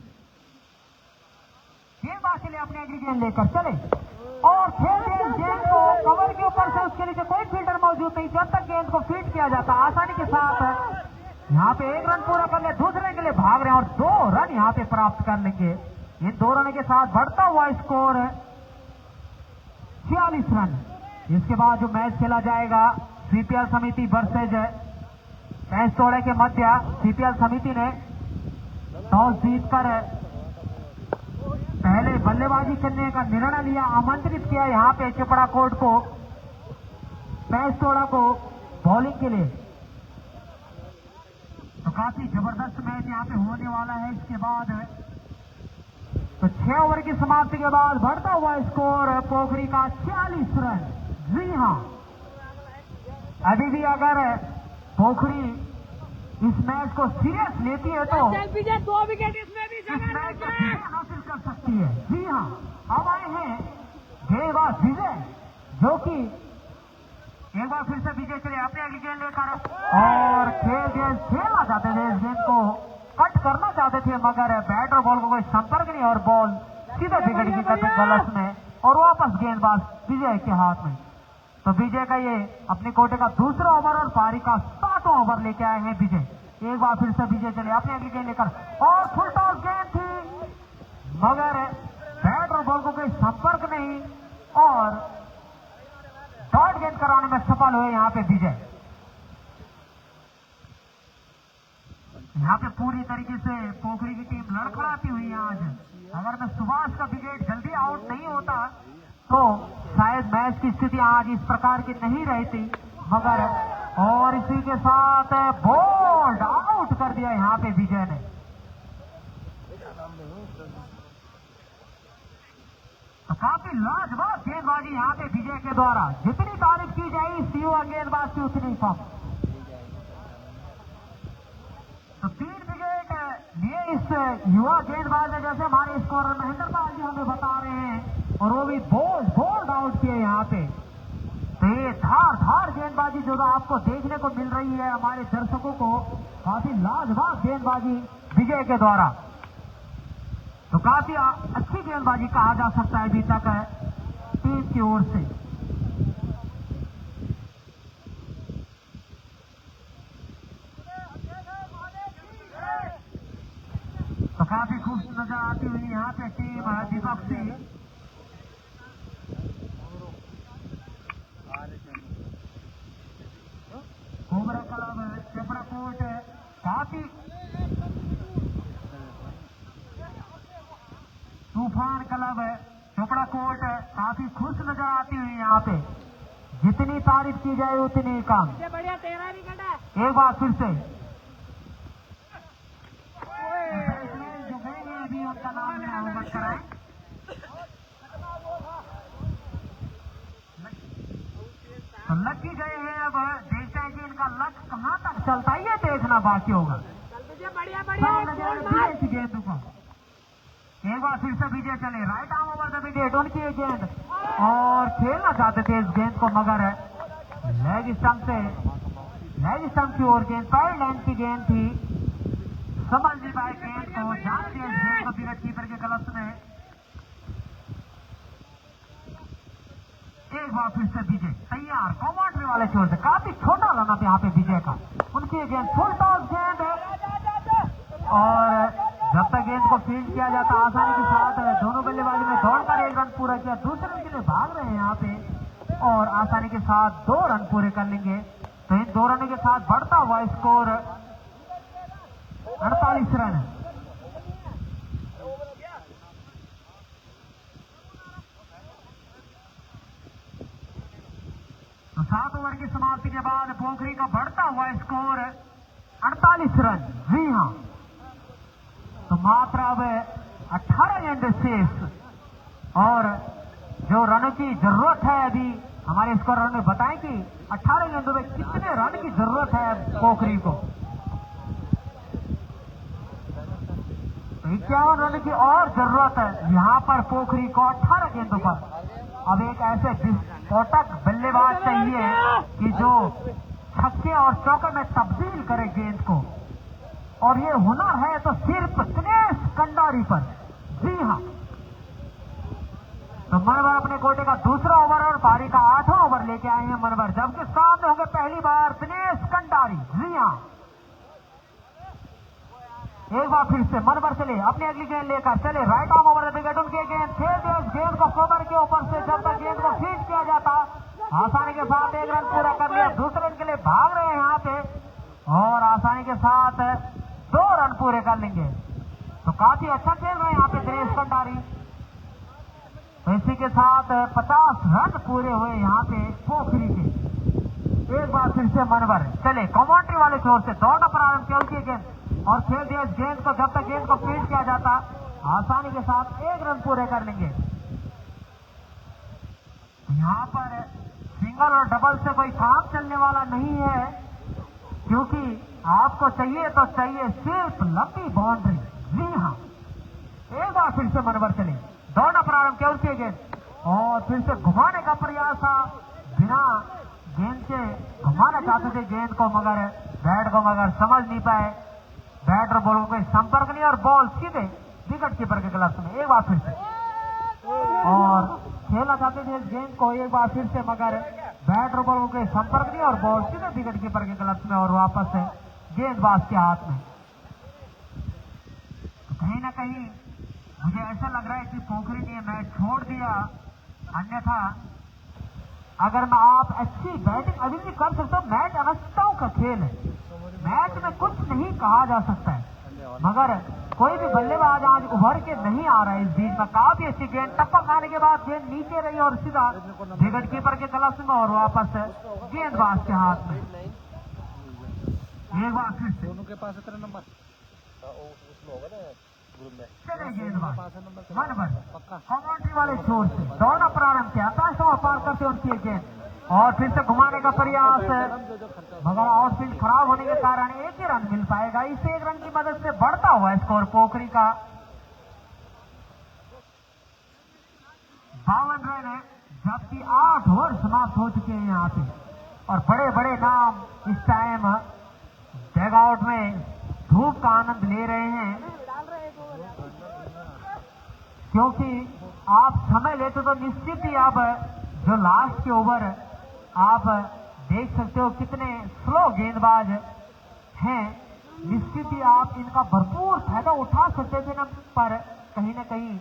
गेंदबाज के लिए अपने अगली गेंद लेकर चले और खेल गेंद को कवर के ऊपर से, उसके नीचे कोई फील्डर मौजूद नहीं। जब तक गेंद को फीड किया जाता आसानी के साथ यहाँ पे 1 रन पूरा कर ले, दूसरे के लिए भाग रहे हैं और 2 रन यहाँ पे प्राप्त कर लेंगे। इन 2 रन के साथ बढ़ता हुआ स्कोर 46 रन। इसके बाद जो मैच खेला जाएगा सीपीएल समिति वर्सेज पैंसोड़े के मध्य, सीपीएल समिति ने टॉस जीतकर पहले बल्लेबाजी करने का निर्णय लिया, आमंत्रित किया यहाँ पे चोपड़ा कोर्ट को, पैंसोड़ा को बॉलिंग के लिए। तो काफी जबरदस्त मैच यहाँ पे होने वाला है। इसके बाद तो 6 ओवर की समाप्ति के बाद बढ़ता हुआ स्कोर पोखरी का 46 रन। जी हां, अभी भी अगर पोखरी इस मैच को सीरियस लेती है तो 2 विकेट इसमें भी इस मैच को हासिल कर सकती है। जी हां, अब आए हैं गेंदबाज विजय, जो कि एक बार फिर से विजय चले अपने अगली गेंद लेकर और खेलना चाहते थे, इस गेंद को कट करना चाहते थे, मगर बैट और बॉल को कोई संपर्क नहीं और बॉल सीधे बिगड़ गई गलत में और वापस गेंदबाज विजय के हाथ में। तो विजय का ये अपने कोटे का दूसरा ओवर और पारी का 7वां ओवर लेके आए हैं विजय। एक बार फिर से विजय चले अपने अगली गेंद लेकर और फुल टॉस गेंद थी, मगर बैट और बॉल को कोई संपर्क नहीं और डॉट गेंद कराने में सफल हुए यहाँ पे विजय। यहाँ पे पूरी तरीके से पोखरी की टीम लड़खड़ाती हुई है आज। अगर मैं सुभाष का विकेट जल्दी आउट नहीं होता तो शायद मैच की स्थिति आज इस प्रकार की नहीं रहती, मगर और इसी के साथ बोल्ड आउट कर दिया यहाँ पे विजय ने। तो काफी लाजवाब गेंदबाजी यहाँ पे विजय के द्वारा, जितनी तारीफ की जाए इस युवा गेंदबाज की उतनी कम। तो 3 विकेट लिए इस युवा गेंदबाज ने, जैसे हमारे स्कोरर महेंद्र पाल जी हमें बता रहे हैं, और वो भी बोल्ड आउट किए यहाँ पे। तो ये धार गेंदबाजी जो आपको देखने को मिल रही है हमारे दर्शकों को, काफी लाजवाब गेंदबाजी विजय के द्वारा। तो काफी अच्छी गेंदबाजी कहा जा सकता है अभी तक टीम की ओर से। तो काफी खुश नजर आती हुई यहाँ पे टीम विपक्षी। कोबरा क्लब चोपड़ा कोर्ट काफी तूफान क्लब चोपड़ा कोर्ट काफी खुश नजर आती हुई यहाँ पे, जितनी तारीफ की जाए उतनी कम। बढ़िया 13 विकेट है। एक बार फिर से जो गए अभी उनका नाम अवगत कराए। तो लकी गए हैं, अब देखते हैं कि इनका लक कहाँ तक चलता है, ये देखना बाकी होगा। बढ़िया इस गेंद को एक बार फिर से विजय चले, right arm over the wicket, उनकी ये गेंद और खेलना चाहते थे इस गेंद को, मगर लेग स्टंप की ओर गेंद, पैड लाइन की गेंद थी, समझ नहीं पाए गेंद को, जानते हैं इस गेंद को विकेट कीपर के गलत में। एक बार फिर से विजय तैयार, कमांडरी वाले छोर से, काफी छोटा रन यहाँ पे विजय का, उनकी गेंद फुल टॉस गेंद और जब तक गेंद को फील्ड किया जाता आसानी के साथ दोनों बल्लेबाजी में दौड़कर 1 रन पूरा किया, दूसरे के लिए भाग रहे हैं यहाँ पे और आसानी के साथ 2 रन पूरे कर लेंगे। तो इन 2 रनों के साथ बढ़ता हुआ स्कोर 48 रन। तो 7 ओवर की समाप्ति के बाद पोखरी का बढ़ता हुआ स्कोर 48 रन। जी हां, तो मात्र अब 18 गेंद शेष और जो रनों की जरूरत है, अभी हमारे स्कोरर ने बताया कि 18 गेंदों में कितने रन की जरूरत है पोखरी को। तो 51 रन की और जरूरत है यहाँ पर पोखरी को 18 गेंदों पर। अब एक ऐसे विस्फोटक बल्लेबाज चाहिए कि जो छक्के और चौके में तब्दील करे गेंद को, और ये हुनर है तो सिर्फ दिनेश कंडारी पर। जी हाँ, तो मनवर अपने कोटे का दूसरा ओवर और पारी का 8वां ओवर लेके आए हैं मनवर, जबकि सामने होंगे पहली बार दिनेश कंडारी। जी हाँ, एक बार फिर से मनवर चले अपनी अगली गेंद लेकर चले, right arm over the wicket, उनके गेंद खेल दिया गेंद को कवर के ऊपर से, जब तक गेंद को फीट किया जाता आसानी के साथ 1 रन पूरा कर लिया। दूसरे रन के लिए भाग रहे हैं यहाँ पे और आसानी के साथ 2 रन पूरे कर लेंगे। तो काफी अच्छा खेल रहे हैं यहाँ पे दिनेश कंडारी। तो इसी के साथ 50 रन पूरे हुए यहाँ पे पोखरी के। एक बार फिर से मनवर चले, कमेंट्री वाले छोर से दौड़ना प्रारंभ किया उनकी गेंद और खेल दिया इस गेंद को, जब तक गेंद को फील्ड किया जाता आसानी के साथ 1 रन पूरे कर लेंगे। यहाँ पर सिंगल और डबल से कोई काम चलने वाला नहीं है, क्योंकि आपको चाहिए तो चाहिए सिर्फ लंबी बाउंड्री। जी हाँ, एक बार फिर से मनवर चले, दौड़ना प्रारंभ किया उनकी गेंद और फिर से घुमाने का प्रयास था, बिना गेंद के घुमाना चाहते थे गेंद को, मगर बैट को मगर समझ नहीं पाए, बैट और बॉल को कोई संपर्क नहीं और बॉल सीधे विकेट कीपर के ग्लव्स में। एक बार फिर से और खेलना चाहते थे इस गेंद को एक बार फिर से, मगर बैट और बॉल को कोई संपर्क नहीं और बॉल सीधे विकेट कीपर के ग्लव्स में और वापस से गेंदबाज के हाथ में। तो कहीं ना कहीं मुझे ऐसा लग रहा है कि पोखरी ने मैच छोड़ दिया, अन्यथा अगर मैं आप अच्छी बैटिंग अभी भी कर सकते हो, मैच अवस्थाओं का खेल है, मैच में कुछ नहीं कहा जा सकता है, मगर कोई भी बल्लेबाज आज उभर के नहीं आ रहा है। इस बीच में काफी अच्छी गेंद टप्पक आने के बाद गेंद नीचे रही और सीधा विकेट कीपर के ग्लव्स में और वापस गेंदबाज के हाथ में। एक बार फिर से दोनों के पास इतना नंबर चले गेंदबाज मनवर कमेंट्री वाले छोर से दौड़ना प्रारंभ किया, आकाश पार करते उनकी गेंद और फिर से घुमाने का प्रयास, मगर आउटफील्ड खराब होने के कारण 1 ही रन मिल पाएगा। इस 1 रन की मदद से बढ़ता हुआ स्कोर पोखरी का 52 रन है, जबकि 8 ओवर समाप्त हो चुके हैं यहाँ पे और बड़े बड़े नाम इस टाइम डगआउट में धूप का आनंद ले रहे हैं, क्योंकि आप समय लेते तो निश्चित ही अब जो लास्ट के ओवर आप देख सकते हो कितने स्लो गेंदबाज हैं, निश्चित ही आप इनका भरपूर फायदा उठा सकते थे ना, पर कहीं ना कहीं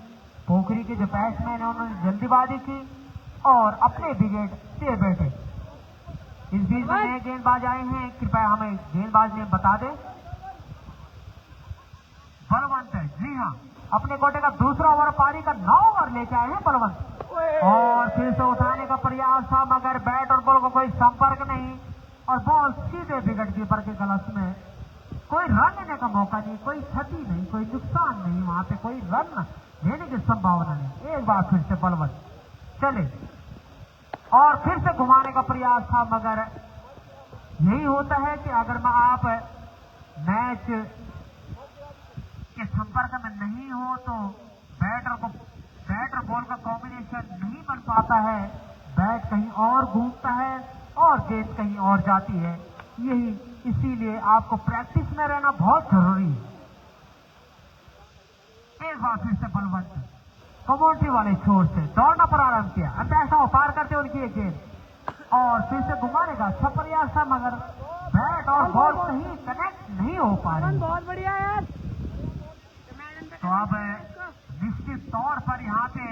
पोखरी के जो बैट्समैन है उन्होंने जल्दीबाजी की और अपने विकेट से बैठे। इस बीच में नए गेंदबाज आए हैं, कृपया हमें गेंदबाज ने बता दें। बलवंत है, जी हाँ, अपने कोटे का दूसरा ओवर पारी का 9 ओवर लेके आए हैं बलवंत और फिर से उठाने का प्रयास था, मगर बैट और बॉल को कोई संपर्क नहीं और बॉल सीधे विकेट कीपर के ग्लव्स में। कोई रन लेने का मौका नहीं, कोई क्षति नहीं, कोई नुकसान नहीं, वहां पे कोई रन लेने की संभावना नहीं। एक बार फिर से बलवंत चले और फिर से घुमाने का प्रयास था, मगर यही होता है कि अगर मैं आप मैच के संपर्क में नहीं हो तो बैट और बॉल का कॉम्बिनेशन नहीं बन पाता है, बैट कहीं और घूमता है और गेंद कहीं और जाती है। यही इसीलिए आपको प्रैक्टिस में रहना बहुत जरूरी है। एक बार फिर से बलवंत कमेंट्री वाले छोर से दौड़ना प्रारंभ किया, अंतैसा पार करते उनकी एक गेंद और फिर से घुमाने का अच्छा प्रयास था, मगर बैट और बॉल कहीं कनेक्ट नहीं हो पा रही। बहुत बढ़िया यार। तो अब निश्चित तौर पर यहाँ पे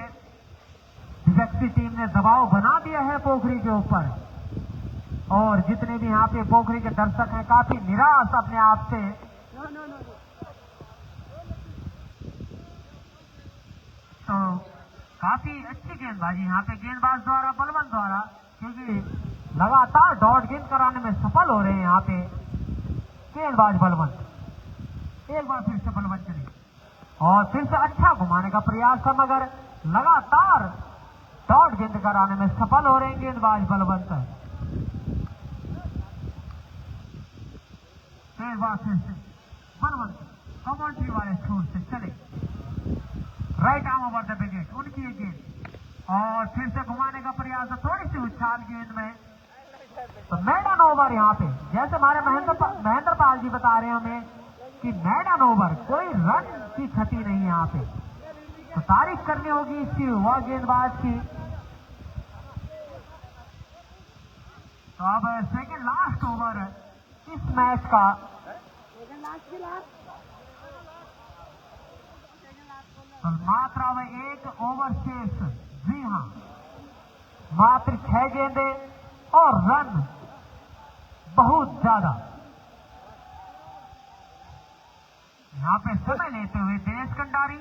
विपक्षी टीम ने दबाव बना दिया है पोखरी के ऊपर और जितने भी यहाँ पे पोखरी के दर्शक हैं काफी निराश अपने आप से। तो काफी अच्छी गेंदबाजी यहाँ पे गेंदबाज द्वारा, बलवंत द्वारा, क्योंकि लगातार डॉट गेंद कराने में सफल हो रहे हैं यहाँ पे गेंदबाज बलवंत। एक बार फिर से बलवंत चले और फिर से अच्छा घुमाने का प्रयास था, मगर लगातार डॉट गेंद कराने में सफल हो रहे हैं गेंदबाज बलवंत। एक बार फिर से बलवंत कमेंट्री वाले छोर से चले, right arm over the wicket, उनकी ये गेंद और फिर से घुमाने का प्रयास, थोड़ी सी उछाल गेंद में। तो मैदान ओवर यहाँ पे, जैसे हमारे महेंद्र पाल जी बता रहे हैं हमें कि मैडन ओवर, कोई रन की क्षति नहीं है यहाँ पे, तो तारीफ करनी होगी इसकी युवा गेंदबाज की। तो अब सेकंड लास्ट ओवर इस मैच का, तो मात्र अब 1 ओवर शेष। जी हाँ, मात्र 6 गेंदे और रन बहुत ज्यादा। यहाँ पे समय लेते हुए दिनेश कंडारी,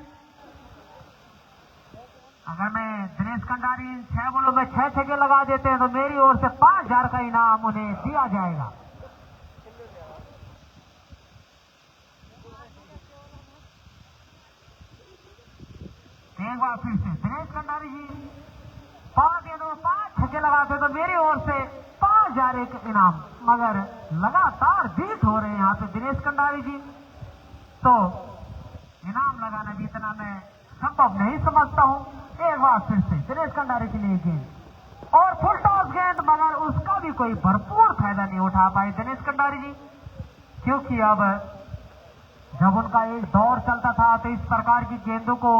अगर मैं दिनेश कंडारी 6 बॉलों में 6 छक्के लगा देते हैं तो मेरी ओर से 5,000 का इनाम उन्हें दिया जाएगा। एक बार फिर से दिनेश कंडारी जी 5 गेंदों में 5 छक्के लगाते तो मेरी ओर से 5,000 एक इनाम, मगर लगातार बीट हो रहे हैं यहाँ पे दिनेश कंडारी जी, तो इनाम लगाना भी इतना मैं संभव नहीं समझता हूँ। एक बार फिर से दिनेश कंडारी के लिए गेंद और फुल टॉस गेंद, मगर उसका भी कोई भरपूर फायदा नहीं उठा पाए दिनेश कंडारी जी, क्योंकि अब जब उनका एक दौर चलता था तो इस प्रकार की गेंदों को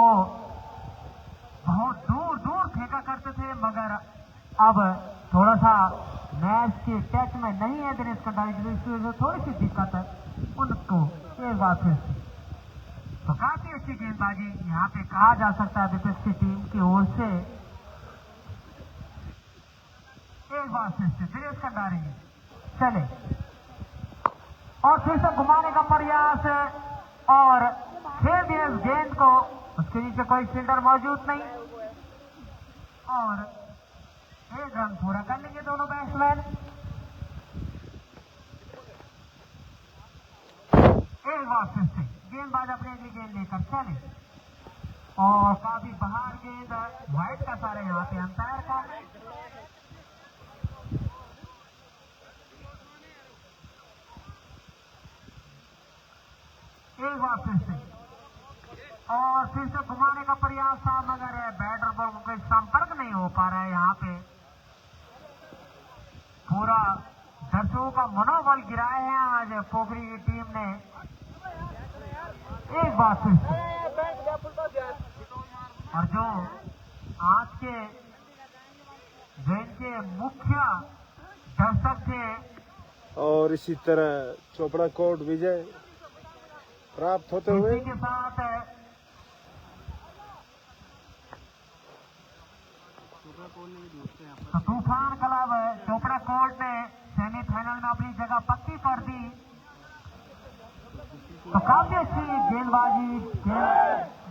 बहुत दूर दूर फेंका करते थे, मगर अब थोड़ा सा मैच के टच में नहीं है दिनेश कंडारी जी, इसकी वजह से थोड़ी सी दिक्कत है उनको। एक बार फिर से तो काफी अच्छी गेंदबाजी यहाँ पे कहा जा सकता है विपक्षी टीम की ओर से। एक बार फिर से दिनेश कंडारी चले और फिर से घुमाने का प्रयास और खेल दिए इस गेंद को, उसके नीचे कोई फील्डर मौजूद नहीं और 1 रन पूरा कर लेंगे दोनों बैट्समैन। एक बार फिर से गेंदबाज अपने अगली गेंद लेकर चले और काफी बाहर गेंद, वाइड का सारे यहाँ पे अंपायर का। एक बार फिर से और फिर से घुमाने का प्रयास था, मगर बैटर बॉल को कोई संपर्क नहीं हो पा रहा है। यहाँ पे पूरा दर्शकों का मनोबल गिराया है आज पोखरी की टीम ने। एक बार फिर से और जो आज के इनके मुख्य दर्शक थे और इसी तरह चोपड़ा कोट विजय प्राप्त होते हुए इसी के साथ तो तूफान क्लब चोपड़ा कोर्ट ने सेमीफाइनल में अपनी जगह पक्की कर दी। तो काफी अच्छी गेंदबाजी,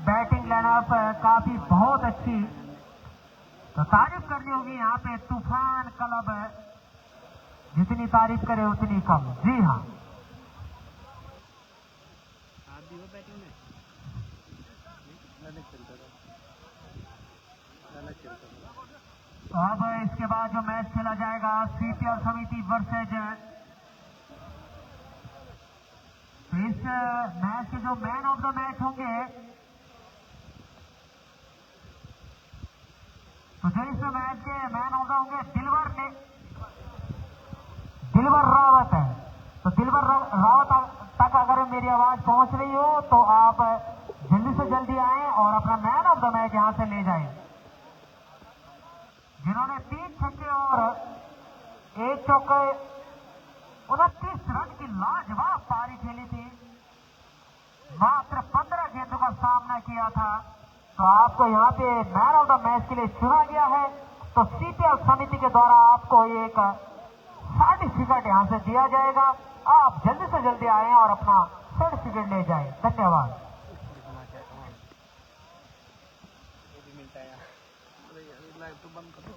बैटिंग लाइनअप काफी बहुत अच्छी, तो तारीफ करनी होगी यहाँ पे तूफान क्लब, जितनी तारीफ करे उतनी कम। जी हाँ, तो अब इसके बाद जो मैच खेला जाएगा सीपीएल समिति वर्सेज, तो इस मैच के जो मैन ऑफ द मैच होंगे, तो जो इस मैच के मैन ऑफ द होंगे दिलवर रावत है। तो दिलवर रावत तक अगर मेरी आवाज पहुंच रही हो तो आप जल्दी से जल्दी आए और अपना मैन ऑफ द मैच यहां से ले जाएं, जिन्होंने 3 छक्के और 1 चौके 29 रन की लाजवाब पारी खेली थी, मात्र 15 गेंदों का सामना किया था। तो आपको यहाँ पे मैन ऑफ द मैच के लिए चुना गया है। तो सीपीएल समिति के द्वारा आपको एक सर्टिफिकेट यहाँ से दिया जाएगा, आप जल्दी से जल्दी आए और अपना सर्टिफिकेट ले जाएं। धन्यवाद। मिलता है यार, लाइव तो बंद कर दो।